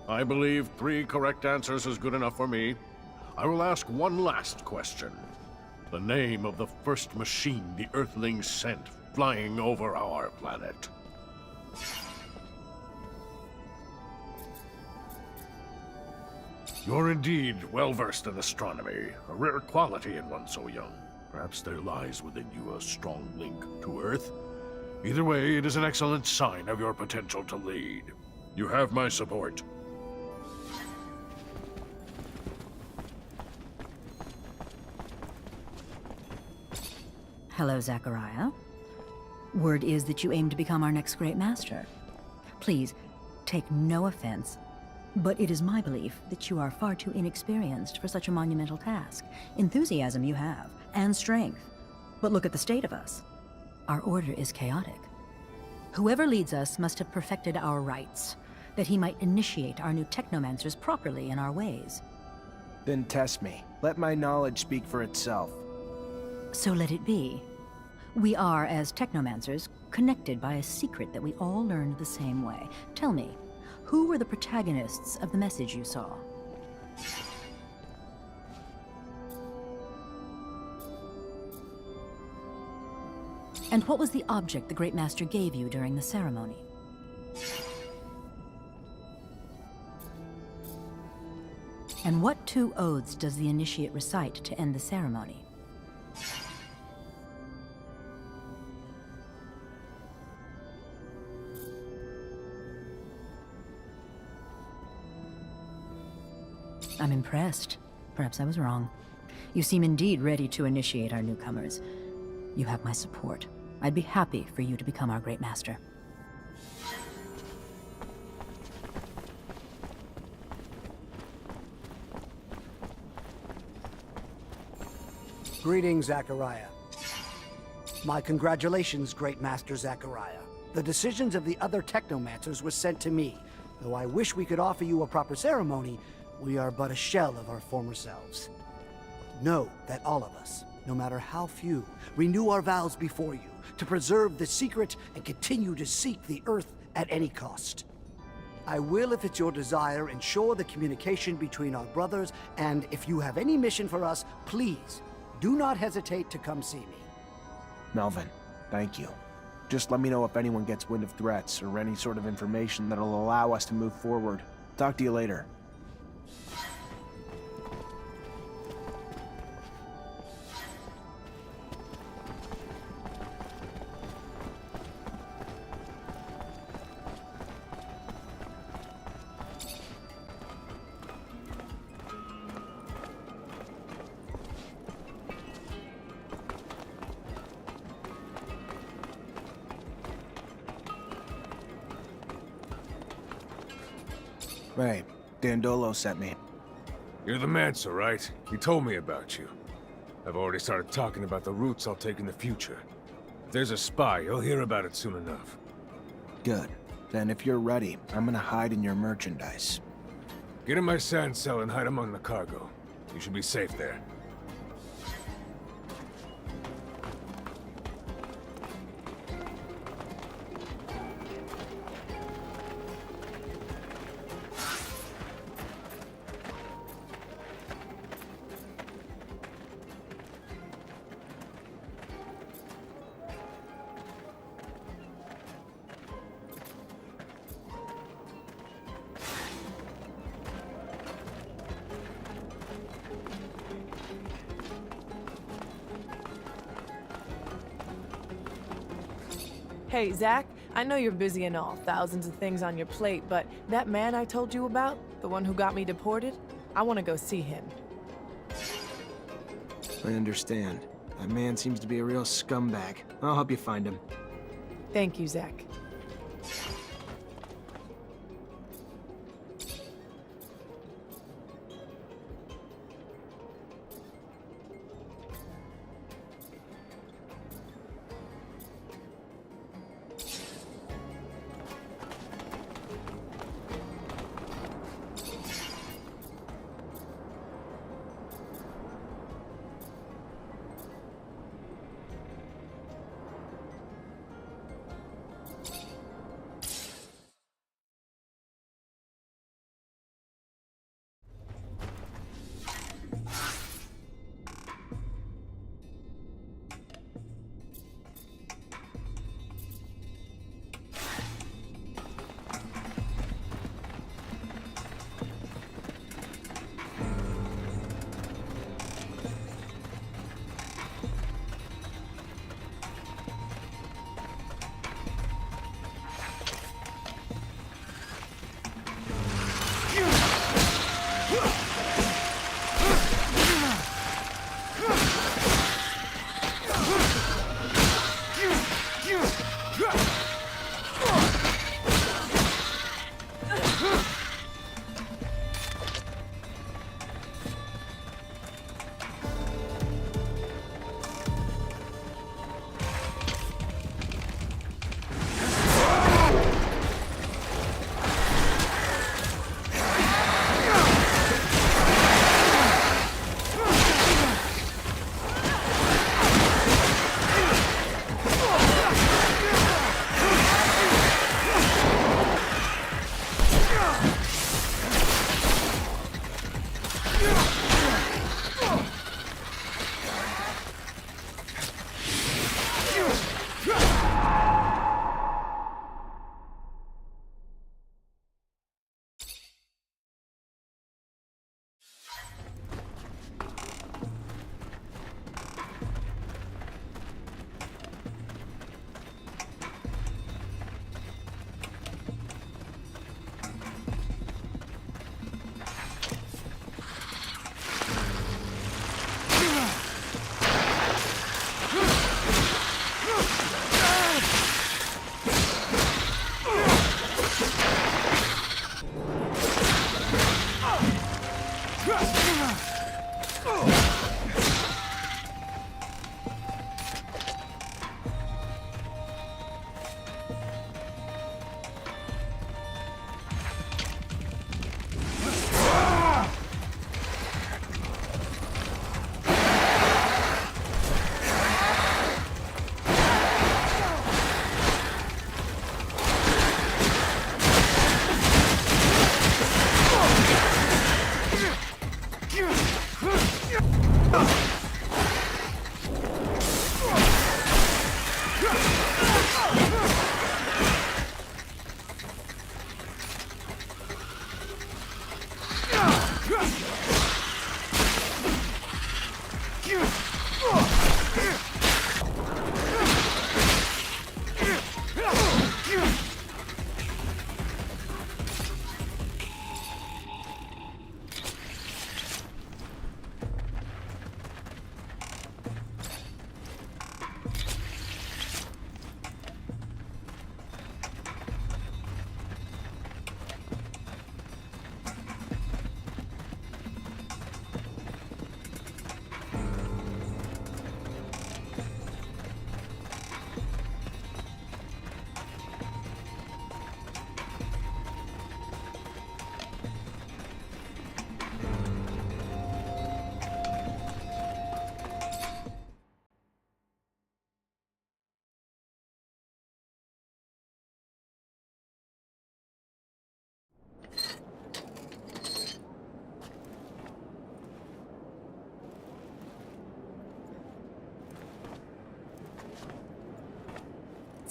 I believe 3 correct answers is good enough for me. I will ask one last question. The name of the first machine the Earthlings sent flying over our planet. You're indeed well-versed in astronomy, a rare quality in one so young. Perhaps there lies within you a strong link to Earth. Either way, it is an excellent sign of your potential to lead. You have my support. Hello, Zachariah. Word is that you aim to become our next great master. Please, take no offense, but it is my belief that you are far too inexperienced for such a monumental task. Enthusiasm you have, and strength. But look at the state of us. Our order is chaotic. Whoever leads us must have perfected our rites, that he might initiate our new Technomancers properly in our ways. Then test me. Let my knowledge speak for itself. So let it be. We are, as Technomancers, connected by a secret that we all learned the same way. Tell me, who were the protagonists of the message you saw? And what was the object the Great Master gave you during the ceremony? And what 2 oaths does the initiate recite to end the ceremony? I'm impressed. Perhaps I was wrong. You seem indeed ready to initiate our newcomers. You have my support. I'd be happy for you to become our Great Master. Greetings, Zachariah. My congratulations, Great Master Zachariah. The decisions of the other Technomancers were sent to me. Though I wish we could offer you a proper ceremony, we are but a shell of our former selves. Know that all of us, no matter how few, renew our vows before you to preserve the secret and continue to seek the Earth at any cost. I will, if it's your desire, ensure the communication between our brothers, and if you have any mission for us, please, do not hesitate to come see me. Melvin, thank you. Just let me know if anyone gets wind of threats or any sort of information that'll allow us to move forward. Talk to you later. Hey, Dandolo sent me. You're the Mancer, right? He told me about you. I've already started talking about the routes I'll take in the future. If there's a spy, you'll hear about it soon enough. Good. Then if you're ready, I'm gonna hide in your merchandise. Get in my sand cell and hide among the cargo. You should be safe there. Hey, Zach, I know you're busy and all, thousands of things on your plate, but that man I told you about, the one who got me deported, I want to go see him. I understand. That man seems to be a real scumbag. I'll help you find him. Thank you, Zach.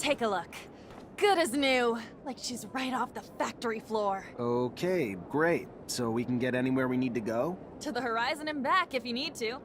Take a look. Good as new. Like she's right off the factory floor. Okay, great. So we can get anywhere we need to go? To the horizon and back if you need to.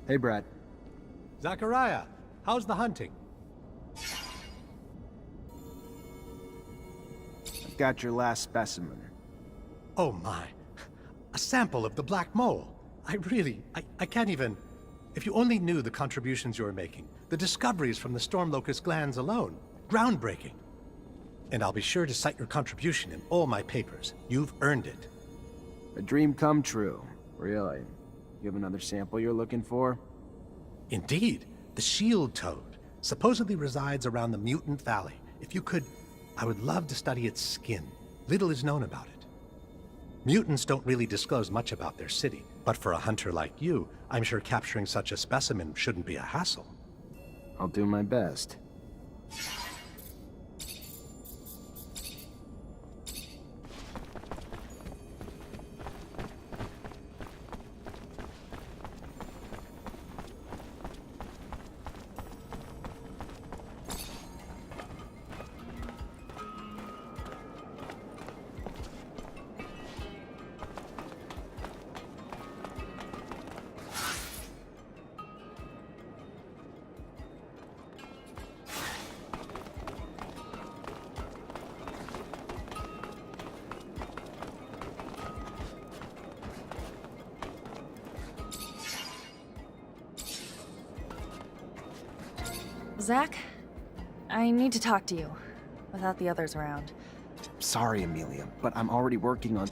Hey, Brad. Zachariah, how's the hunting? I've got your last specimen. Oh my. A sample of the black mole. I can't even... If you only knew the contributions you're making, the discoveries from the storm locust glands alone. Groundbreaking. And I'll be sure to cite your contribution in all my papers. You've earned it. A dream come true. Really? You have another sample you're looking for? Indeed. The shield toad supposedly resides around the Mutant Valley. If you could, I would love to study its skin. Little is known about it. Mutants don't really disclose much about their city, but for a hunter like you, I'm sure capturing such a specimen shouldn't be a hassle. I'll do my best. Zach, I need to talk to you, without the others around. Sorry, Amelia, but I'm already working on...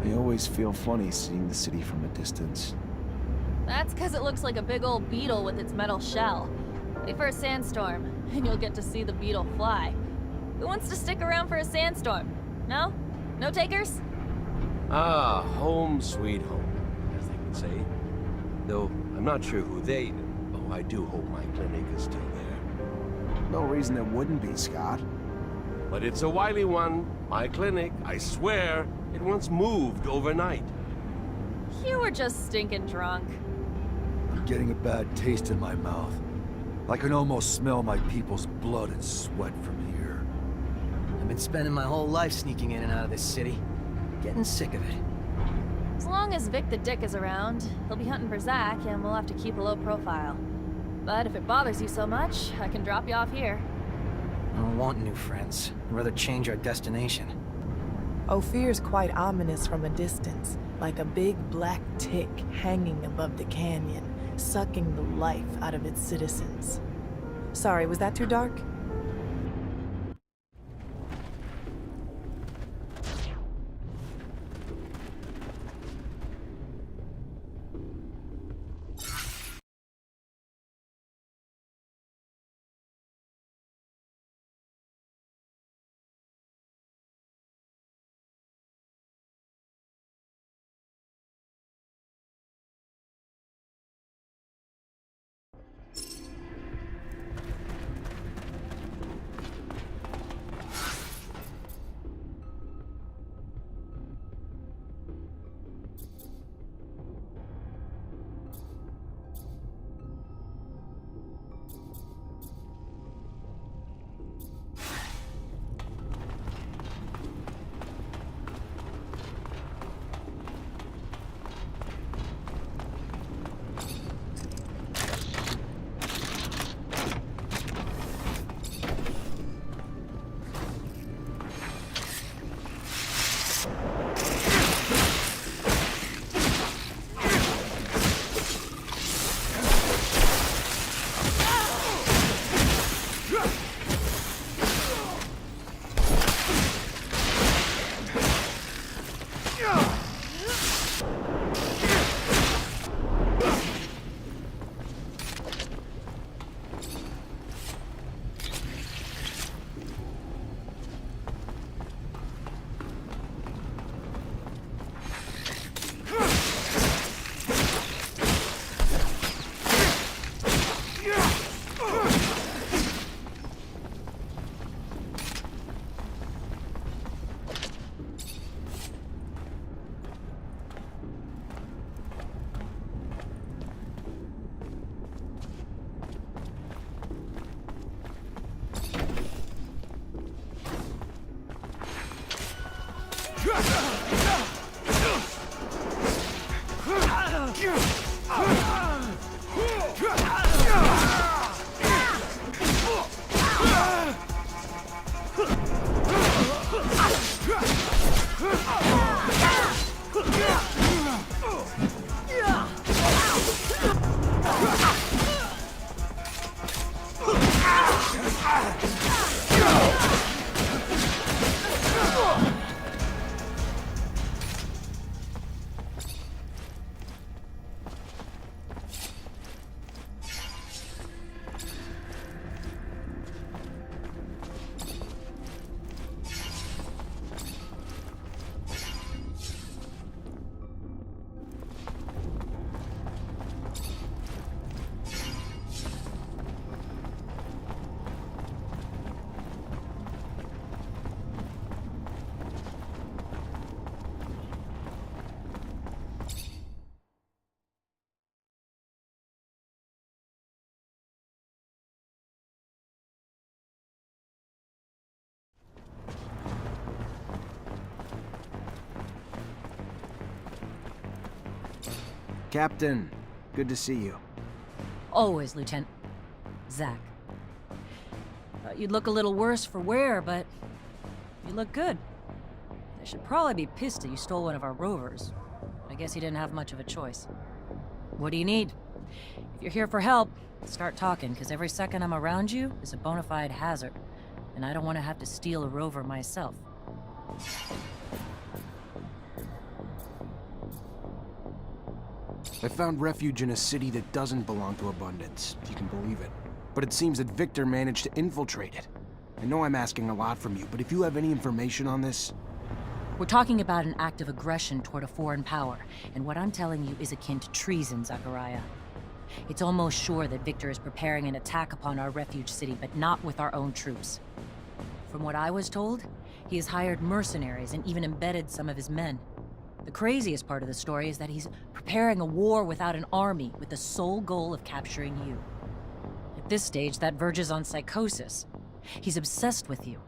I always feel funny seeing the city from a distance. That's because it looks like a big old beetle with its metal shell. Wait for a sandstorm, and you'll get to see the beetle fly. Who wants to stick around for a sandstorm? No? No takers? Ah, home sweet home, as they would say. Though, I'm not sure who they... Oh, I do hope my clinic is still there. No reason it wouldn't be, Scott. But it's a wily one. My clinic, I swear, it once moved overnight. You were just stinking drunk. I'm getting a bad taste in my mouth. I can almost smell my people's blood and sweat from here. I've been spending my whole life sneaking in and out of this city. Getting sick of it. As long as Vic the Dick is around, he'll be hunting for Zach, and we'll have to keep a low profile. But if it bothers you so much, I can drop you off here. I don't want new friends. I'd rather change our destination. Ophir's quite ominous from a distance, like a big black tick hanging above the canyon, sucking the life out of its citizens. Sorry, was that too dark? Captain, good to see you. Always, Lieutenant. Zach. Thought you'd look a little worse for wear, but you look good. I should probably be pissed that you stole one of our rovers. I guess you didn't have much of a choice. What do you need? If you're here for help, start talking, because every second I'm around you is a bona fide hazard, and I don't want to have to steal a rover myself. I found refuge in a city that doesn't belong to Abundance, if you can believe it. But it seems that Victor managed to infiltrate it. I know I'm asking a lot from you, but if you have any information on this... We're talking about an act of aggression toward a foreign power, and what I'm telling you is akin to treason, Zachariah. It's almost sure that Victor is preparing an attack upon our refuge city, but not with our own troops. From what I was told, he has hired mercenaries and even embedded some of his men. The craziest part of the story is that he's preparing a war without an army, with the sole goal of capturing you. At this stage, that verges on psychosis. He's obsessed with you.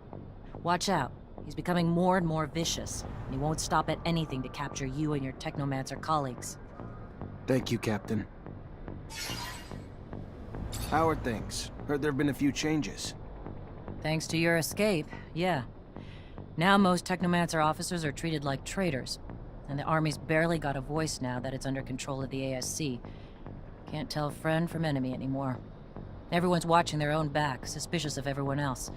Watch out. He's becoming more and more vicious, and he won't stop at anything to capture you and your Technomancer colleagues. Thank you, Captain. How are things? Heard there have been a few changes. Thanks to your escape, yeah. Now most Technomancer officers are treated like traitors. And the Army's barely got a voice now that it's under control of the ASC. Can't tell friend from enemy anymore. Everyone's watching their own back, suspicious of everyone else.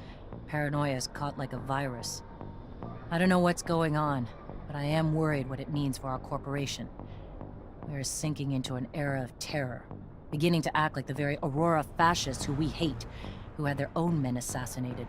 Paranoia is caught like a virus. I don't know what's going on, but I am worried what it means for our corporation. We're sinking into an era of terror, beginning to act like the very Aurora fascists who we hate, who had their own men assassinated.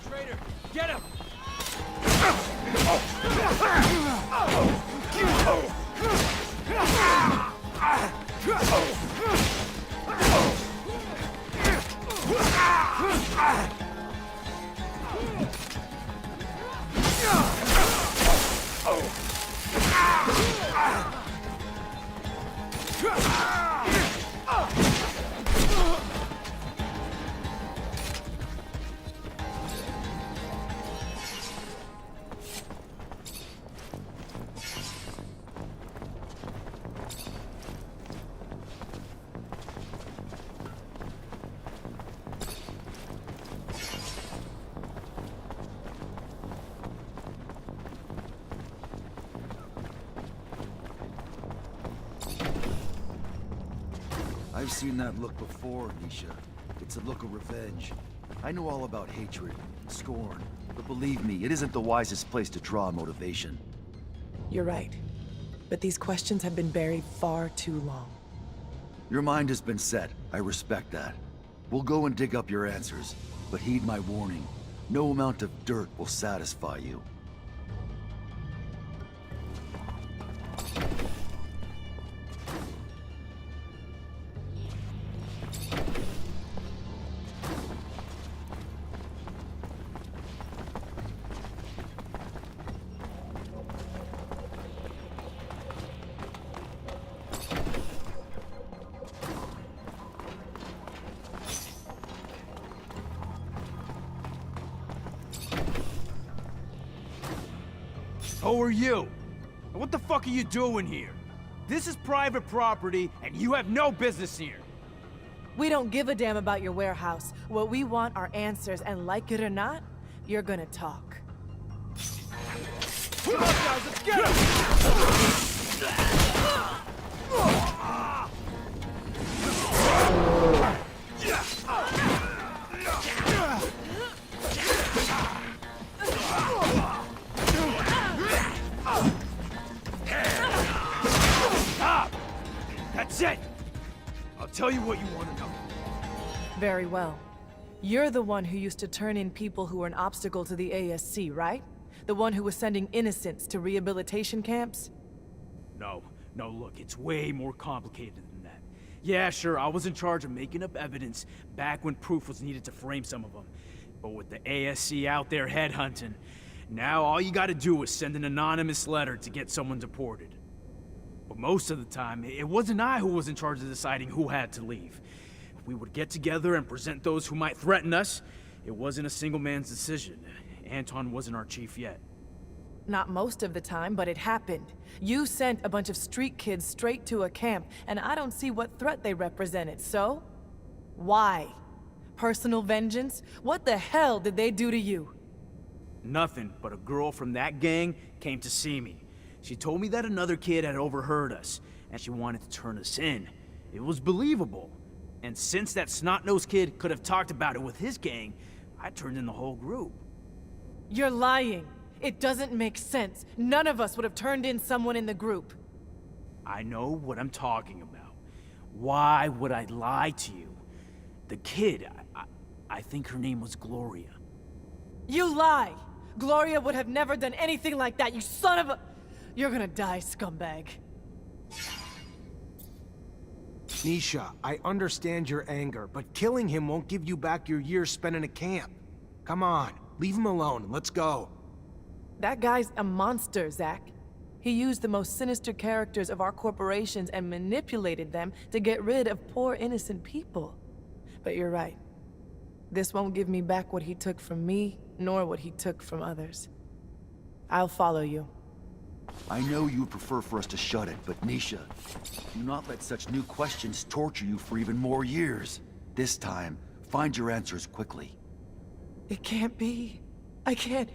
Traitor! Get him! I've seen that look before, Nisha. It's a look of revenge. I know all about hatred, scorn, but believe me, it isn't the wisest place to draw motivation. You're right. But these questions have been buried far too long. Your mind has been set. I respect that. We'll go and dig up your answers, but heed my warning. No amount of dirt will satisfy you. Who are you? And what the fuck are you doing here? This is private property, and you have no business here. We don't give a damn about your warehouse. What we want are answers, and like it or not, you're gonna talk. Come on, guys, let's get him! Stop! That's it! I'll tell you what you want to know. Very well. You're the one who used to turn in people who were an obstacle to the ASC, right? The one who was sending innocents to rehabilitation camps? No, look, it's way more complicated than that. Yeah, sure, I was in charge of making up evidence back when proof was needed to frame some of them. But with the ASC out there headhunting, now all you gotta do is send an anonymous letter to get someone deported. But most of the time, it wasn't I who was in charge of deciding who had to leave. We would get together and present those who might threaten us. It wasn't a single man's decision. Anton wasn't our chief yet. Not most of the time, but it happened. You sent a bunch of street kids straight to a camp, and I don't see what threat they represented, so? Why? Personal vengeance? What the hell did they do to you? Nothing, but a girl from that gang came to see me. She told me that another kid had overheard us, and she wanted to turn us in. It was believable. And since that snot-nosed kid could have talked about it with his gang, I turned in the whole group. You're lying. It doesn't make sense. None of us would have turned in someone in the group. I know what I'm talking about. Why would I lie to you? The kid, I think her name was Gloria. You lie! Gloria would have never done anything like that, you son of a... You're gonna die, scumbag. Nisha, I understand your anger, but killing him won't give you back your years spent in a camp. Come on, leave him alone and let's go. That guy's a monster, Zach. He used the most sinister characters of our corporations and manipulated them to get rid of poor innocent people. But you're right. This won't give me back what he took from me, nor what he took from others. I'll follow you. I know you would prefer for us to shut it, but Nisha, do not let such new questions torture you for even more years. This time, find your answers quickly. It can't be. I can't...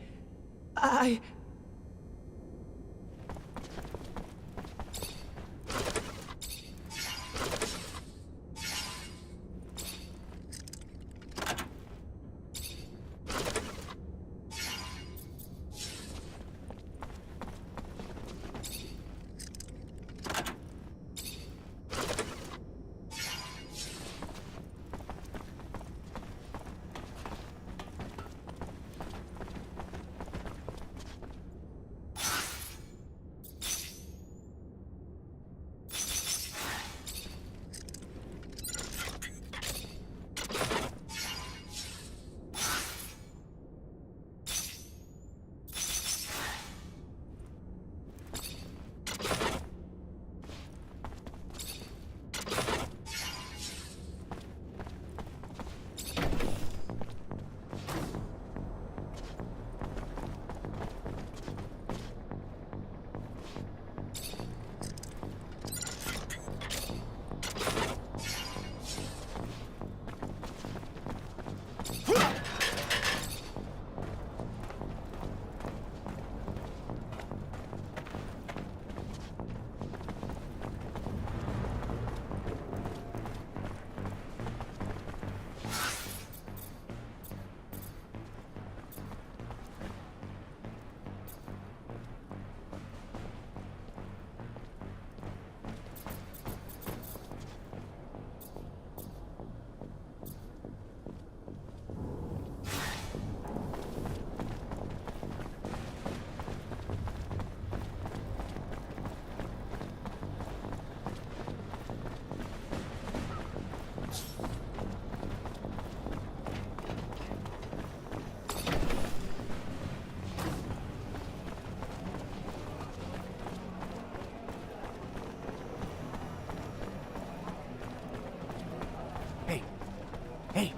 Hey,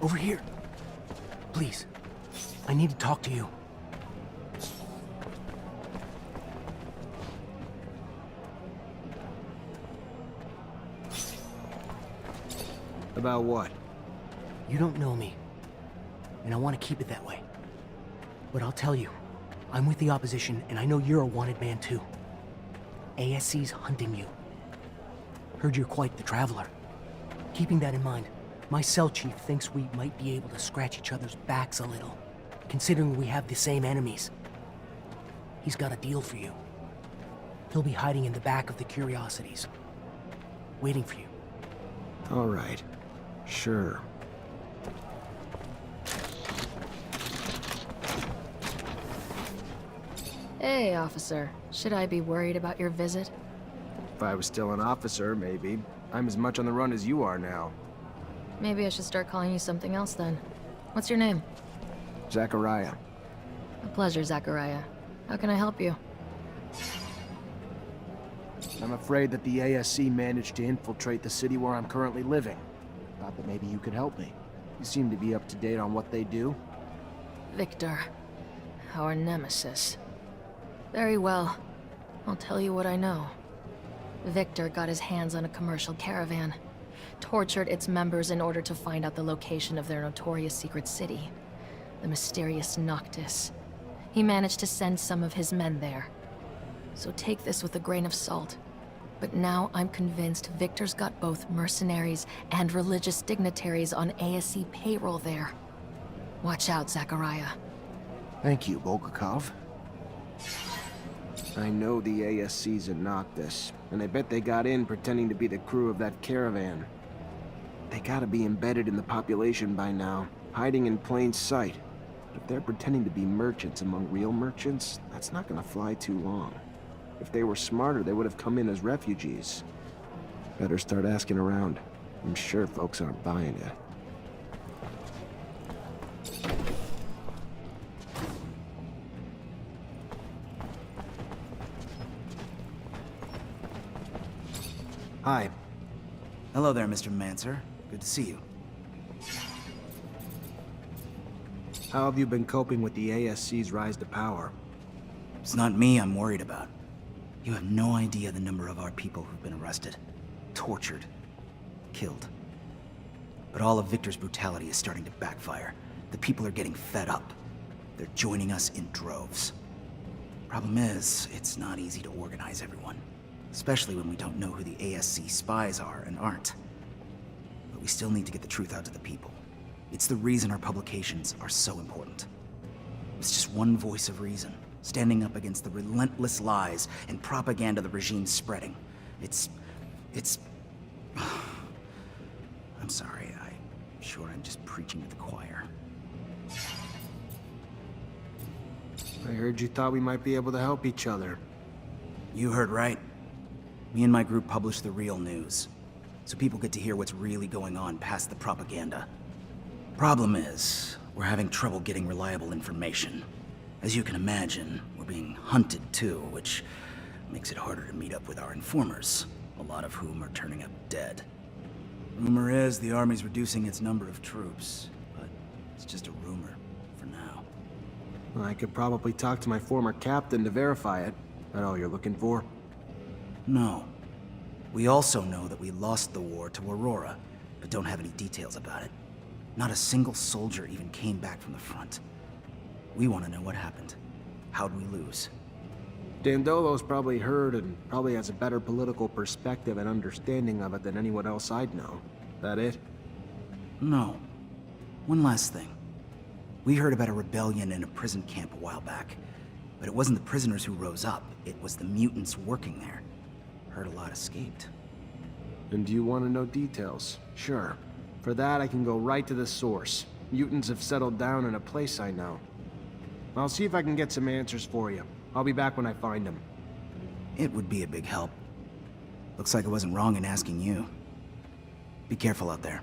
over here. Please, I need to talk to you. About what? You don't know me, and I want to keep it that way. But I'll tell you, I'm with the opposition, and I know you're a wanted man too. ASC's hunting you. Heard you're quite the traveler. Keeping that in mind, my cell chief thinks we might be able to scratch each other's backs a little, considering we have the same enemies. He's got a deal for you. He'll be hiding in the back of the Curiosities, waiting for you. All right. Sure. Hey, officer. Should I be worried about your visit? If I was still an officer, maybe. I'm as much on the run as you are now. Maybe I should start calling you something else then. What's your name? Zachariah. A pleasure, Zachariah. How can I help you? I'm afraid that the ASC managed to infiltrate the city where I'm currently living. Thought that maybe you could help me. You seem to be up to date on what they do. Victor. Our nemesis. Very well. I'll tell you what I know. Victor got his hands on a commercial caravan. tortured its members in order to find out the location of their notorious secret city, the mysterious Noctis. He managed to send some of his men there. So take this with a grain of salt. But now I'm convinced Victor's got both mercenaries and religious dignitaries on ASC payroll there. Watch out, Zachariah. Thank you, Bulgakov. I know the ASC's in Noctis, and I bet they got in pretending to be the crew of that caravan. They gotta be embedded in the population by now, hiding in plain sight. But if they're pretending to be merchants among real merchants, that's not gonna fly too long. If they were smarter, they would have come in as refugees. Better start asking around. I'm sure folks aren't buying it. Hi. Hello there, Mr. Mancer. Good to see you. How have you been coping with the ASC's rise to power? It's not me I'm worried about. You have no idea the number of our people who've been arrested, tortured, killed. But all of Victor's brutality is starting to backfire. The people are getting fed up. They're joining us in droves. Problem is, it's not easy to organize everyone, especially when we don't know who the ASC spies are and aren't. But we still need to get the truth out to the people. It's the reason our publications are so important. It's just one voice of reason, standing up against the relentless lies and propaganda the regime's spreading. It's... I'm sorry, I'm sure I'm just preaching to the choir. I heard you thought we might be able to help each other. You heard right. Me and my group publish the real news, so people get to hear what's really going on past the propaganda. Problem is, we're having trouble getting reliable information. As you can imagine, we're being hunted too, which makes it harder to meet up with our informers, a lot of whom are turning up dead. Rumor is the army's reducing its number of troops, but it's just a rumor for now. I could probably talk to my former captain to verify it. That all you're looking for? No. We also know that we lost the war to Aurora, but don't have any details about it. Not a single soldier even came back from the front. We want to know what happened. How'd we lose? Dandolo's probably heard and probably has a better political perspective and understanding of it than anyone else I'd know. That it? No. One last thing. We heard about a rebellion in a prison camp a while back, but it wasn't the prisoners who rose up, it was the mutants working there. Heard a lot escaped. And do you want to know details? Sure. For that, I can go right to the source. Mutants have settled down in a place I know. I'll see if I can get some answers for you. I'll be back when I find them. It would be a big help. Looks like I wasn't wrong in asking you. Be careful out there.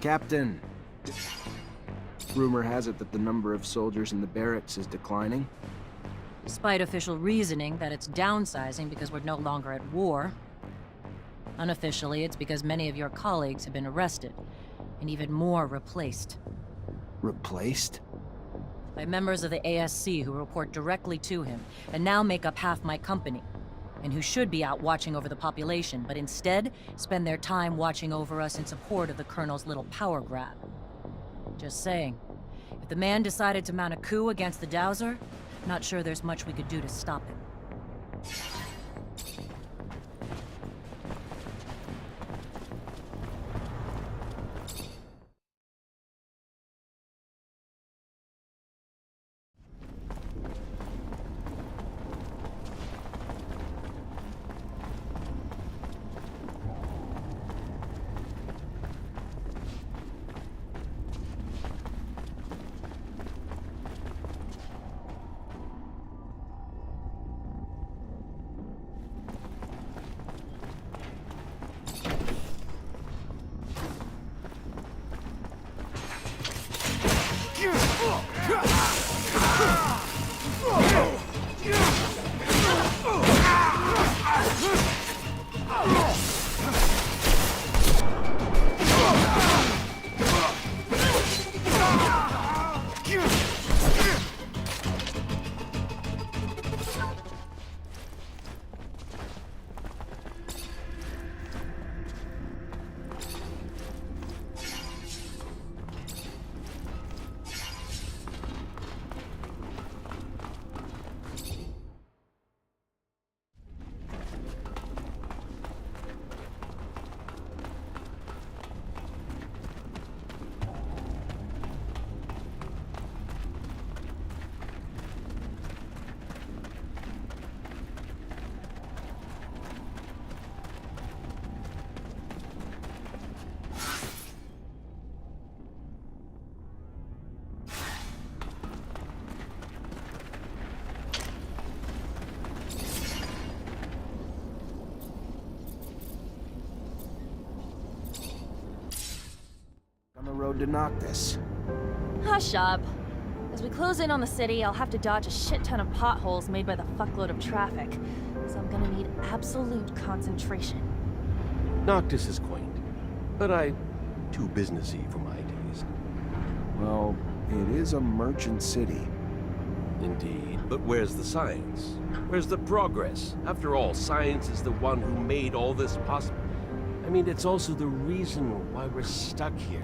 Captain, rumor has it that the number of soldiers in the barracks is declining. Despite official reasoning that it's downsizing because we're no longer at war. Unofficially, it's because many of your colleagues have been arrested, and even more replaced. Replaced? By members of the ASC who report directly to him, and now make up half my company, and who should be out watching over the population, but instead spend their time watching over us in support of the Colonel's little power grab. Just saying, if the man decided to mount a coup against the Dowser, not sure there's much we could do to stop him. On the road to Noctis. Hush up. As we close in on the city, I'll have to dodge a shit ton of potholes made by the fuckload of traffic. So I'm gonna need absolute concentration. Noctis is quaint, but too businessy for my taste. Well, it is a merchant city. Indeed, but where's the science? Where's the progress? After all, science is the one who made all this possible. I mean, it's also the reason why we're stuck here.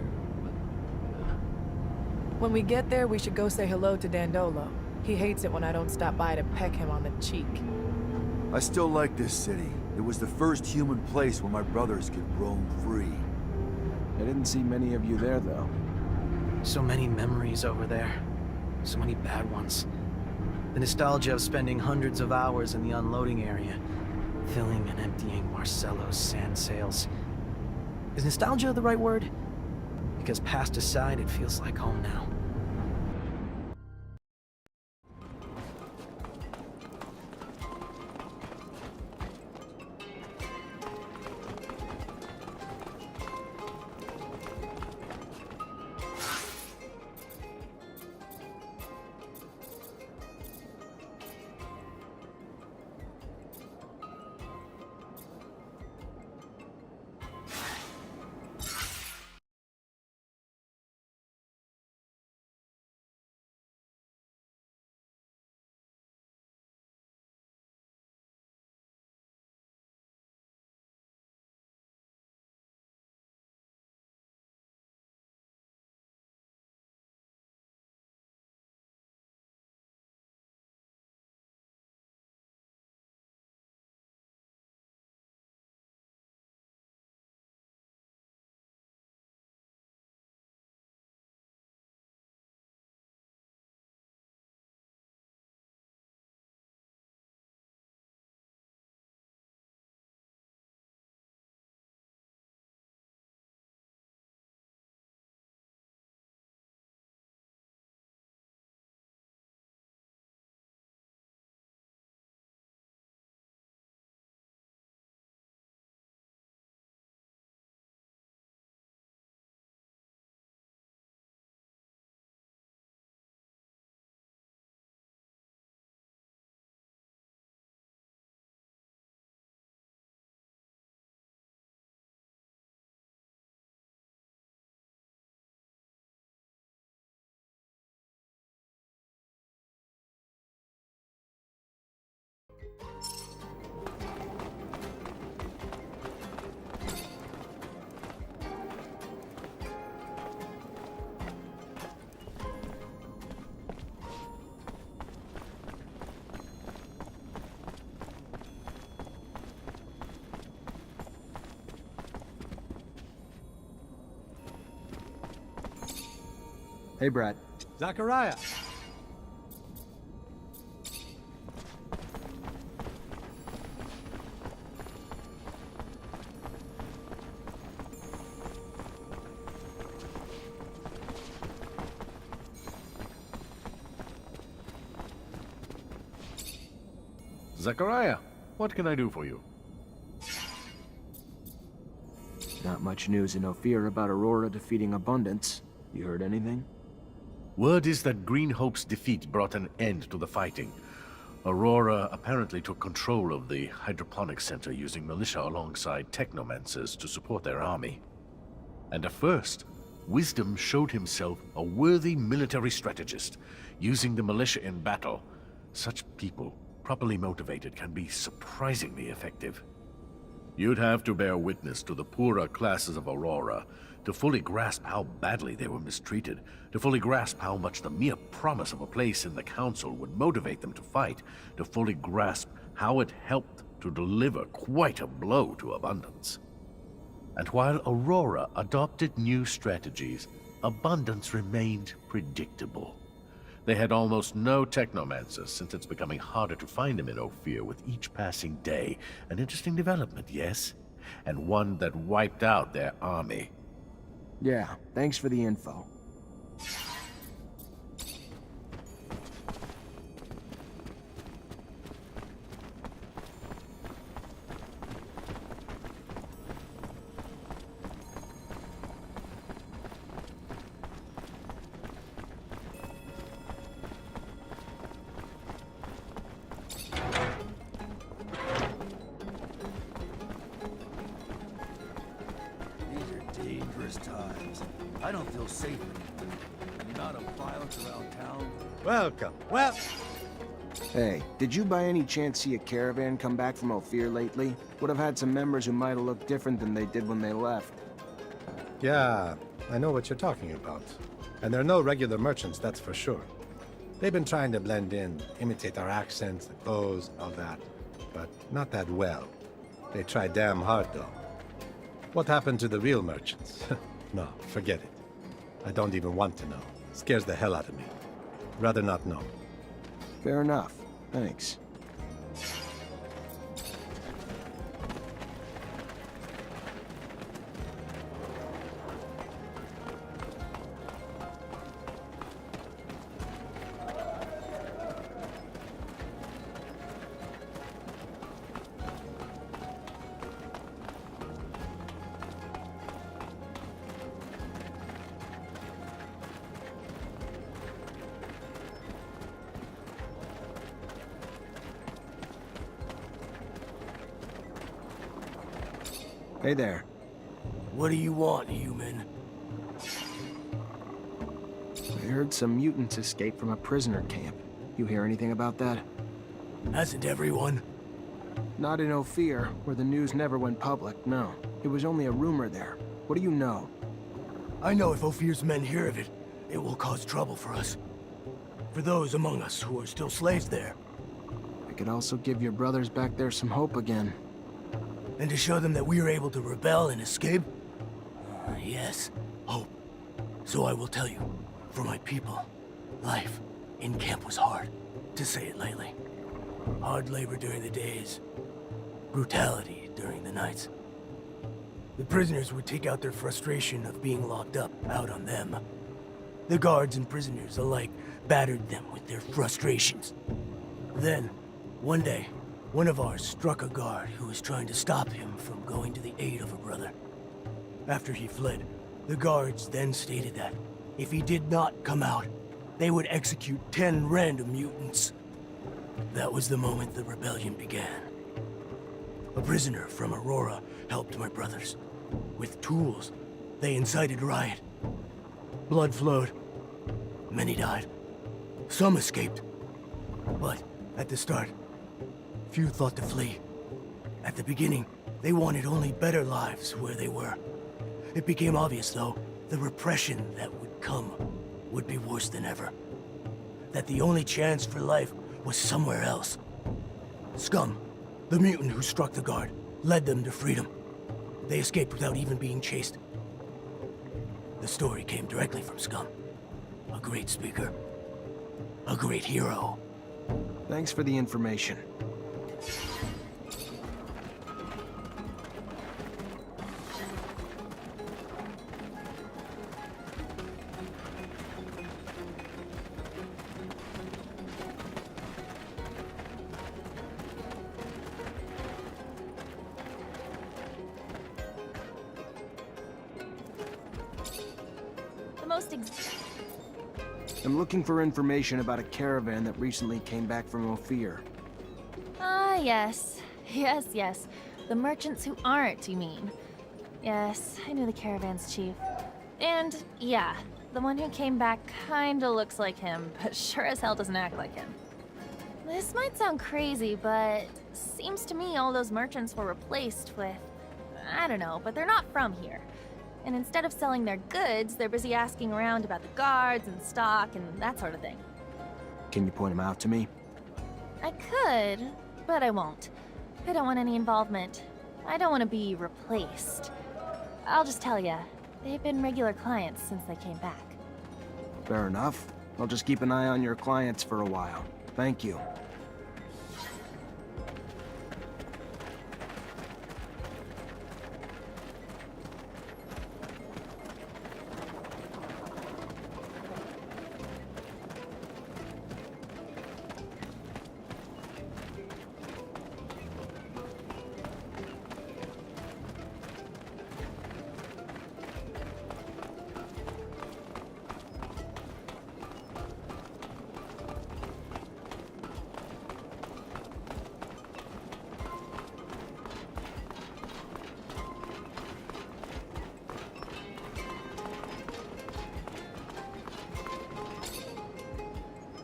When we get there, we should go say hello to Dandolo. He hates it when I don't stop by to peck him on the cheek. I still like this city. It was the first human place where my brothers could roam free. I didn't see many of you there, though. So many memories over there. So many bad ones. The nostalgia of spending hundreds of hours in the unloading area, filling and emptying Marcelo's sand sails. Is nostalgia the right word? Because past aside, it feels like home now. Hey, Brad. Zachariah! Zachariah, what can I do for you? Not much news in Ophir about Aurora defeating Abundance. You heard anything? Word is that Green Hope's defeat brought an end to the fighting. Aurora apparently took control of the hydroponics center using militia alongside Technomancers to support their army. And at first, Wisdom showed himself a worthy military strategist, using the militia in battle. Such people, properly motivated, can be surprisingly effective. You'd have to bear witness to the poorer classes of Aurora to fully grasp how badly they were mistreated, to fully grasp how much the mere promise of a place in the council would motivate them to fight, to fully grasp how it helped to deliver quite a blow to Abundance. And while Aurora adopted new strategies, Abundance remained predictable. They had almost no Technomancers, since it's becoming harder to find them in Ophir with each passing day. An interesting development, yes? And one that wiped out their army. Yeah, thanks for the info. Times. I don't feel safe anymore. The amount of violence around town. Welcome. Well... Hey, did you by any chance see a caravan come back from Ophir lately? Would have had some members who might have looked different than they did when they left. Yeah, I know what you're talking about. And they're no regular merchants, that's for sure. They've been trying to blend in, imitate our accents, and pose, and all that. But not that well. They try damn hard, though. What happened to the real merchants? No, forget it. I don't even want to know. It scares the hell out of me. Rather not know. Fair enough. Thanks. Hey there. What do you want, human? I heard some mutants escaped from a prisoner camp. You hear anything about that? Hasn't everyone? Not in Ophir, where the news never went public, no. It was only a rumor there. What do you know? I know if Ophir's men hear of it, it will cause trouble for us. For those among us who are still slaves there. I could also give your brothers back there some hope again. And to show them that we are able to rebel and escape? Yes, hope. So I will tell you, for my people, life in camp was hard, to say it lightly. Hard labor during the days, brutality during the nights. The prisoners would take out their frustration of being locked up out on them. The guards and prisoners alike battered them with their frustrations. Then, one day, one of ours struck a guard who was trying to stop him from going to the aid of a brother. After he fled, the guards then stated that if he did not come out, they would execute 10 random mutants. That was the moment the rebellion began. A prisoner from Aurora helped my brothers. With tools, they incited riot. Blood flowed. Many died. Some escaped. But at the start, few thought to flee. At the beginning, they wanted only better lives where they were. It became obvious, though, the repression that would come would be worse than ever. That the only chance for life was somewhere else. Scum, the mutant who struck the guard, led them to freedom. They escaped without even being chased. The story came directly from Scum. A great speaker. A great hero. Thanks for the information. I'm looking for information about a caravan that recently came back from Ophir. Ah, yes. Yes. The merchants who aren't, you mean? Yes, I knew the caravan's chief. And, yeah, the one who came back kinda looks like him, but sure as hell doesn't act like him. This might sound crazy, but seems to me all those merchants were replaced with... I don't know, but they're not from here. And instead of selling their goods, they're busy asking around about the guards and stock and that sort of thing. Can you point them out to me? I could, but I won't. I don't want any involvement. I don't want to be replaced. I'll just tell ya, they've been regular clients since they came back. Fair enough. I'll just keep an eye on your clients for a while. Thank you.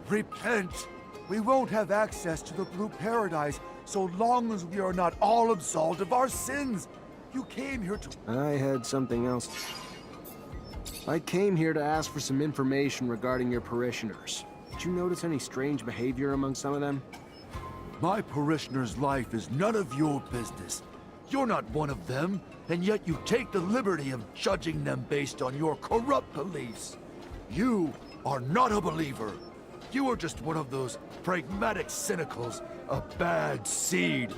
Repent! We won't have access to the Blue Paradise so long as we are not all absolved of our sins! You came here to... I had something else. I came here to ask for some information regarding your parishioners. Did you notice any strange behavior among some of them? My parishioner's life is none of your business. You're not one of them, and yet you take the liberty of judging them based on your corrupt beliefs. You are not a believer. You are just one of those pragmatic cynicals, a bad seed.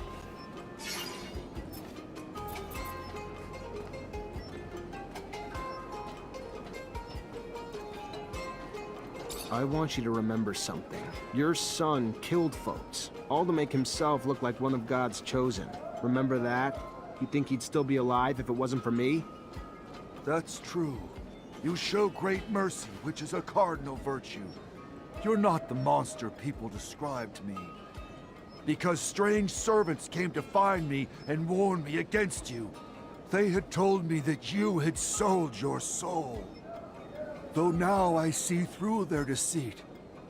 I want you to remember something. Your son killed folks, all to make himself look like one of God's chosen. Remember that? You think he'd still be alive if it wasn't for me? That's true. You show great mercy, which is a cardinal virtue. You're not the monster people described to me. Because strange servants came to find me and warn me against you. They had told me that you had sold your soul. Though now I see through their deceit.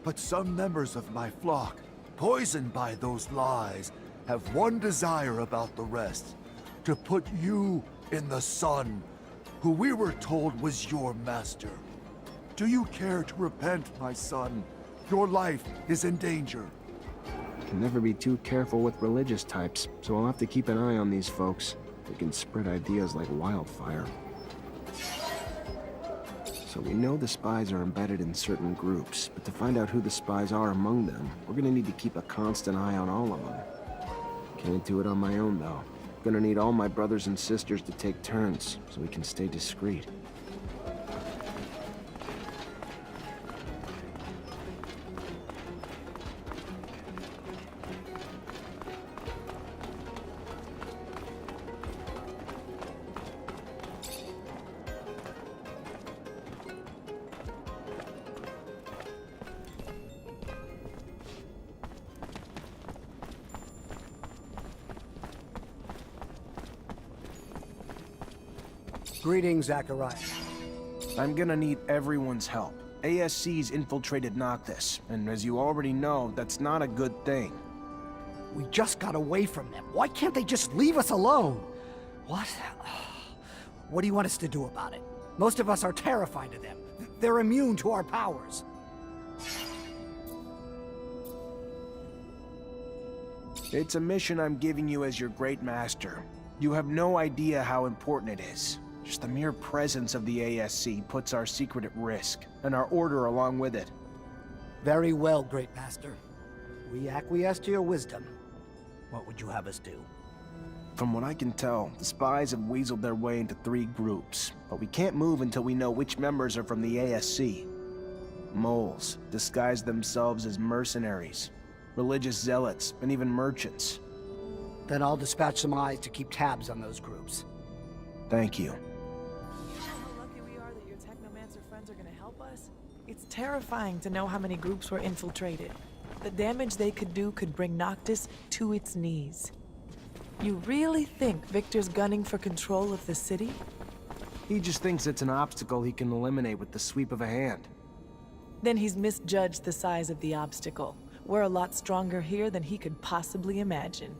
But some members of my flock, poisoned by those lies, have one desire about the rest. To put you in the sun, who we were told was your master. Do you care to repent, my son? Your life is in danger. Can never be too careful with religious types, so I'll have to keep an eye on these folks. They can spread ideas like wildfire. So we know the spies are embedded in certain groups, but to find out who the spies are among them, we're gonna need to keep a constant eye on all of them. Can't do it on my own, though. Gonna need all my brothers and sisters to take turns, so we can stay discreet. Greetings, Zachariah. I'm gonna need everyone's help. ASC's infiltrated Noctis, and as you already know, that's not a good thing. We just got away from them. Why can't they just leave us alone? What? What do you want us to do about it? Most of us are terrified of them. They're immune to our powers. It's a mission I'm giving you as your great master. You have no idea how important it is. Just the mere presence of the ASC puts our secret at risk, and our order along with it. Very well, Great Master. We acquiesce to your wisdom. What would you have us do? From what I can tell, the spies have weaseled their way into 3 groups, but we can't move until we know which members are from the ASC. Moles disguise themselves as mercenaries, religious zealots, and even merchants. Then I'll dispatch some eyes to keep tabs on those groups. Thank you. How lucky we are that your Technomancer friends are gonna help us. It's terrifying to know how many groups were infiltrated. The damage they could do could bring Noctis to its knees. You really think Victor's gunning for control of the city? He just thinks it's an obstacle he can eliminate with the sweep of a hand. Then he's misjudged the size of the obstacle. We're a lot stronger here than he could possibly imagine.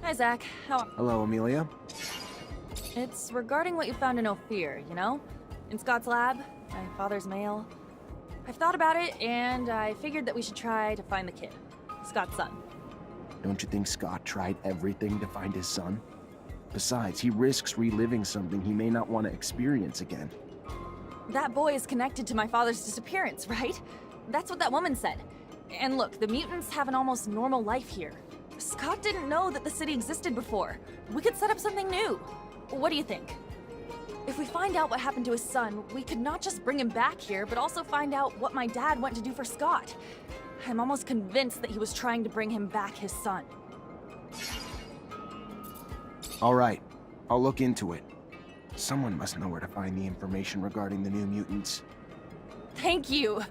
Hi, Zach. Hello, Amelia. It's regarding what you found in Ophir, you know? In Scott's lab, my father's mail. I've thought about it, and I figured that we should try to find the kid. Scott's son. Don't you think Scott tried everything to find his son? Besides, he risks reliving something he may not want to experience again. That boy is connected to my father's disappearance, right? That's what that woman said. And look, the mutants have an almost normal life here. Scott didn't know that the city existed before. We could set up something new. What do you think? If we find out what happened to his son, we could not just bring him back here, but also find out what my dad went to do for Scott. I'm almost convinced that he was trying to bring him back his son. All right, I'll look into it. Someone must know where to find the information regarding the new mutants. Thank you.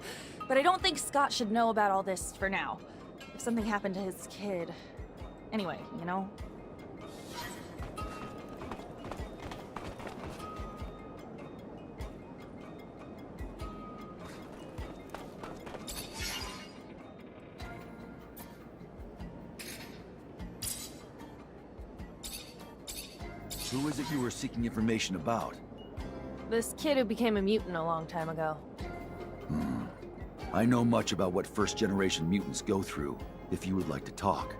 But I don't think Scott should know about all this for now. If something happened to his kid... Anyway, you know? Who is it you were seeking information about? This kid who became a mutant a long time ago. I know much about what first-generation mutants go through, if you would like to talk.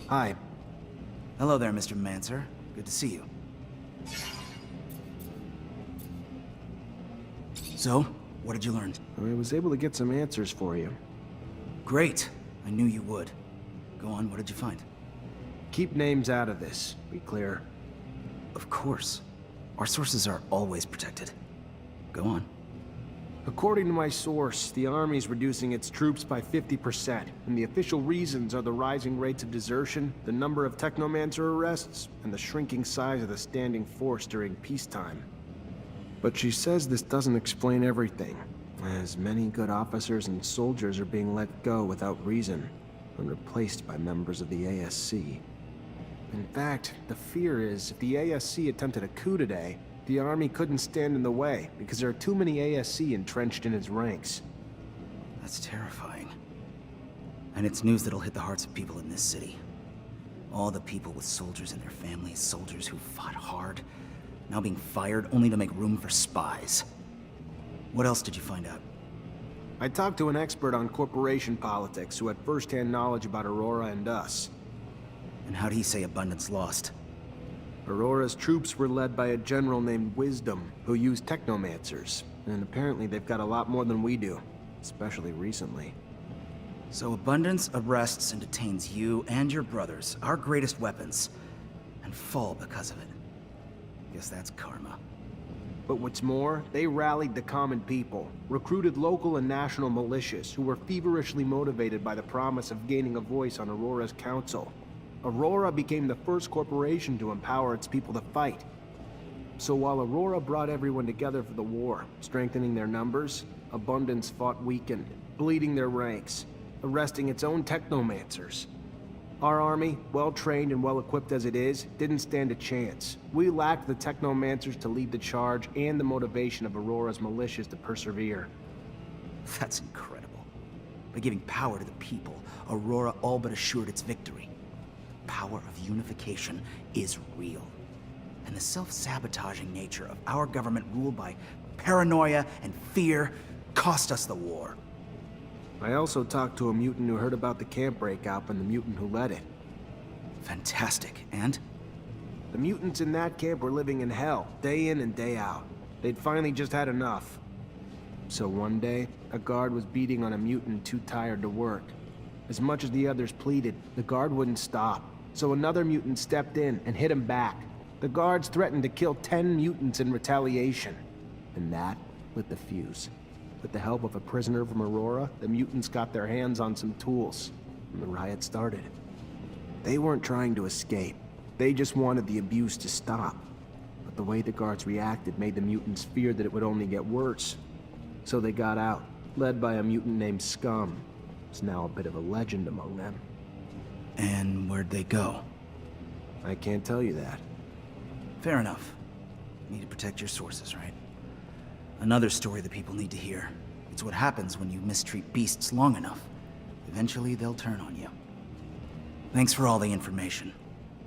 Hi. Hello there, Mr. Mancer. Good to see you. So, what did you learn? I was able to get some answers for you. Great. I knew you would. Go on, what did you find? Keep names out of this, be clear. Of course. Our sources are always protected. Go on. According to my source, the Army's reducing its troops by 50%, and the official reasons are the rising rates of desertion, the number of Technomancer arrests, and the shrinking size of the standing force during peacetime. But she says this doesn't explain everything, as many good officers and soldiers are being let go without reason, and replaced by members of the ASC. In fact, the fear is if the ASC attempted a coup today, the Army couldn't stand in the way, because there are too many ASC entrenched in its ranks. That's terrifying. And it's news that'll hit the hearts of people in this city. All the people with soldiers and their families, soldiers who fought hard, now being fired only to make room for spies. What else did you find out? I talked to an expert on corporation politics who had first-hand knowledge about Aurora and us. And how'd he say Abundance lost? Aurora's troops were led by a general named Wisdom, who used Technomancers, and apparently they've got a lot more than we do, especially recently. So Abundance arrests and detains you and your brothers, our greatest weapons, and fall because of it. Guess that's karma. But what's more, they rallied the common people, recruited local and national militias who were feverishly motivated by the promise of gaining a voice on Aurora's council. Aurora became the first corporation to empower its people to fight. So while Aurora brought everyone together for the war, strengthening their numbers, Abundance fought weakened, bleeding their ranks, arresting its own Technomancers. Our army, well-trained and well-equipped as it is, didn't stand a chance. We lacked the Technomancers to lead the charge and the motivation of Aurora's militias to persevere. That's incredible. By giving power to the people, Aurora all but assured its victory. Power of unification is real. And the self-sabotaging nature of our government ruled by paranoia and fear cost us the war. I also talked to a mutant who heard about the camp breakout and the mutant who led it. Fantastic. And? The mutants in that camp were living in hell, day in and day out. They'd finally just had enough. So one day, a guard was beating on a mutant too tired to work. As much as the others pleaded, the guard wouldn't stop. So another mutant stepped in and hit him back. The guards threatened to kill 10 mutants in retaliation. And that lit the fuse. With the help of a prisoner from Aurora, the mutants got their hands on some tools, and the riot started. They weren't trying to escape. They just wanted the abuse to stop. But the way the guards reacted made the mutants fear that it would only get worse. So they got out, led by a mutant named Scum. It's now a bit of a legend among them. And where'd they go? I can't tell you that. Fair enough. You need to protect your sources, right? Another story that people need to hear. It's what happens when you mistreat beasts long enough. Eventually, they'll turn on you. Thanks for all the information.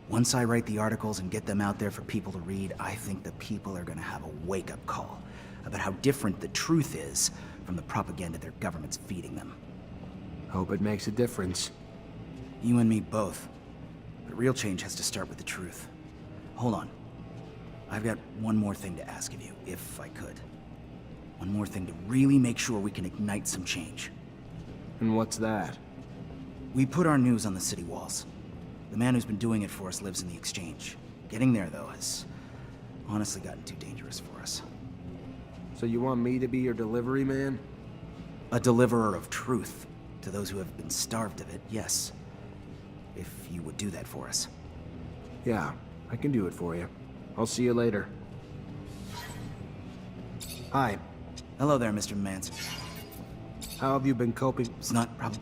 Once I write the articles and get them out there for people to read, I think the people are gonna have a wake-up call about how different the truth is from the propaganda their government's feeding them. Hope it makes a difference. You and me both. But real change has to start with the truth. Hold on. I've got one more thing to ask of you, if I could. One more thing to really make sure we can ignite some change. And what's that? We put our news on the city walls. The man who's been doing it for us lives in the exchange. Getting there, though, has honestly gotten too dangerous for us. So you want me to be your delivery man? A deliverer of truth. To those who have been starved of it, yes. If you would do that for us. Yeah, I can do it for you. I'll see you later. Hi. Hello there, Mr. Mancer. How have you been coping? It's not probably...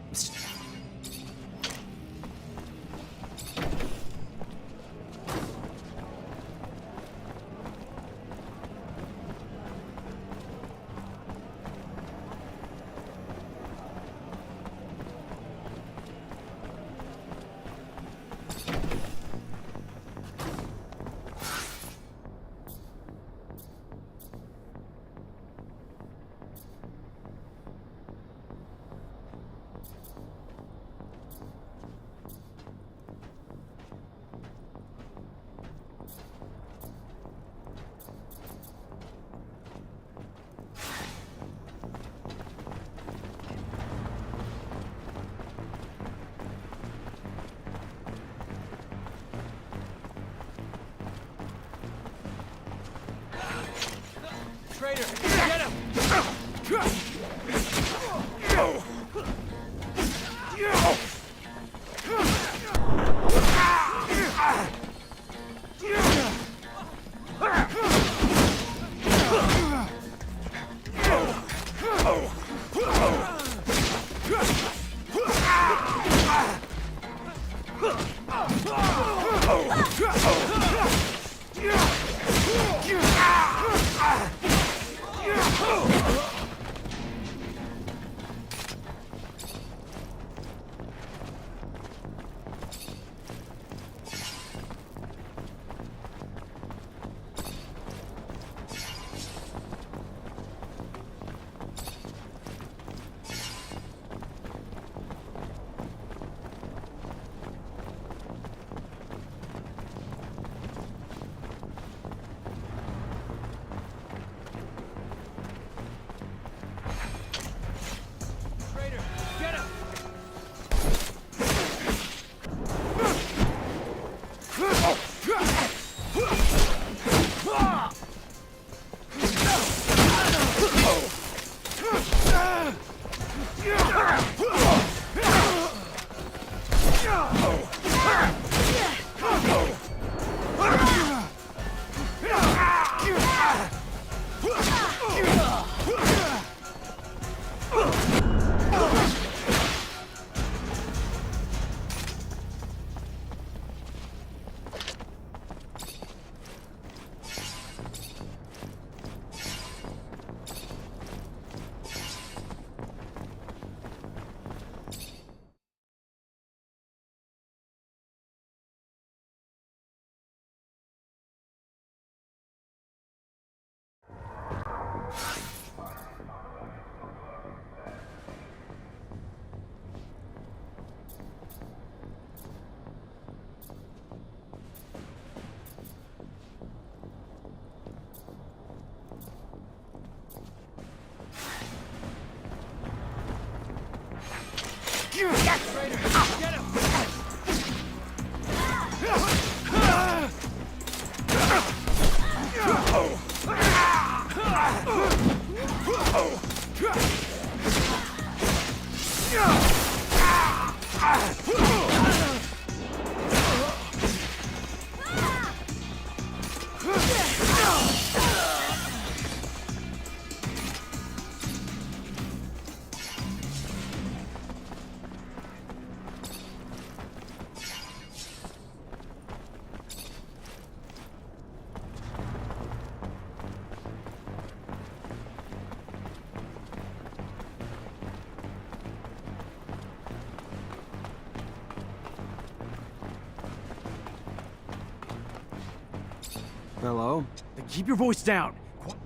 Hello? Keep your voice down.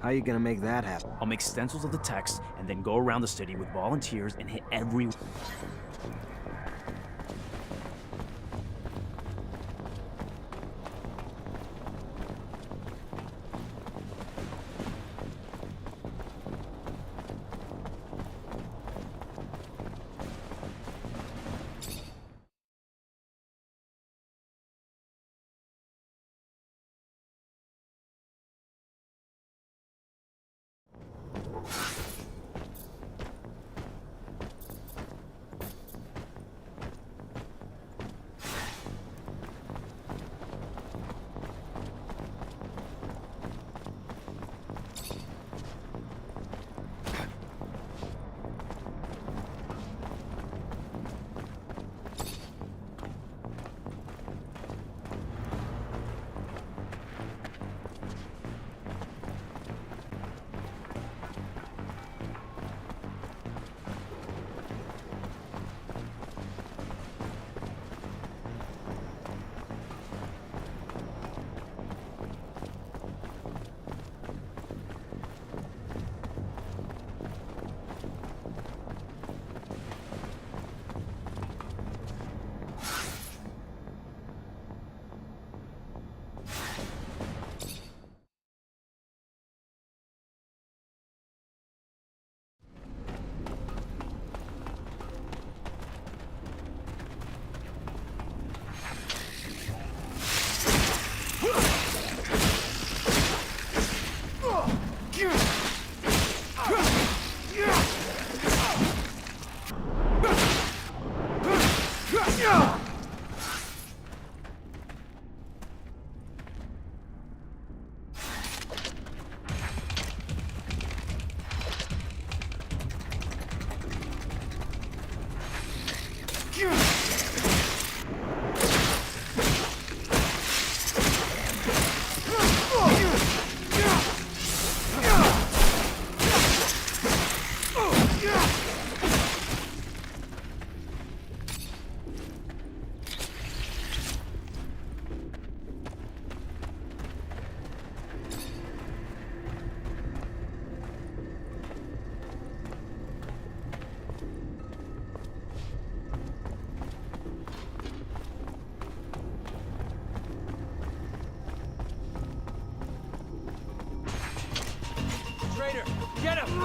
How you gonna make that happen? I'll make stencils of the text and then go around the city with volunteers and hit every... Get him!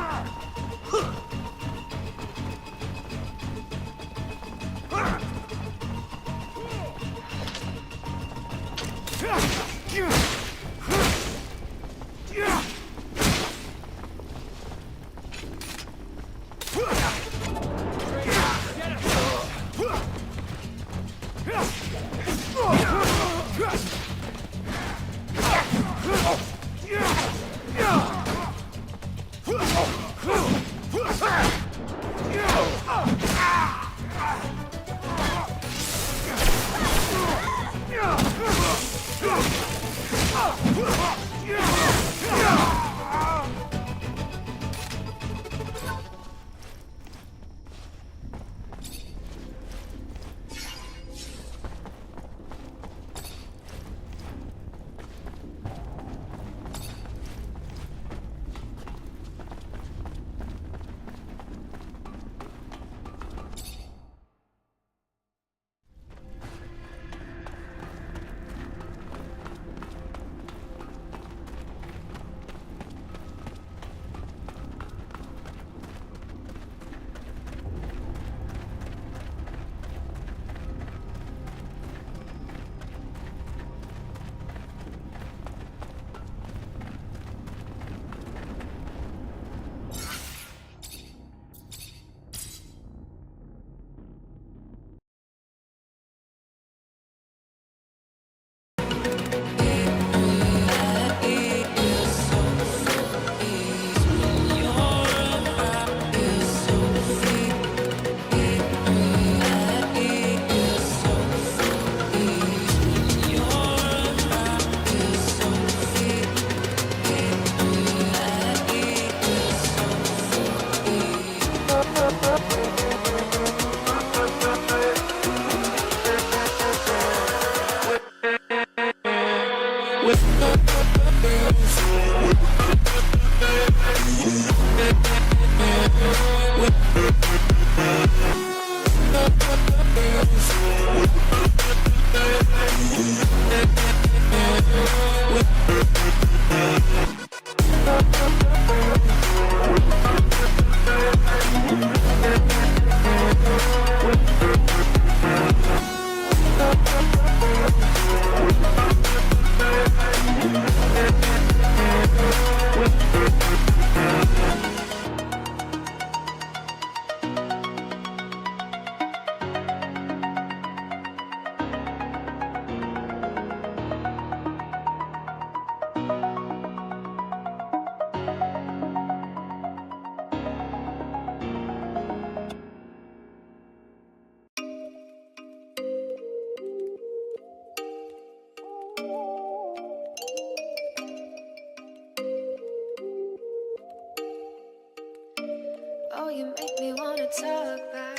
Oh, you make me wanna talk back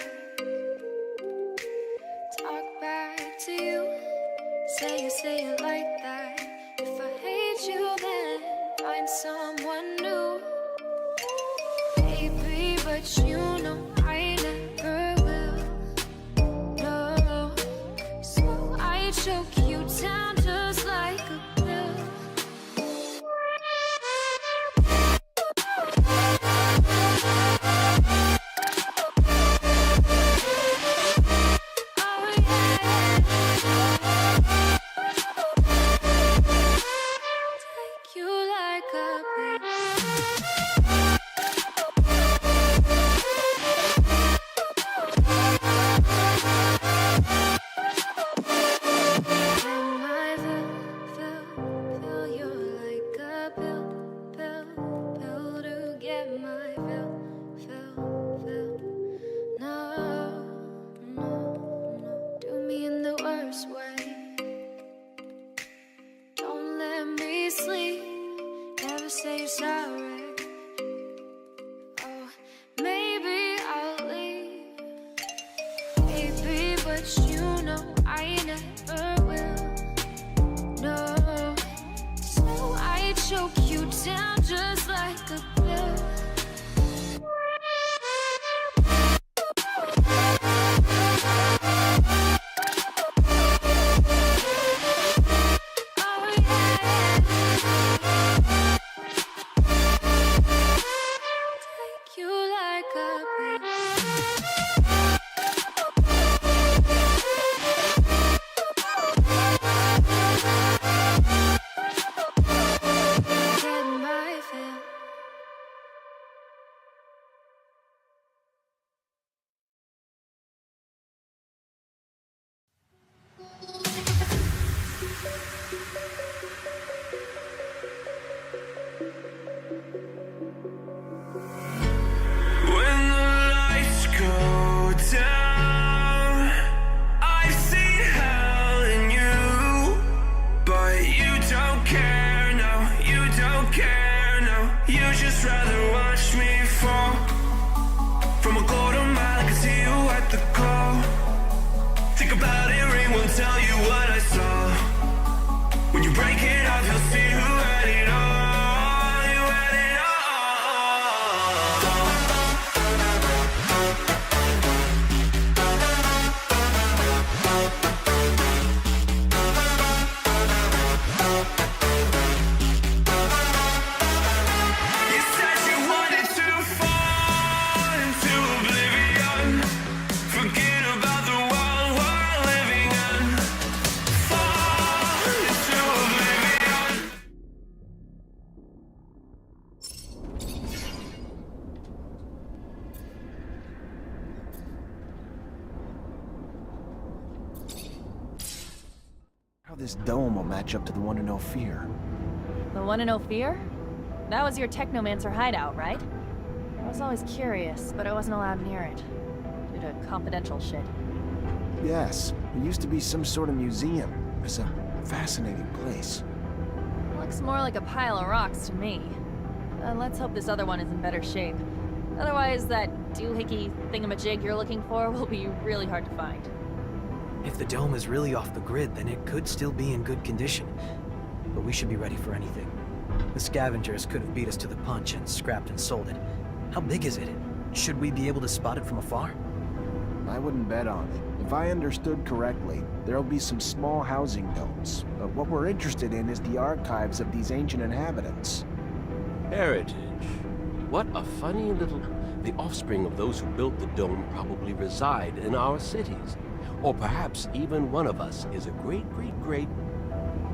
to you. Say it like that. If I hate you, then find someone new. Baby, but you know I never will. No, so I choke you down just like a pill. Say sorry. Oh, maybe I'll leave, baby, but you know I never will. No, so I choke you down just like a pill. care now. You just rather watch me fall. From a quarter mile, I can see you at the call. Think about it, ring won't tell you what I saw. When you break it off, you'll see who had it all. You had it all. You said you wanted to fall into oblivion. Forget about the world we're living in. Fall into oblivion. How this dome will match up to the one in Ophir. The one in Ophir? That was your Technomancer hideout, right? I was always curious, but I wasn't allowed near it. Due to confidential shit. Yes, it used to be some sort of museum. It's a fascinating place. Looks more like a pile of rocks to me. Let's hope this other one is in better shape. Otherwise, that doohickey thingamajig you're looking for will be really hard to find. If the dome is really off the grid, then it could still be in good condition. But we should be ready for anything. The scavengers could have beat us to the punch and scrapped and sold it. How big is it? Should we be able to spot it from afar? I wouldn't bet on it. If I understood correctly, there'll be some small housing domes. But what we're interested in is the archives of these ancient inhabitants. Heritage. What a funny little... The offspring of those who built the dome probably reside in our cities. Or perhaps even one of us is a great...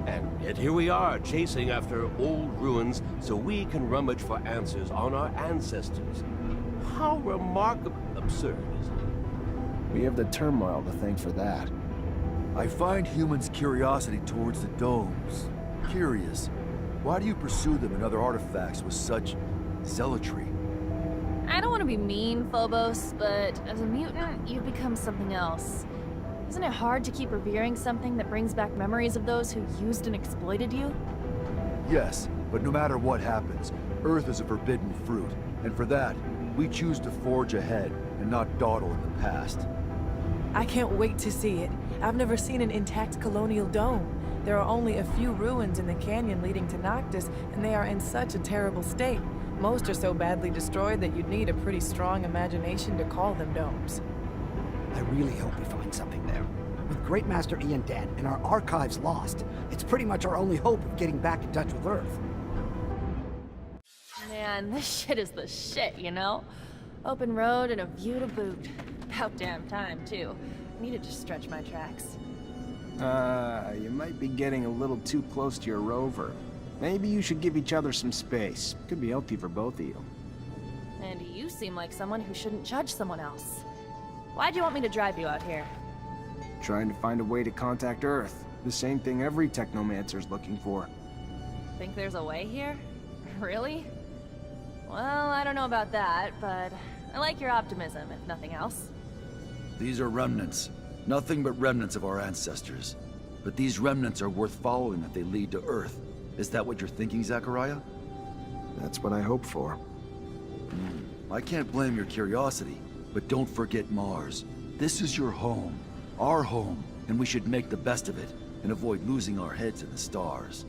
And yet here we are, chasing after old ruins so we can rummage for answers on our ancestors. How remarkably absurd, isn't it? We have the turmoil to thank for that. I find humans' curiosity towards the domes curious. Why do you pursue them and other artifacts with such zealotry? I don't want to be mean, Phobos, but as a mutant, you've become something else. Isn't it hard to keep revering something that brings back memories of those who used and exploited you? Yes, but no matter what happens, Earth is a forbidden fruit, and for that, we choose to forge ahead and not dawdle in the past. I can't wait to see it. I've never seen an intact colonial dome. There are only a few ruins in the canyon leading to Noctis, and they are in such a terrible state. Most are so badly destroyed that you'd need a pretty strong imagination to call them domes. I really hope we find something there. With Great Master Ian dead and our archives lost, it's pretty much our only hope of getting back in touch with Earth. Man, this shit is the shit, you know? Open road and a view to boot. About damn time, too. I needed to stretch my tracks. You might be getting a little too close to your rover. Maybe you should give each other some space. Could be healthy for both of you. And you seem like someone who shouldn't judge someone else. Why'd you want me to drive you out here? Trying to find a way to contact Earth. The same thing every Technomancer's looking for. Think there's a way here? Really? Well, I don't know about that, but I like your optimism, if nothing else. These are remnants. Nothing but remnants of our ancestors. But these remnants are worth following if they lead to Earth. Is that what you're thinking, Zachariah? That's what I hope for. I can't blame your curiosity, but don't forget Mars. This is your home, our home, and we should make the best of it and avoid losing our heads in the stars.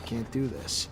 can't do this.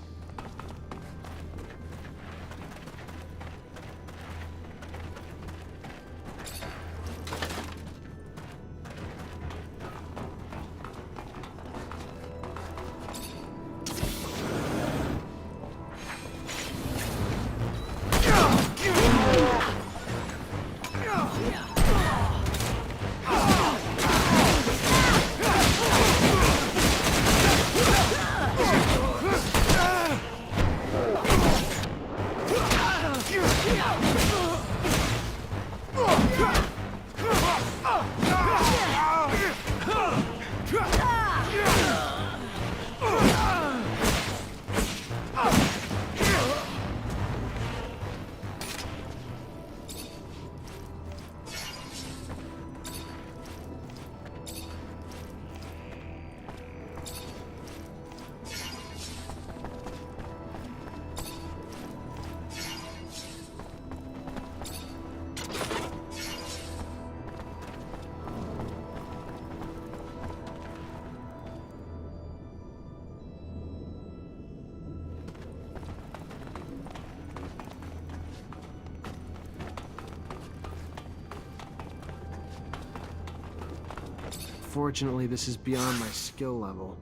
Fortunately, this is beyond my skill level.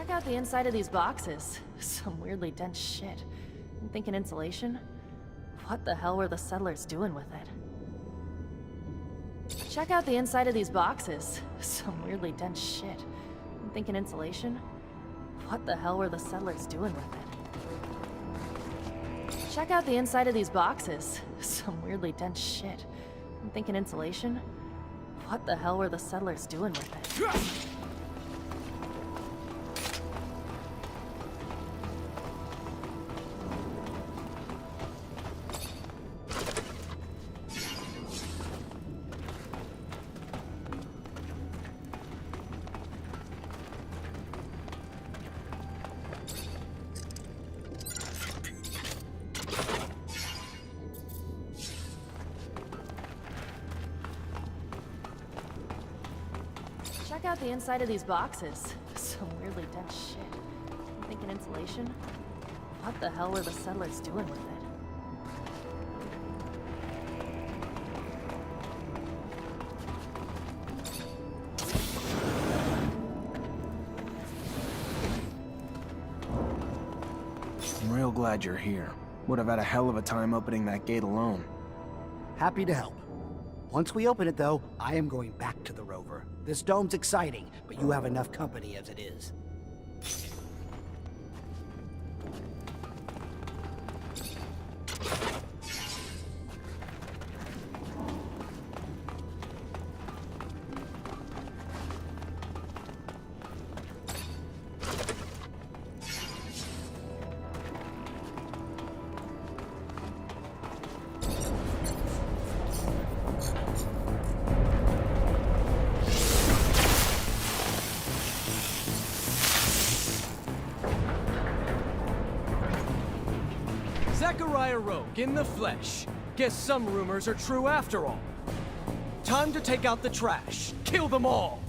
Check out the inside of these boxes. Some weirdly dense shit. I'm thinking insulation? What the hell were the settlers doing with it? Check out the inside of these boxes. Some weirdly dense shit. I'm thinking insulation? What the hell were the settlers doing with it? Check out the inside of these boxes. Some weirdly dense shit. I'm thinking insulation? What the hell were the settlers doing with it? Check out the inside of these boxes. Some weirdly dense shit. I'm thinking insulation? What the hell were the settlers doing with it? I'm real glad you're here. Would have had a hell of a time opening that gate alone. Happy to help. Once we open it, though, I am going back to the rover. This dome's exciting, but you have enough company as it is. Rogue in the flesh. Guess some rumors are true after all. Time to take out the trash. Kill them all.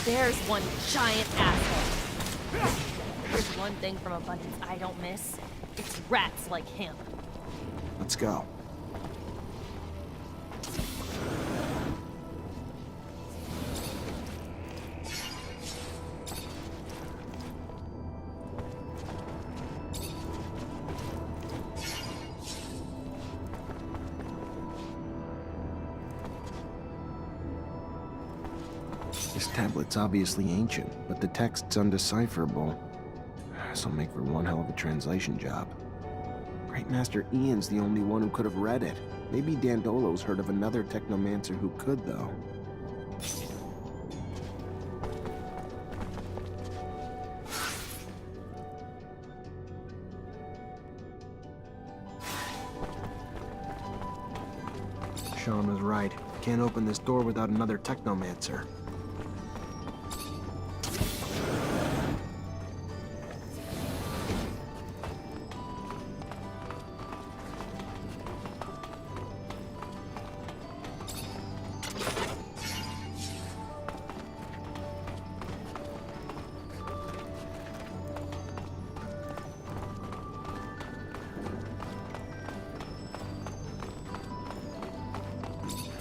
There's one giant asshole. There's one thing from Abundance I don't miss. It's rats like him. Let's go. This tablet's obviously ancient, but the text's undecipherable. This'll make for one hell of a translation job. Great Master Ian's the only one who could have read it. Maybe Dandolo's heard of another Technomancer who could, though. Sean was right. Can't open this door without another Technomancer.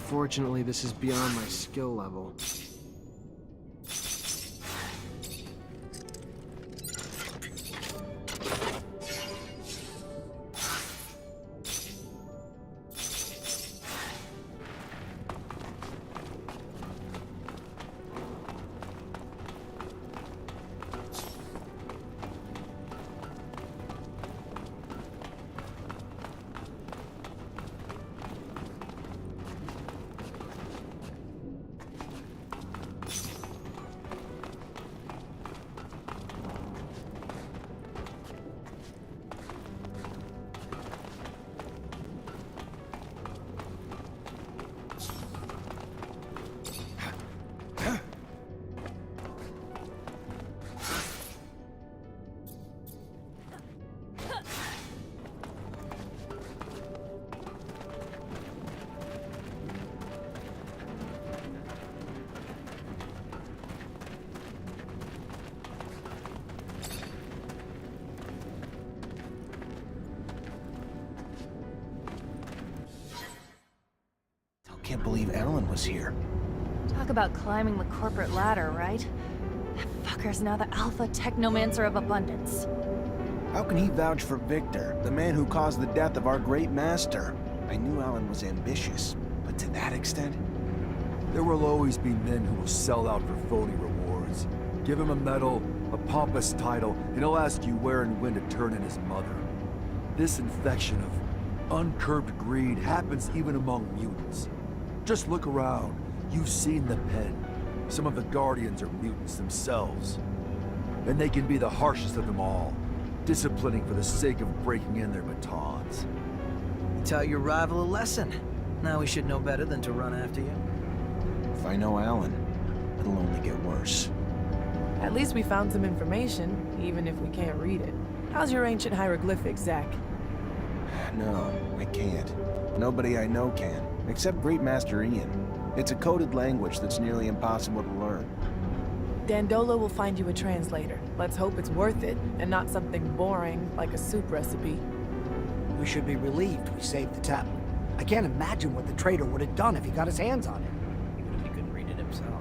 Fortunately, this is beyond my skill level. believe Alan was here. Talk about climbing the corporate ladder, right? That fucker's now the alpha technomancer of abundance. How can he vouch for Victor, the man who caused the death of our great master? I knew Alan was ambitious, but to that extent? There will always be men who will sell out for phony rewards. Give him a medal, a pompous title, and he'll ask you where and when to turn in his mother. This infection of uncurbed greed happens even among mutants. Just look around. You've seen the pen. Some of the Guardians are mutants themselves. And they can be the harshest of them all, disciplining for the sake of breaking in their batons. You taught your rival a lesson. Now we should know better than to run after you. If I know Alan, it'll only get worse. At least we found some information, even if we can't read it. How's your ancient hieroglyphics, Zach? No, I can't. Nobody I know can, except Great Master Ian. It's a coded language that's nearly impossible to learn. Dandolo will find you a translator. Let's hope it's worth it, and not something boring like a soup recipe. We should be relieved we saved the tablet. I can't imagine what the traitor would have done if he got his hands on it. Even if he couldn't read it himself.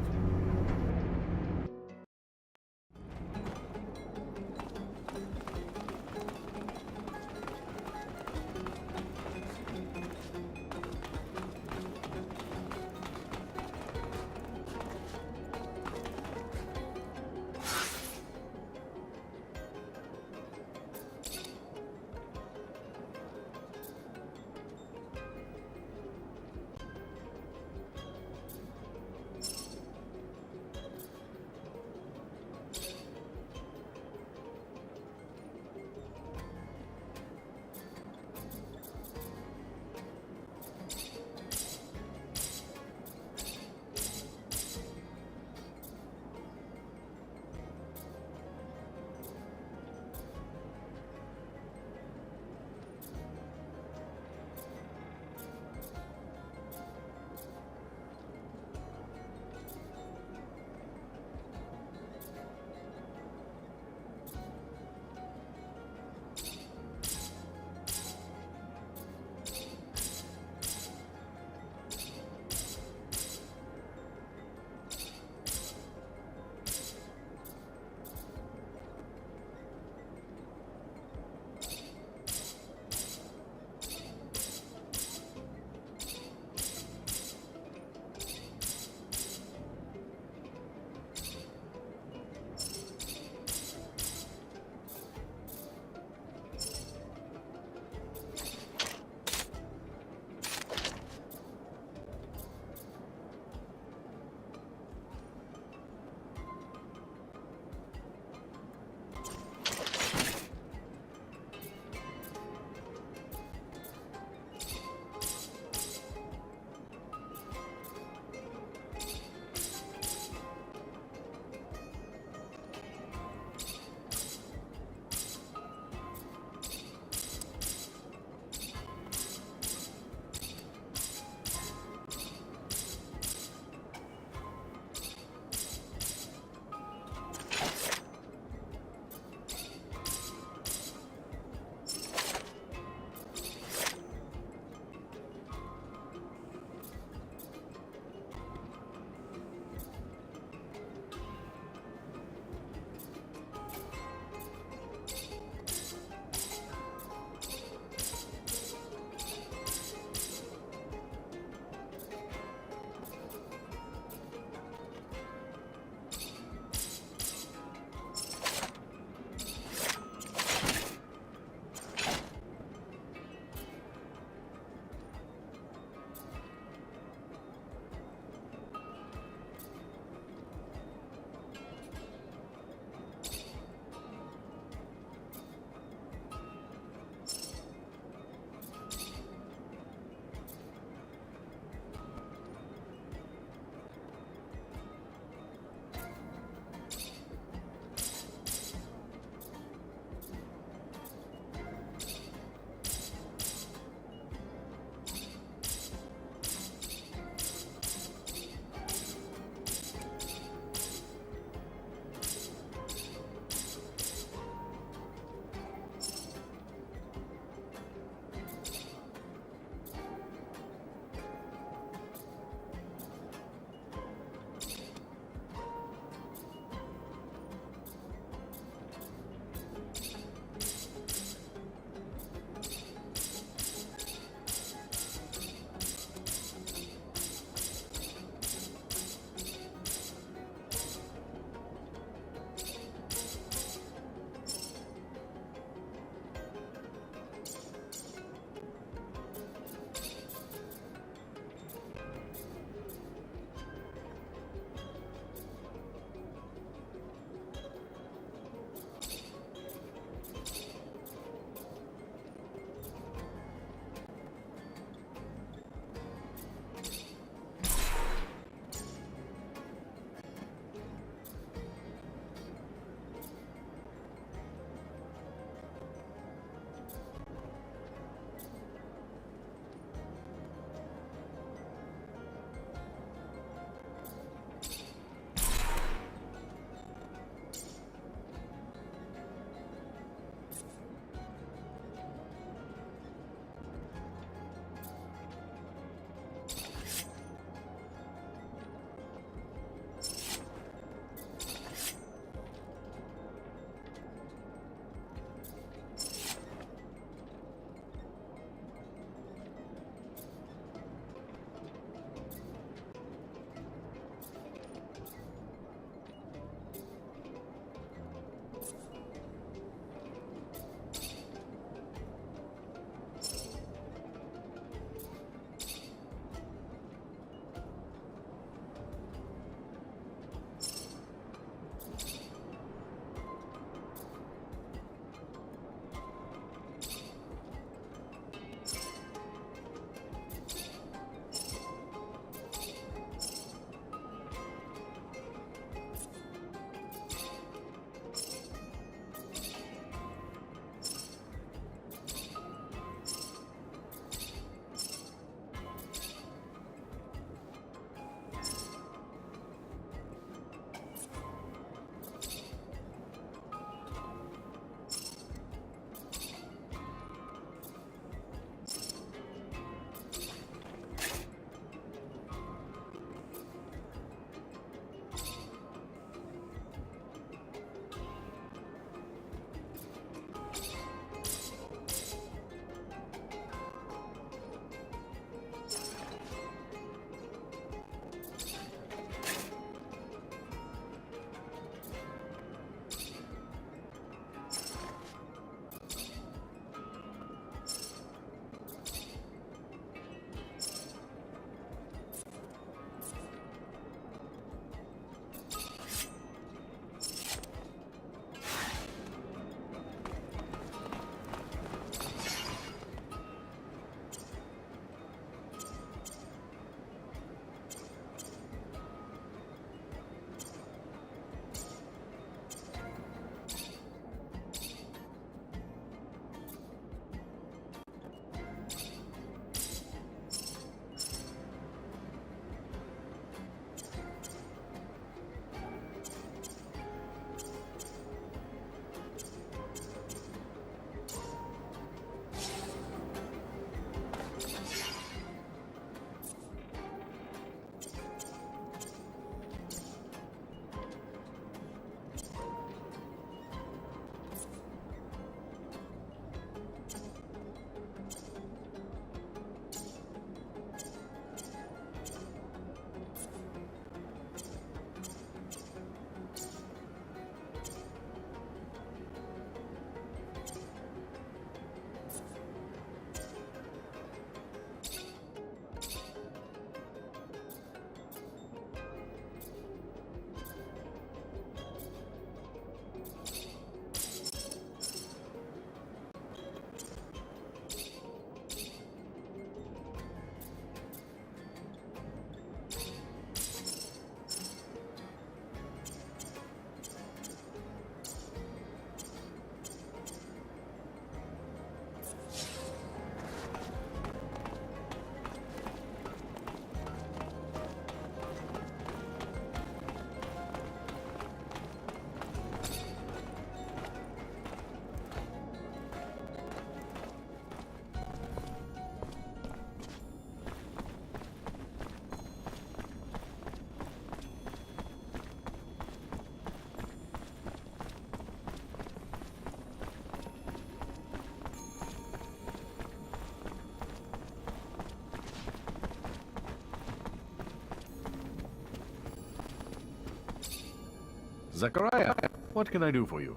Zachariah, what can I do for you?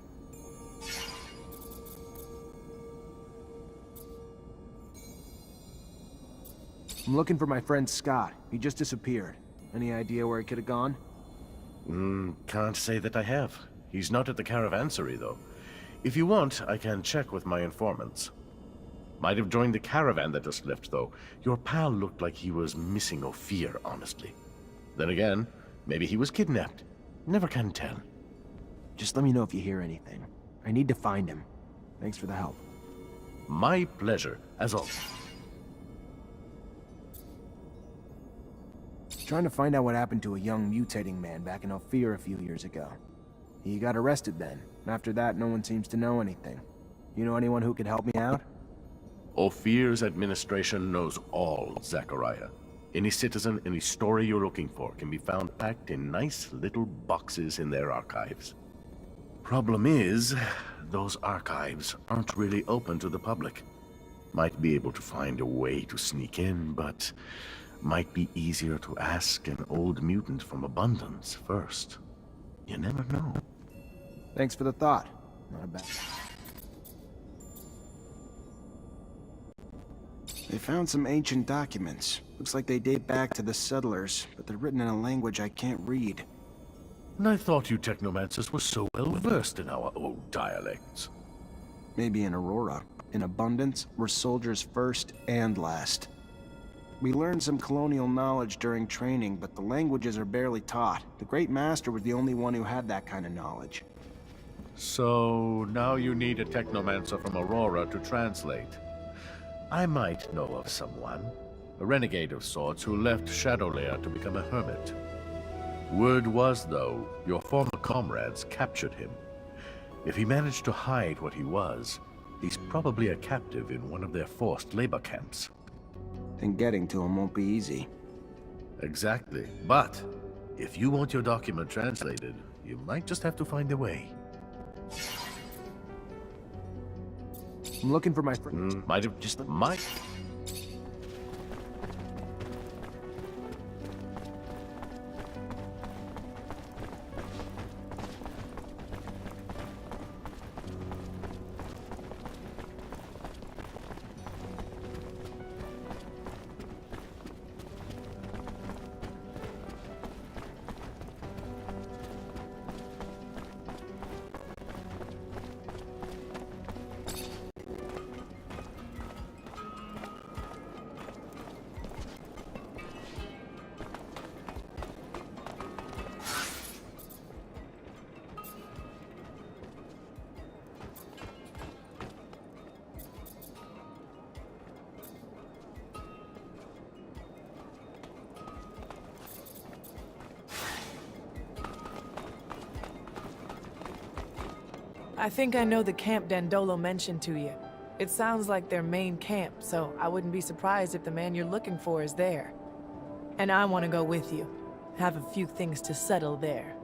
I'm looking for my friend Scott. He just disappeared. Any idea where he could have gone? Can't say that I have. He's not at the caravansary, though. If you want, I can check with my informants. Might have joined the caravan that just left, though. Your pal looked like he was missing Ophir, honestly. Then again, maybe he was kidnapped. Never can tell. Just let me know if you hear anything. I need to find him. Thanks for the help. My pleasure, as always. Trying to find out what happened to a young mutating man back in Ophir a few years ago. He got arrested then. After that, no one seems to know anything. You know anyone who could help me out? Ophir's administration knows all, Zachariah. Any citizen, any story you're looking for can be found packed in nice little boxes in their archives. Problem is, those archives aren't really open to the public. Might be able to find a way to sneak in, but might be easier to ask an old mutant from Abundance first. You never know. Thanks for the thought. Not a bad... They found some ancient documents. Looks like they date back to the settlers, but they're written in a language I can't read. And I thought you Technomancers were so well versed in our old dialects. Maybe in Aurora. In Abundance, we're soldiers first and last. We learned some colonial knowledge during training, but the languages are barely taught. The Great Master was the only one who had that kind of knowledge. So, now you need a Technomancer from Aurora to translate. I might know of someone. A renegade of sorts who left Shadowlair to become a hermit. Word was, though, your former comrades captured him. If he managed to hide what he was, he's probably a captive in one of their forced labor camps. And getting to him won't be easy. Exactly. But if you want your document translated, you might just have to find a way. I'm looking for my friend. Might have just... Might... I think I know the camp Dandolo mentioned to you. It sounds like their main camp, so I wouldn't be surprised if the man you're looking for is there. And I want to go with you. Have a few things to settle there.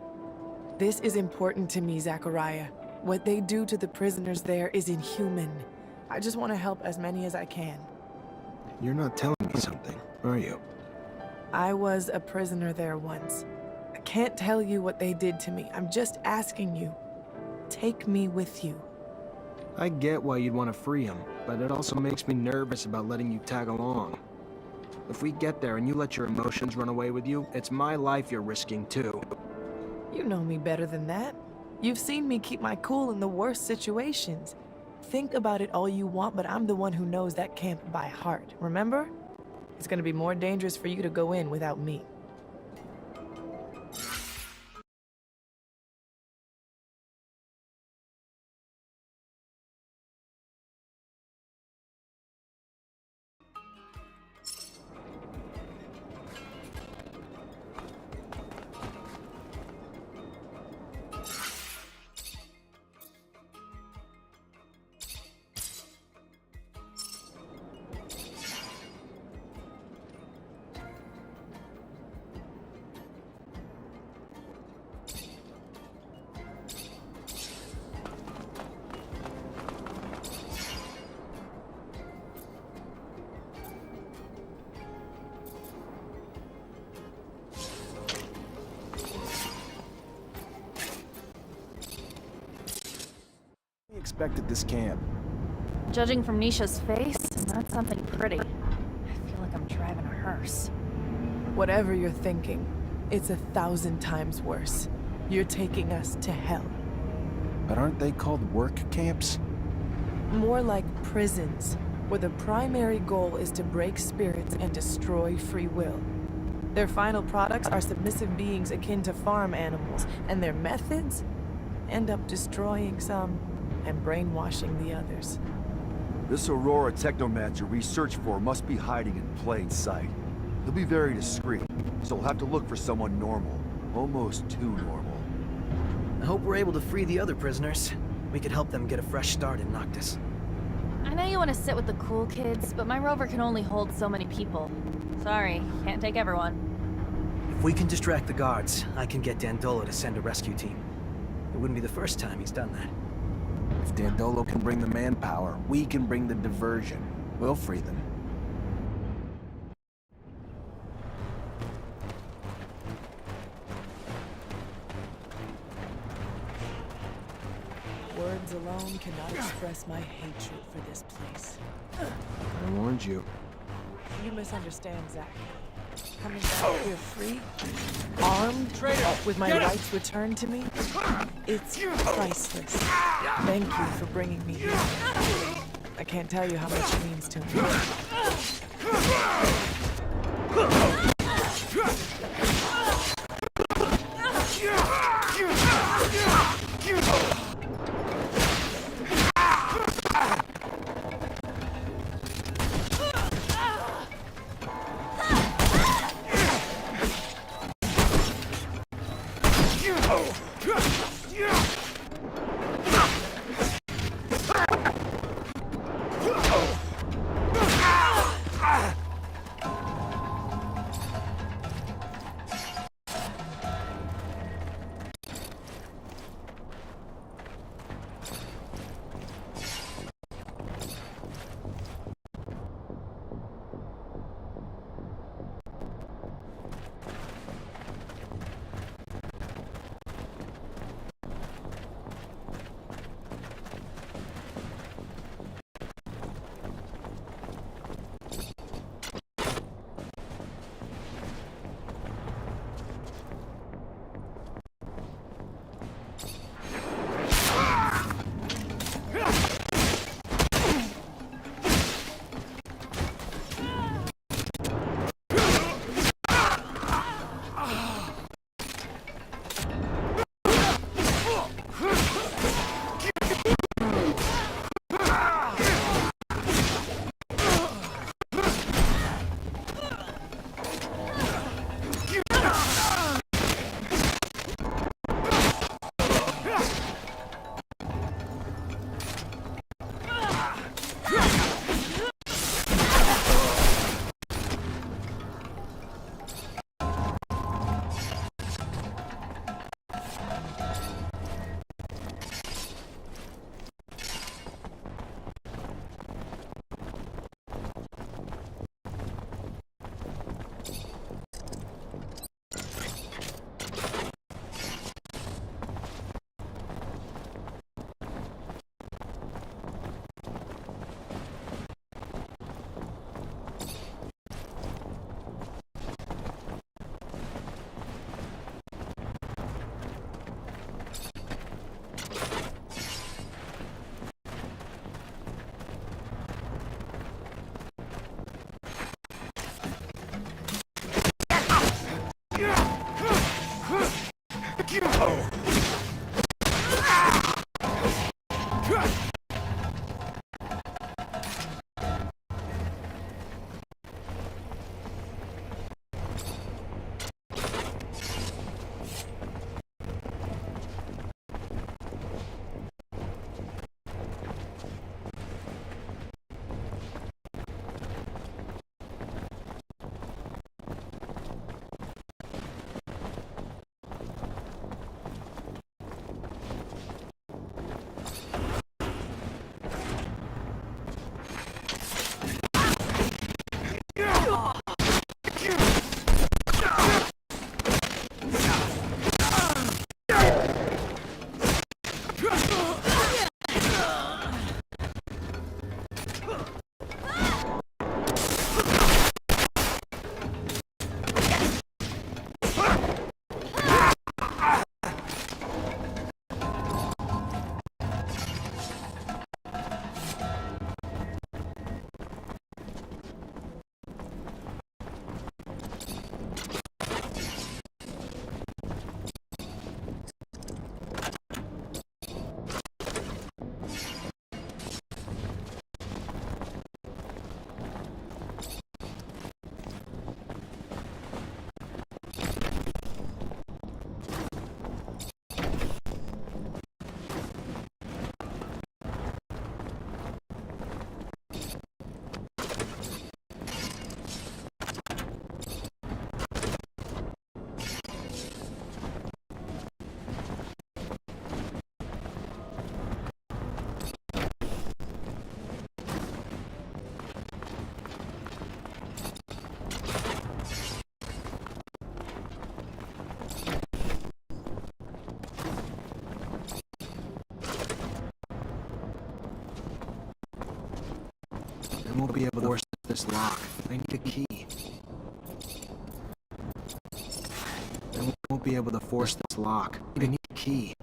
This is important to me, Zachariah. What they do to the prisoners there is inhuman. I just want to help as many as I can. You're not telling me something, are you? I was a prisoner there once. I can't tell you what they did to me. I'm just asking you. Take me with you. I get why you'd want to free him, but it also makes me nervous about letting you tag along. If we get there and you let your emotions run away with you, it's my life you're risking too. You know me better than that. You've seen me keep my cool in the worst situations. Think about it all you want, but I'm the one who knows that camp by heart, remember? It's gonna be more dangerous for you to go in without me. inspected this camp. Judging from Nisha's face, not something pretty. I feel like I'm driving a hearse. Whatever you're thinking, it's 1,000 times worse. You're taking us to hell. But aren't they called work camps? More like prisons, where the primary goal is to break spirits and destroy free will. Their final products are submissive beings akin to farm animals, and their methods end up destroying some and brainwashing the others. This Aurora Technomancer we search for must be hiding in plain sight. He'll be very discreet, so we'll have to look for someone normal. Almost too normal. I hope we're able to free the other prisoners. We could help them get a fresh start in Noctis. I know you want to sit with the cool kids, but my rover can only hold so many people. Sorry, can't take everyone. If we can distract the guards, I can get Dandolo to send a rescue team. It wouldn't be the first time he's done that. If Dandolo can bring the manpower, we can bring the diversion. We'll free them. Words alone cannot express my hatred for this place. I warned you. You misunderstand, Zach. Coming back here free, armed, with my rights returned to me, it's priceless. Thank you for bringing me here. I can't tell you how much it means to me. won't be able to force this lock. I need a key. I won't be able to force this lock. I need a key.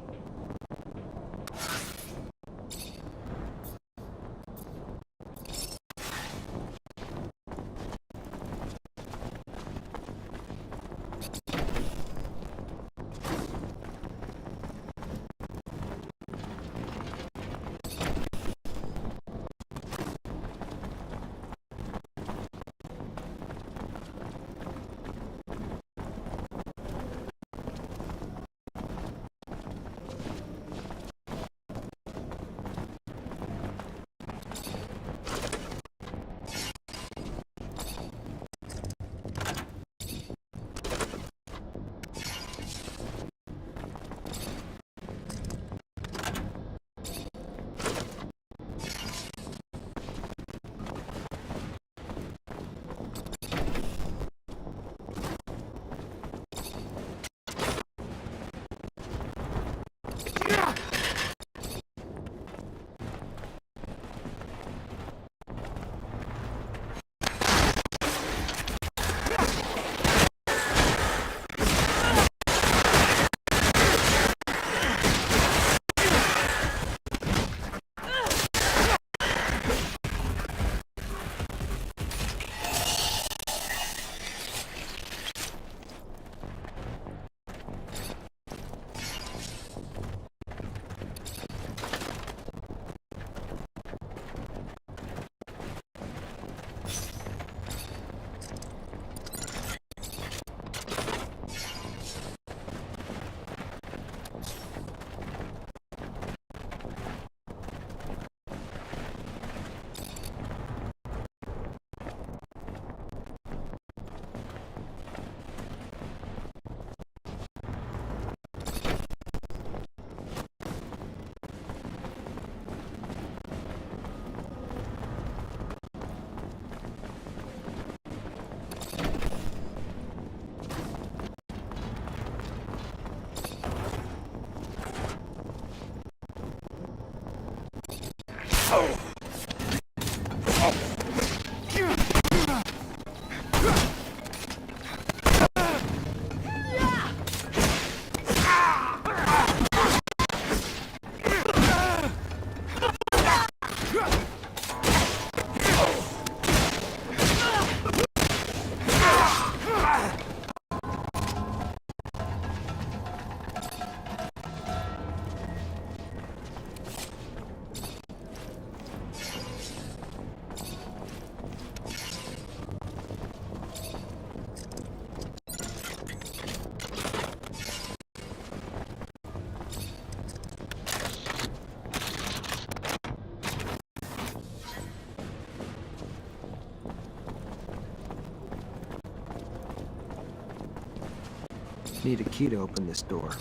Need a key to open this door.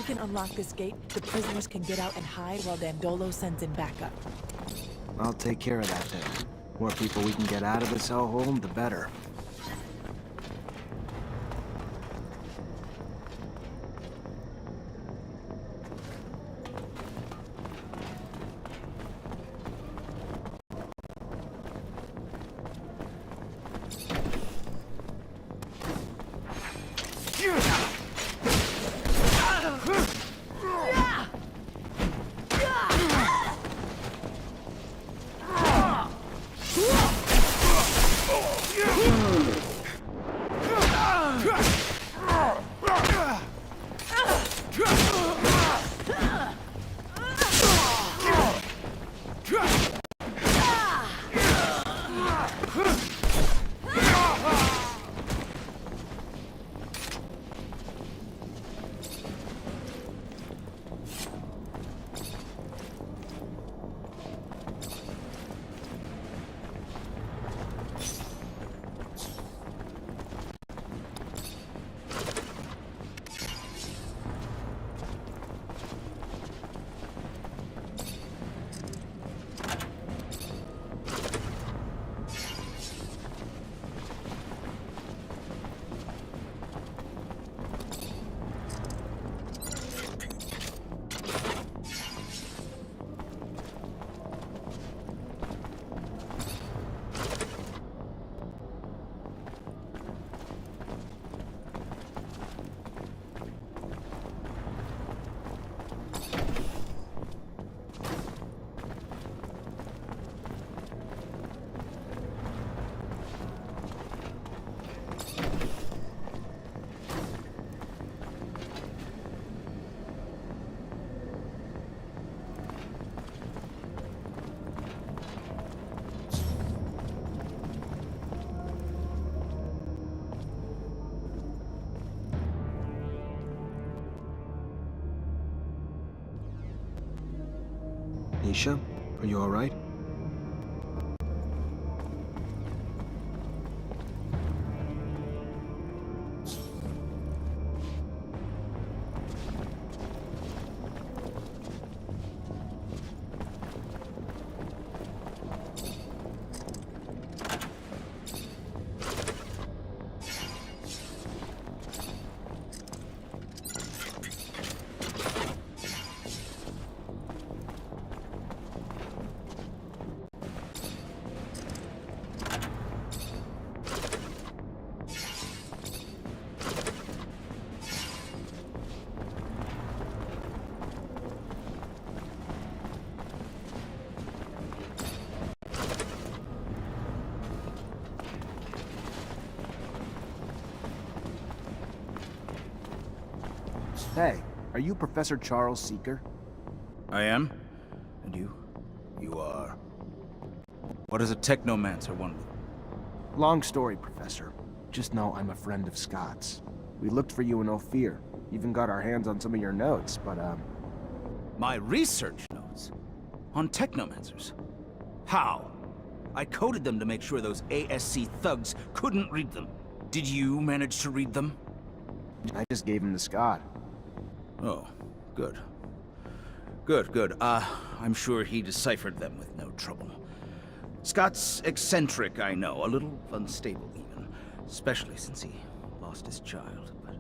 can unlock this gate, the prisoners can get out and hide while Dandolo sends in backup. I'll take care of that then. More people we can get out of this hellhole, the better. Nisha, are you all right? Hey, are you Professor Charles Seeker? I am. And you? You are... What does a Technomancer want with you? Long story, Professor. Just know I'm a friend of Scott's. We looked for you in Ophir. Even got our hands on some of your notes, but, My research notes? On Technomancers? How? I coded them to make sure those ASC thugs couldn't read them. Did you manage to read them? I just gave them to Scott. Oh, good. Good. I'm sure he deciphered them with no trouble. Scott's eccentric, I know, a little unstable even, especially since he lost his child. But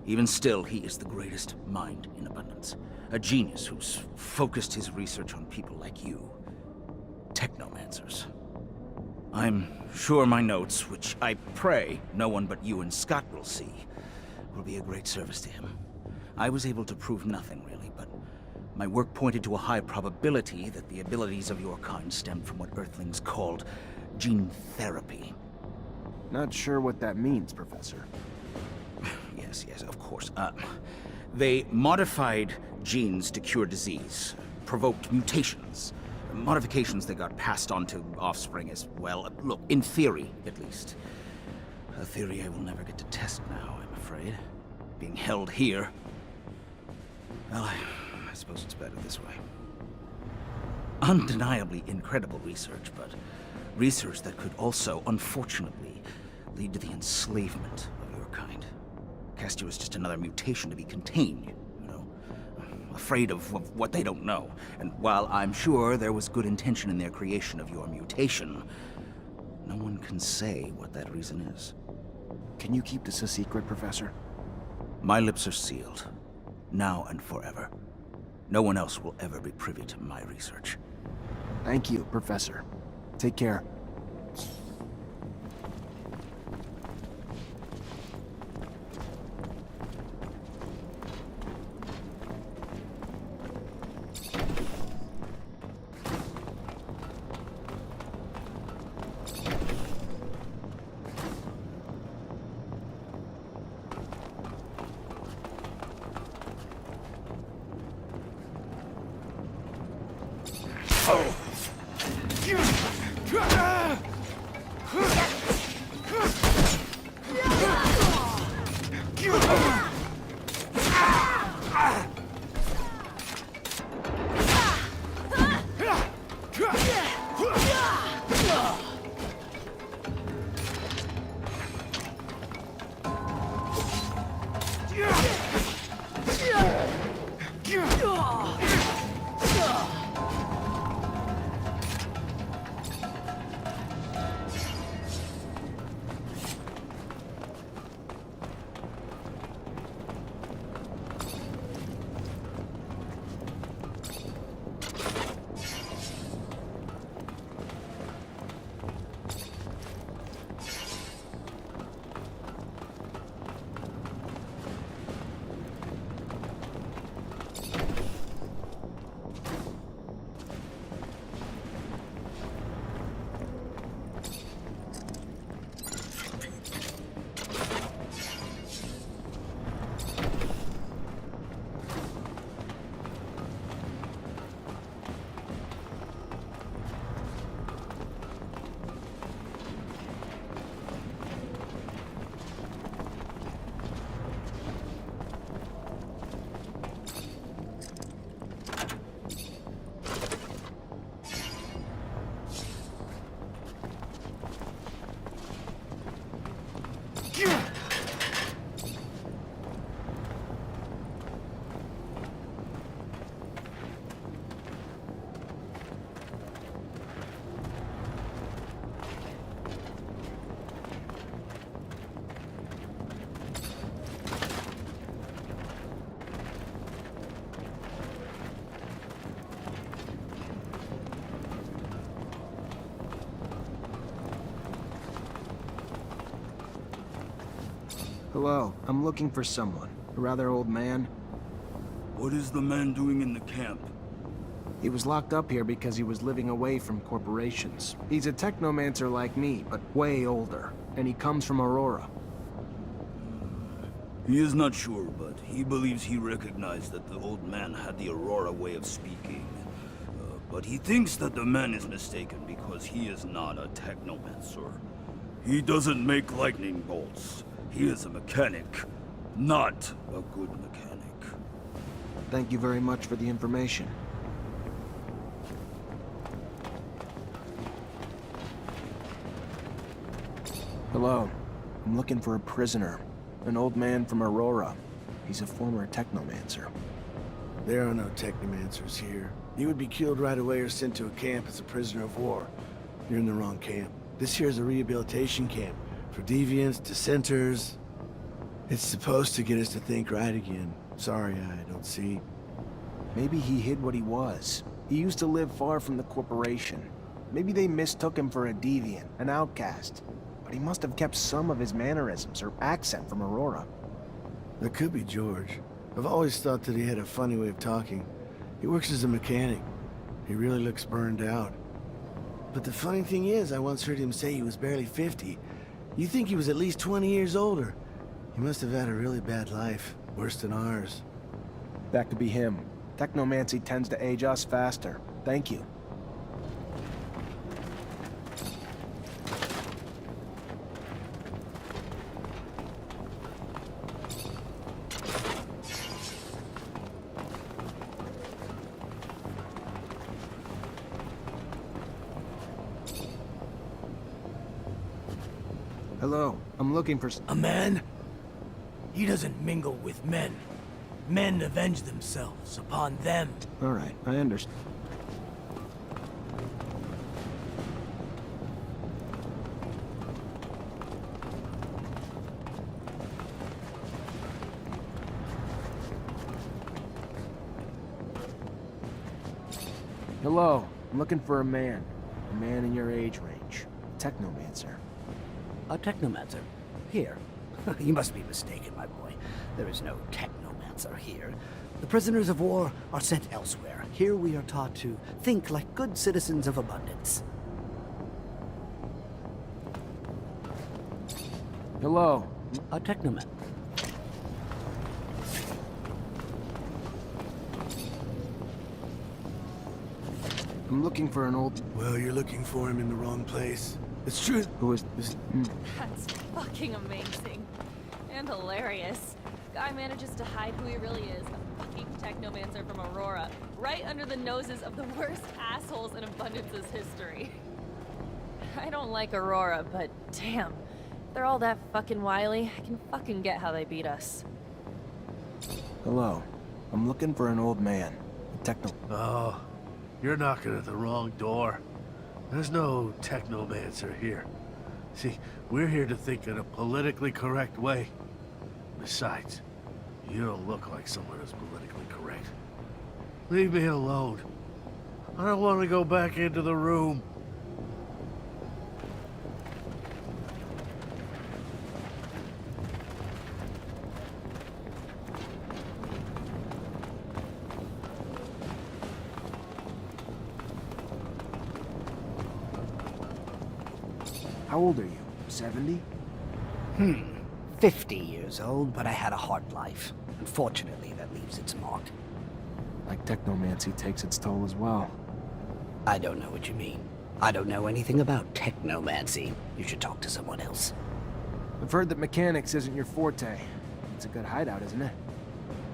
even still, he is the greatest mind in abundance. A genius who's focused his research on people like you. Technomancers. I'm sure my notes, which I pray no one but you and Scott will see, will be a great service to him. I was able to prove nothing, really, but my work pointed to a high probability that the abilities of your kind stemmed from what Earthlings called gene therapy. Not sure what that means, Professor. Yes, of course. They modified genes to cure disease, provoked mutations, modifications that got passed on to offspring as well. Look, in theory, at least. A theory I will never get to test now, I'm afraid. Being held here. Well, I suppose it's better this way. Undeniably incredible research, but research that could also, unfortunately, lead to the enslavement of your kind. Cast you as just another mutation to be contained, you know. afraid of what they don't know. And while I'm sure there was good intention in their creation of your mutation, no one can say what that reason is. Can you keep this a secret, Professor? My lips are sealed, now and forever. No one else will ever be privy to my research. Thank you, Professor. Take care. Hello, I'm looking for someone. A rather old man. What is the man doing in the camp? He was locked up here because he was living away from corporations. He's a technomancer like me, but way older. And he comes from Aurora. He is not sure, but he believes he recognized that the old man had the Aurora way of speaking. But he thinks that the man is mistaken because he is not a technomancer. He doesn't make lightning bolts. He is a mechanic, not a good mechanic. Thank you very much for the information. Hello. I'm looking for a prisoner. An old man from Aurora. He's a former technomancer. There are no technomancers here. You would be killed right away or sent to a camp as a prisoner of war. You're in the wrong camp. This here is a rehabilitation camp for deviants, dissenters. It's supposed to get us to think right again. Sorry, I don't see. Maybe he hid what he was. He used to live far from the corporation. Maybe they mistook him for a deviant, an outcast. But he must have kept some of his mannerisms or accent from Aurora. That could be George. I've always thought that he had a funny way of talking. He works as a mechanic. He really looks burned out. But the funny thing is, I once heard him say he was barely 50. You think he was at least 20 years older. He must have had a really bad life, worse than ours. That could be him. Technomancy tends to age us faster. Thank you. Hello, I'm looking for... A man? He doesn't mingle with men. Men avenge themselves upon them. All right, I understand. Hello, I'm looking for a man. A man in your age range. Technomancer. A Technomancer? Here. You must be mistaken, my boy. There is no Technomancer here. The prisoners of war are sent elsewhere. Here we are taught to think like good citizens of abundance. Hello. A Technomancer. I'm looking for an old... Well, you're looking for him in the wrong place. It's true. Who is this? That's fucking amazing. And hilarious. Guy manages to hide who he really is, a fucking Technomancer from Aurora, right under the noses of the worst assholes in Abundance's history. I don't like Aurora, but damn. If they're all that fucking wily, I can fucking get how they beat us. Hello. I'm looking for an old man. A techno... Oh, you're knocking at the wrong door. There's no Technomancer here. See, we're here to think in a politically correct way. Besides, you don't look like someone who's politically correct. Leave me alone. I don't want to go back into the room. How old are you? 70? 50 years old, but I had a hard life. Unfortunately, that leaves its mark. Like technomancy takes its toll as well. I don't know what you mean. I don't know anything about technomancy. You should talk to someone else. I've heard that mechanics isn't your forte. It's a good hideout, isn't it?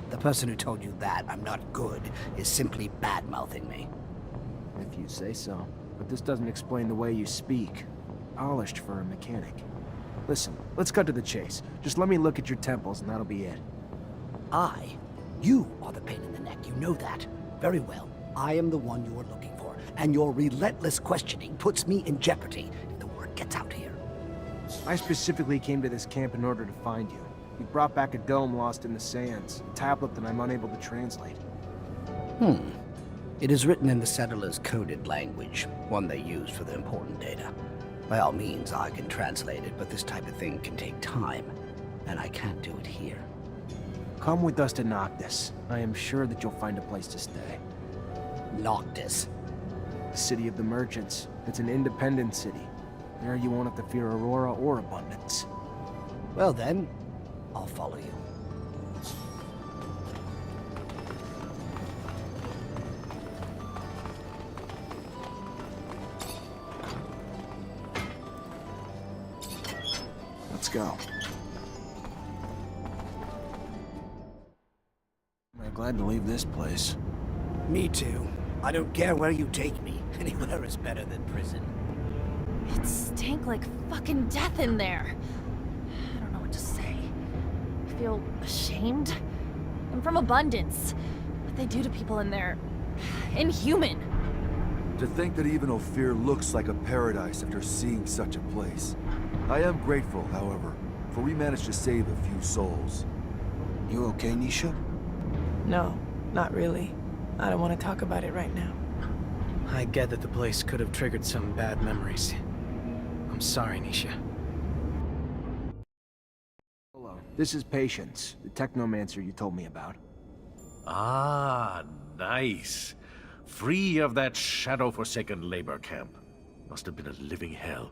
The person who told you that I'm not good is simply bad-mouthing me. If you say so. But this doesn't explain the way you speak. Polished for a mechanic. Listen, let's cut to the chase. Just let me look at your temples and that'll be it. You are the pain in the neck, you know that. Very well. I am the one you are looking for, and your relentless questioning puts me in jeopardy if the word gets out here. I specifically came to this camp in order to find you. You brought back a dome lost in the sands, a tablet that I'm unable to translate. It is written in the settlers' coded language, one they use for the important data. By all means, I can translate it, but this type of thing can take time, and I can't do it here. Come with us to Noctis. I am sure that you'll find a place to stay. Noctis? The city of the merchants. It's an independent city. There you won't have to fear Aurora or Abundance. Well then, I'll follow you. Let's go. I'm glad to leave this place. Me too. I don't care where you take me. Anywhere is better than prison. It stank like fucking death in there. I don't know what to say. I feel ashamed. I'm from Abundance. What they do to people in there... inhuman. To think that even Ophir looks like a paradise after seeing such a place. I am grateful, however, for we managed to save a few souls. You okay, Nisha? No, not really. I don't want to talk about it right now. I get that the place could have triggered some bad memories. I'm sorry, Nisha. Hello. This is Patience, the Technomancer you told me about. Ah, nice. Free of that shadow-forsaken labor camp. Must have been a living hell.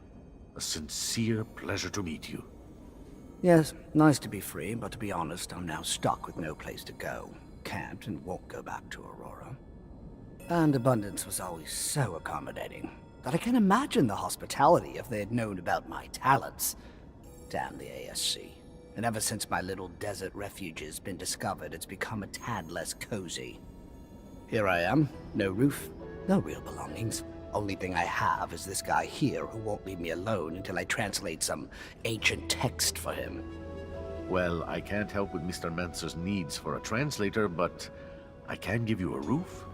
A sincere pleasure to meet you. Yes, nice to be free, but to be honest, I'm now stuck with no place to go. Can't and won't go back to Aurora. And Abundance was always so accommodating that I can't imagine the hospitality if they had known about my talents. Damn the ASC. And ever since my little desert refuge has been discovered, it's become a tad less cozy. Here I am, no roof, no real belongings. Only thing I have is this guy here who won't leave me alone until I translate some ancient text for him. Well, I can't help with Mr. Mancer's needs for a translator, but I can give you a roof.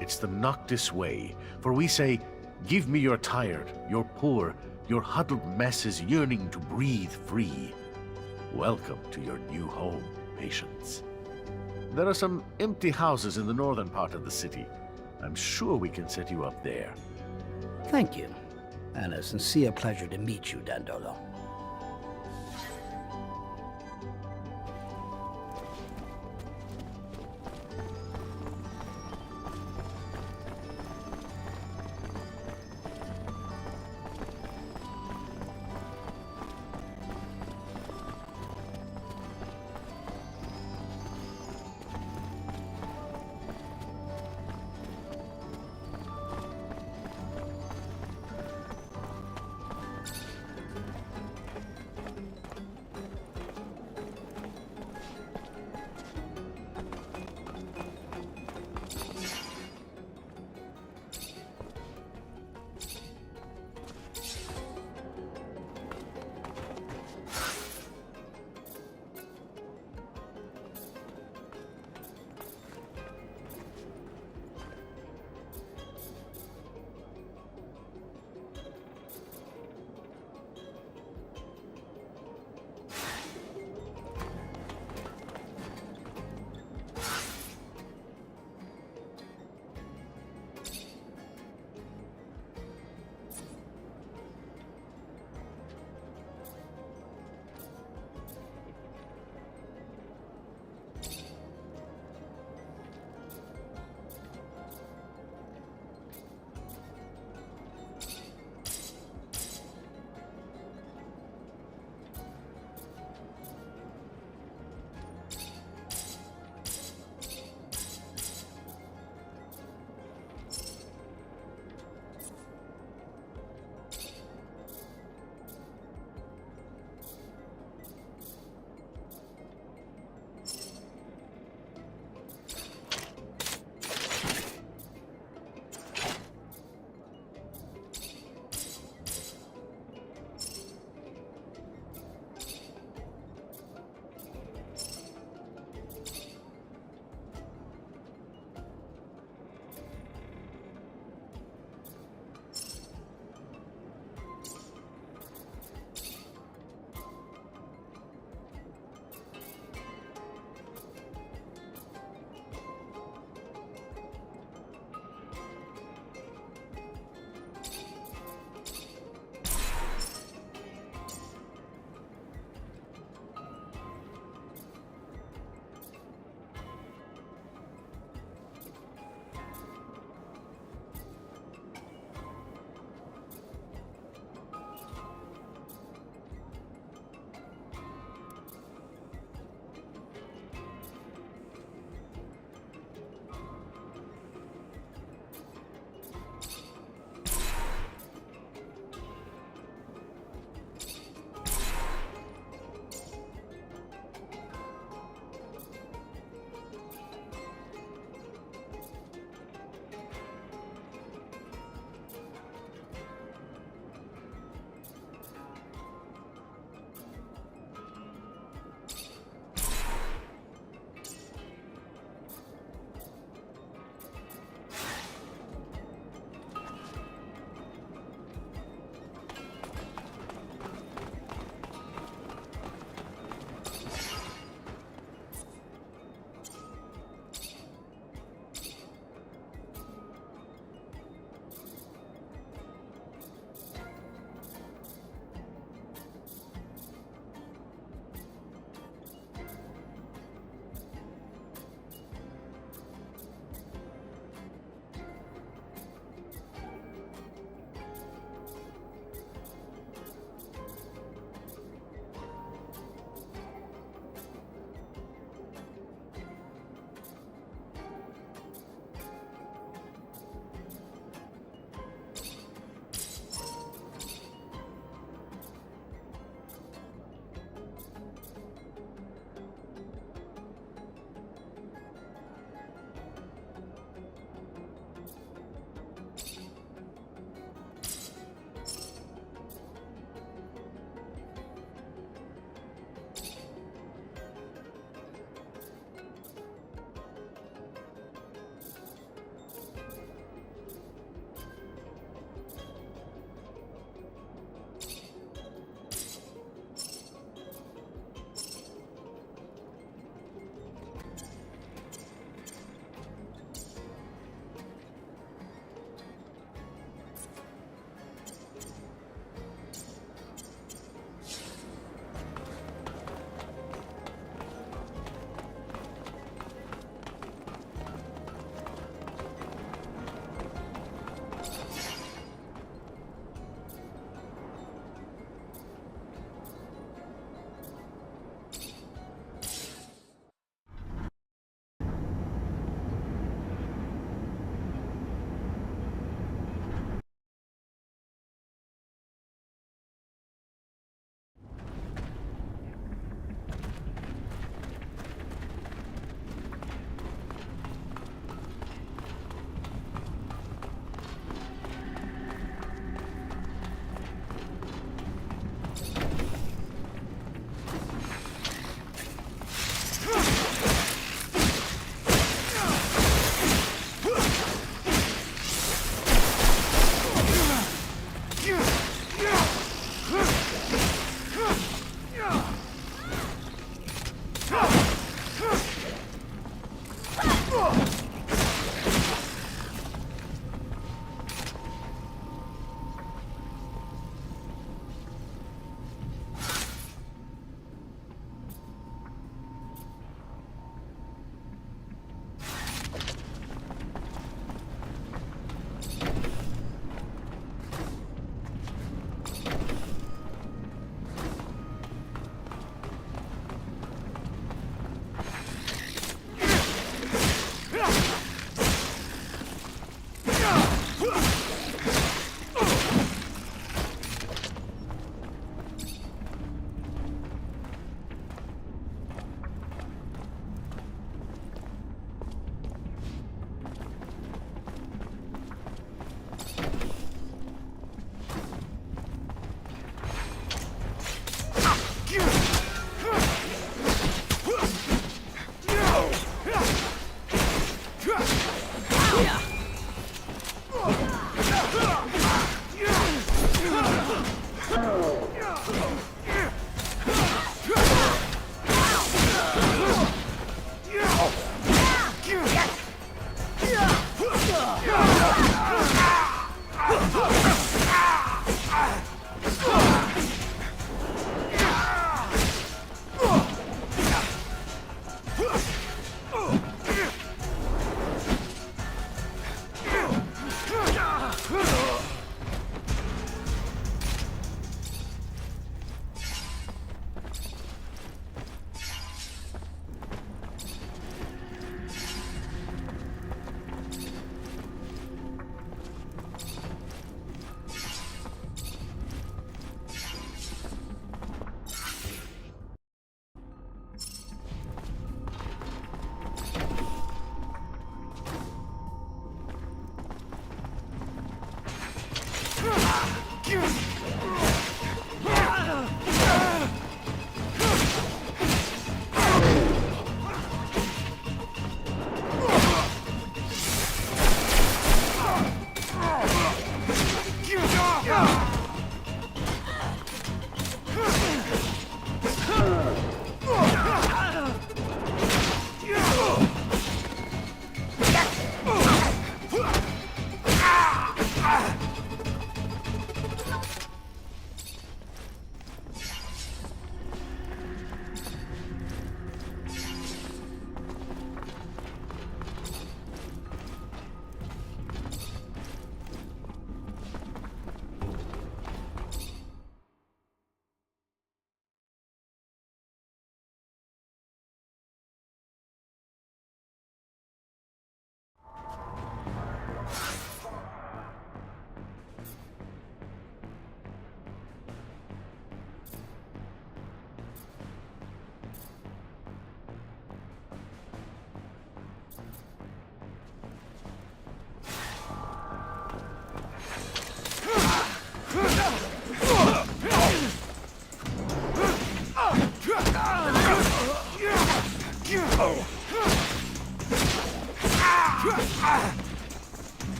It's the Noctis way, for we say, give me your tired, your poor, your huddled masses yearning to breathe free. Welcome to your new home, patients. There are some empty houses in the northern part of the city. I'm sure we can set you up there. Thank you, and a sincere pleasure to meet you, Dandolo.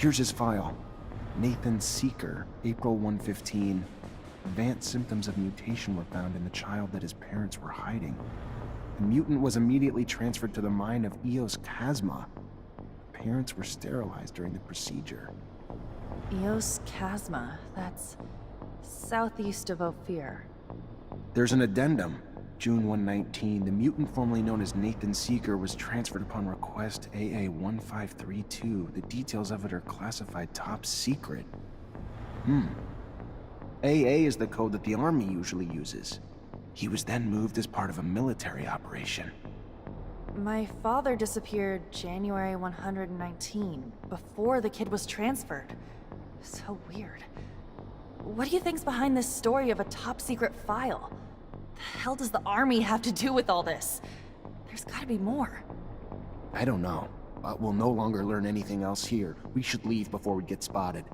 Here's his file. Nathan Seeker, April 115. Advanced symptoms of mutation were found in the child that his parents were hiding. The mutant was immediately transferred to the mine of Eos Chasma. Parents were sterilized during the procedure. Eos Chasma, that's southeast of Ophir. There's an addendum. June 119, the mutant formerly known as Nathan Seeker was transferred upon request AA-1532. The details of it are classified top secret. AA is the code that the Army usually uses. He was then moved as part of a military operation. My father disappeared January 119, before the kid was transferred. So weird. What do you think's behind this story of a top secret file? The hell does the Army have to do with all this? There's gotta be more. I don't know, but we'll no longer learn anything else here. We should leave before we get spotted.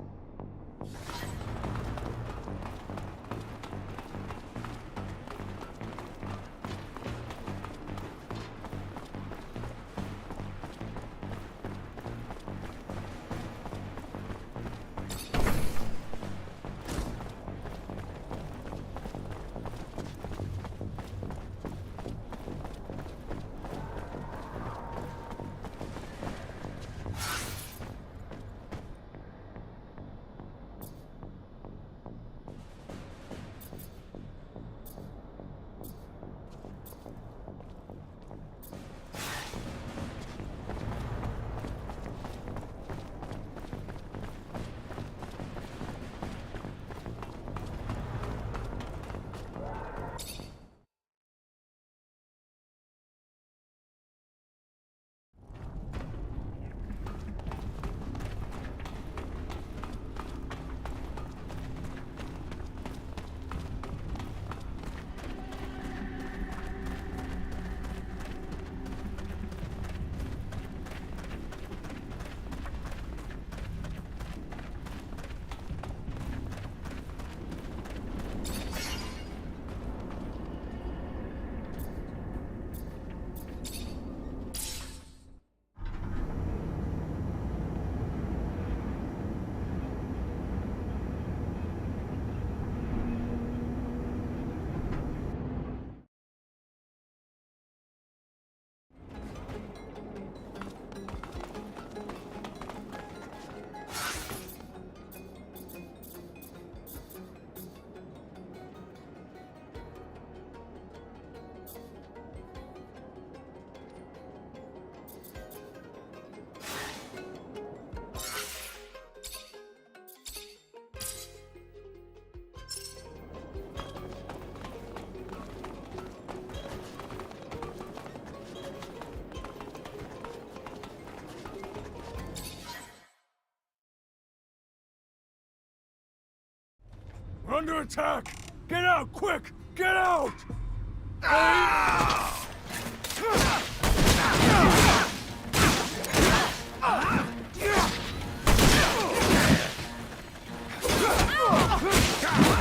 We're under attack! Get out, quick! Get out!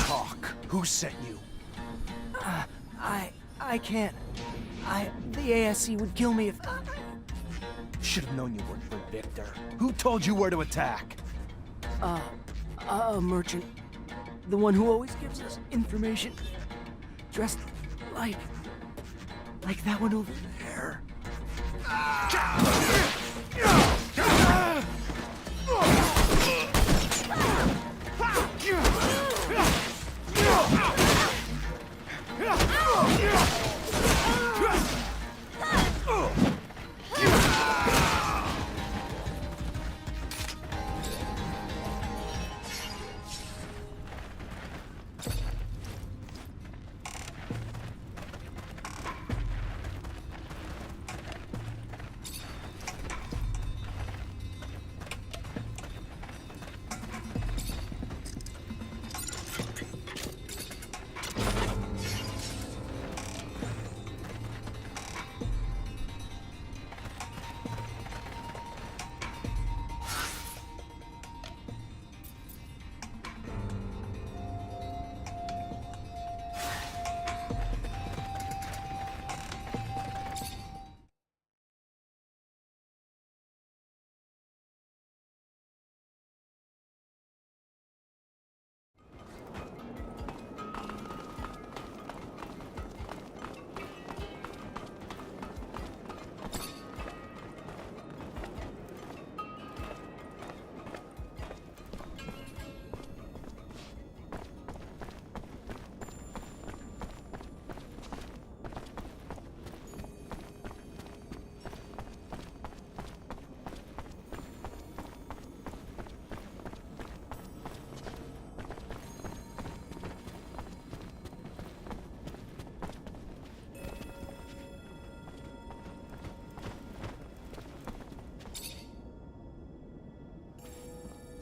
Talk. Who sent you? I can't. The ASC would kill me if... Should have known you worked for Victor. Who told you where to attack? A merchant. The one who always gives us information. Dressed like that one over there.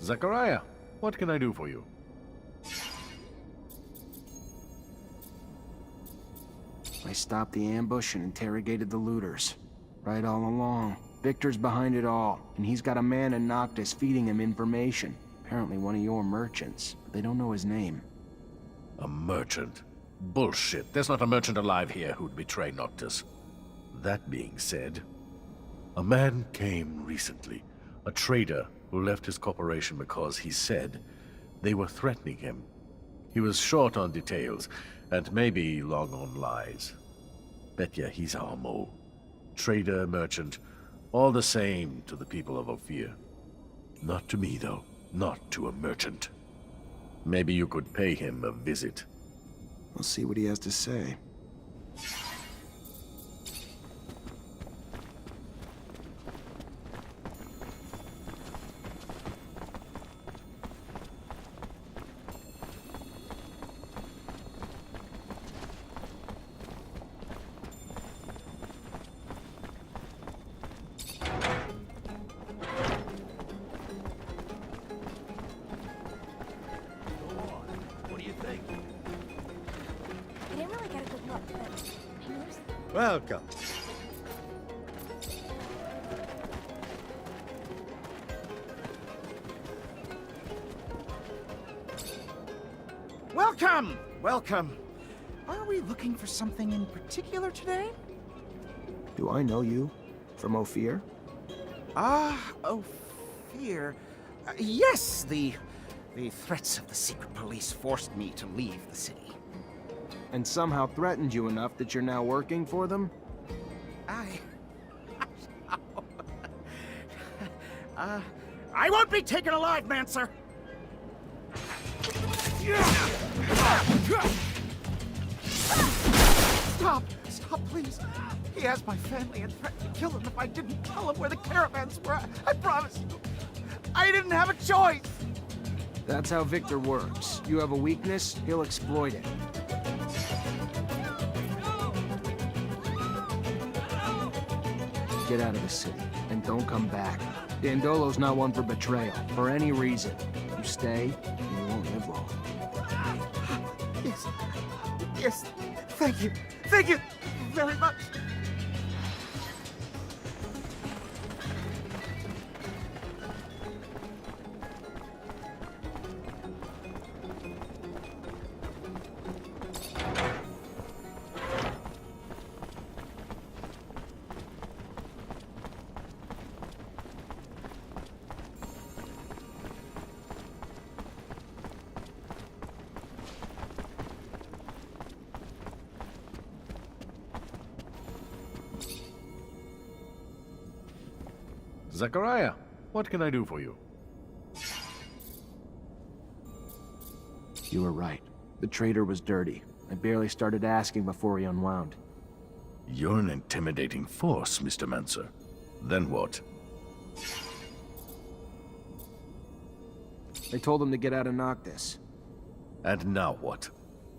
Zachariah, what can I do for you? I stopped the ambush and interrogated the looters. Right all along. Victor's behind it all, and he's got a man in Noctis feeding him information. Apparently one of your merchants, but they don't know his name. A merchant? Bullshit. There's not a merchant alive here who'd betray Noctis. That being said, a man came recently. A trader who left his corporation because he said they were threatening him. He was short on details, and maybe long on lies. Bet ya he's our mole. Trader, merchant, all the same to the people of Ophir. Not to me, though. Not to a merchant. Maybe you could pay him a visit. We'll see what he has to say. Welcome. Welcome! Welcome. Are we looking for something in particular today? Do I know you? From Ophir? Ophir. Yes, the threats of the secret police forced me to leave the city. And somehow threatened you enough that you're now working for them? I won't be taken alive, Mancer! Stop! Stop, please! He has my family and threatened to kill them if I didn't tell him where the caravans were. I promise you. I didn't have a choice! That's how Victor works. You have a weakness, he'll exploit it. Get out of the city, and don't come back. Dandolo's not one for betrayal, for any reason. You stay, and you won't live long. Yes, thank you. Thank you very much. Zachariah, what can I do for you? You were right. The trader was dirty. I barely started asking before he unwound. You're an intimidating force, Mr. Mancer. Then what? I told him to get out of Noctis. And now what?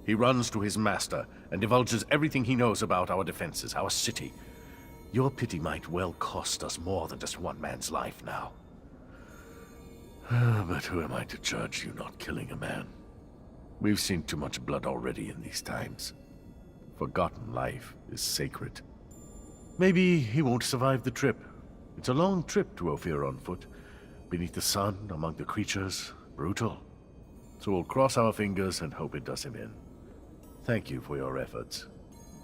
He runs to his master and divulges everything he knows about our defenses, our city. Your pity might well cost us more than just one man's life now. But who am I to judge you not killing a man? We've seen too much blood already in these times. Forgotten life is sacred. Maybe he won't survive the trip. It's a long trip to Ophir on foot. Beneath the sun, among the creatures, brutal. So we'll cross our fingers and hope it does him in. Thank you for your efforts,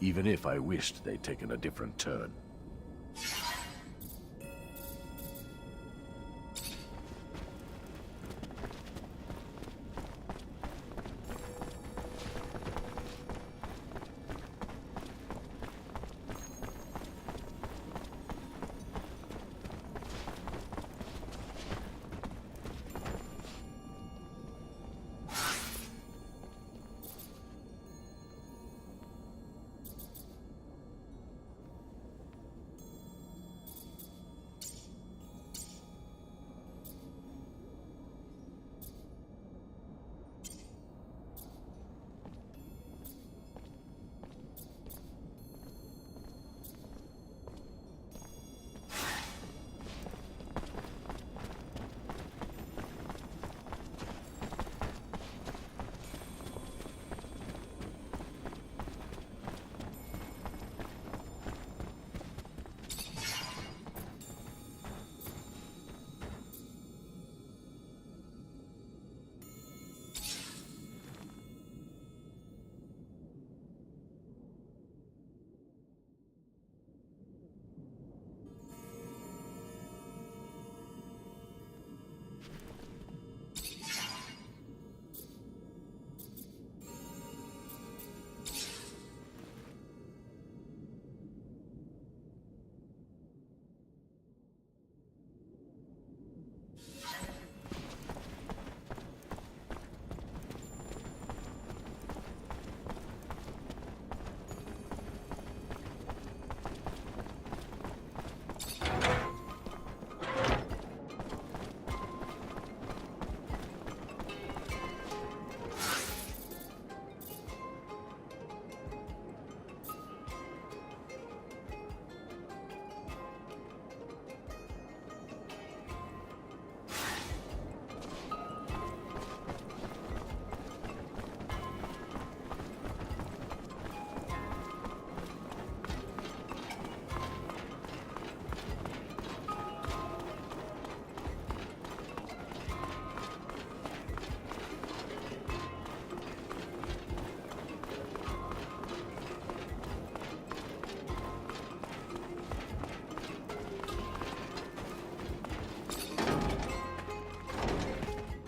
even if I wished they'd taken a different turn.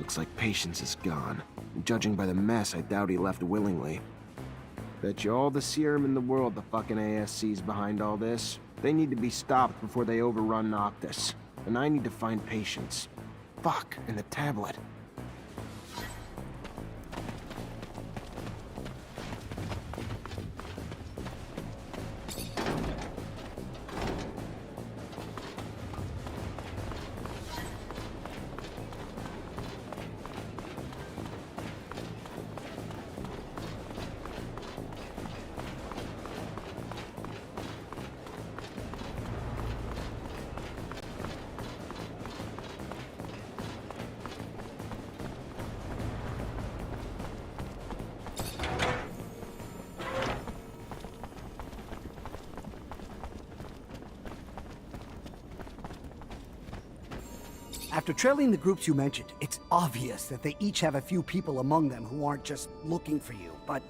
Looks like patience is gone. And judging by the mess, I doubt he left willingly. Bet you all the serum in the world the fucking ASC's behind all this. They need to be stopped before they overrun Noctis. And I need to find patience. Fuck, and the tablet. After trailing the groups you mentioned, it's obvious that they each have a few people among them who aren't just looking for you, but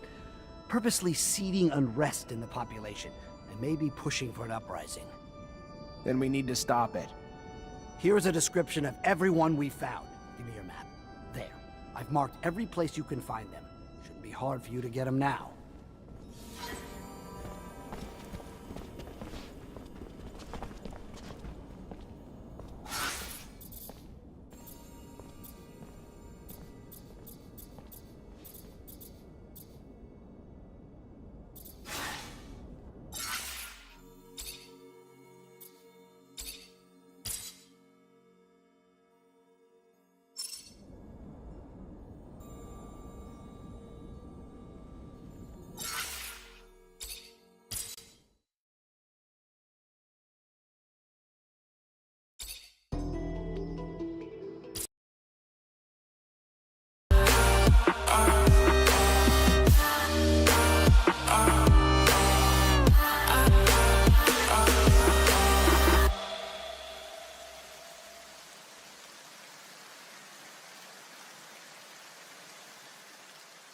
purposely seeding unrest in the population, and maybe pushing for an uprising. Then we need to stop it. Here is a description of everyone we found. Give me your map. There. I've marked every place you can find them. Shouldn't be hard for you to get them now.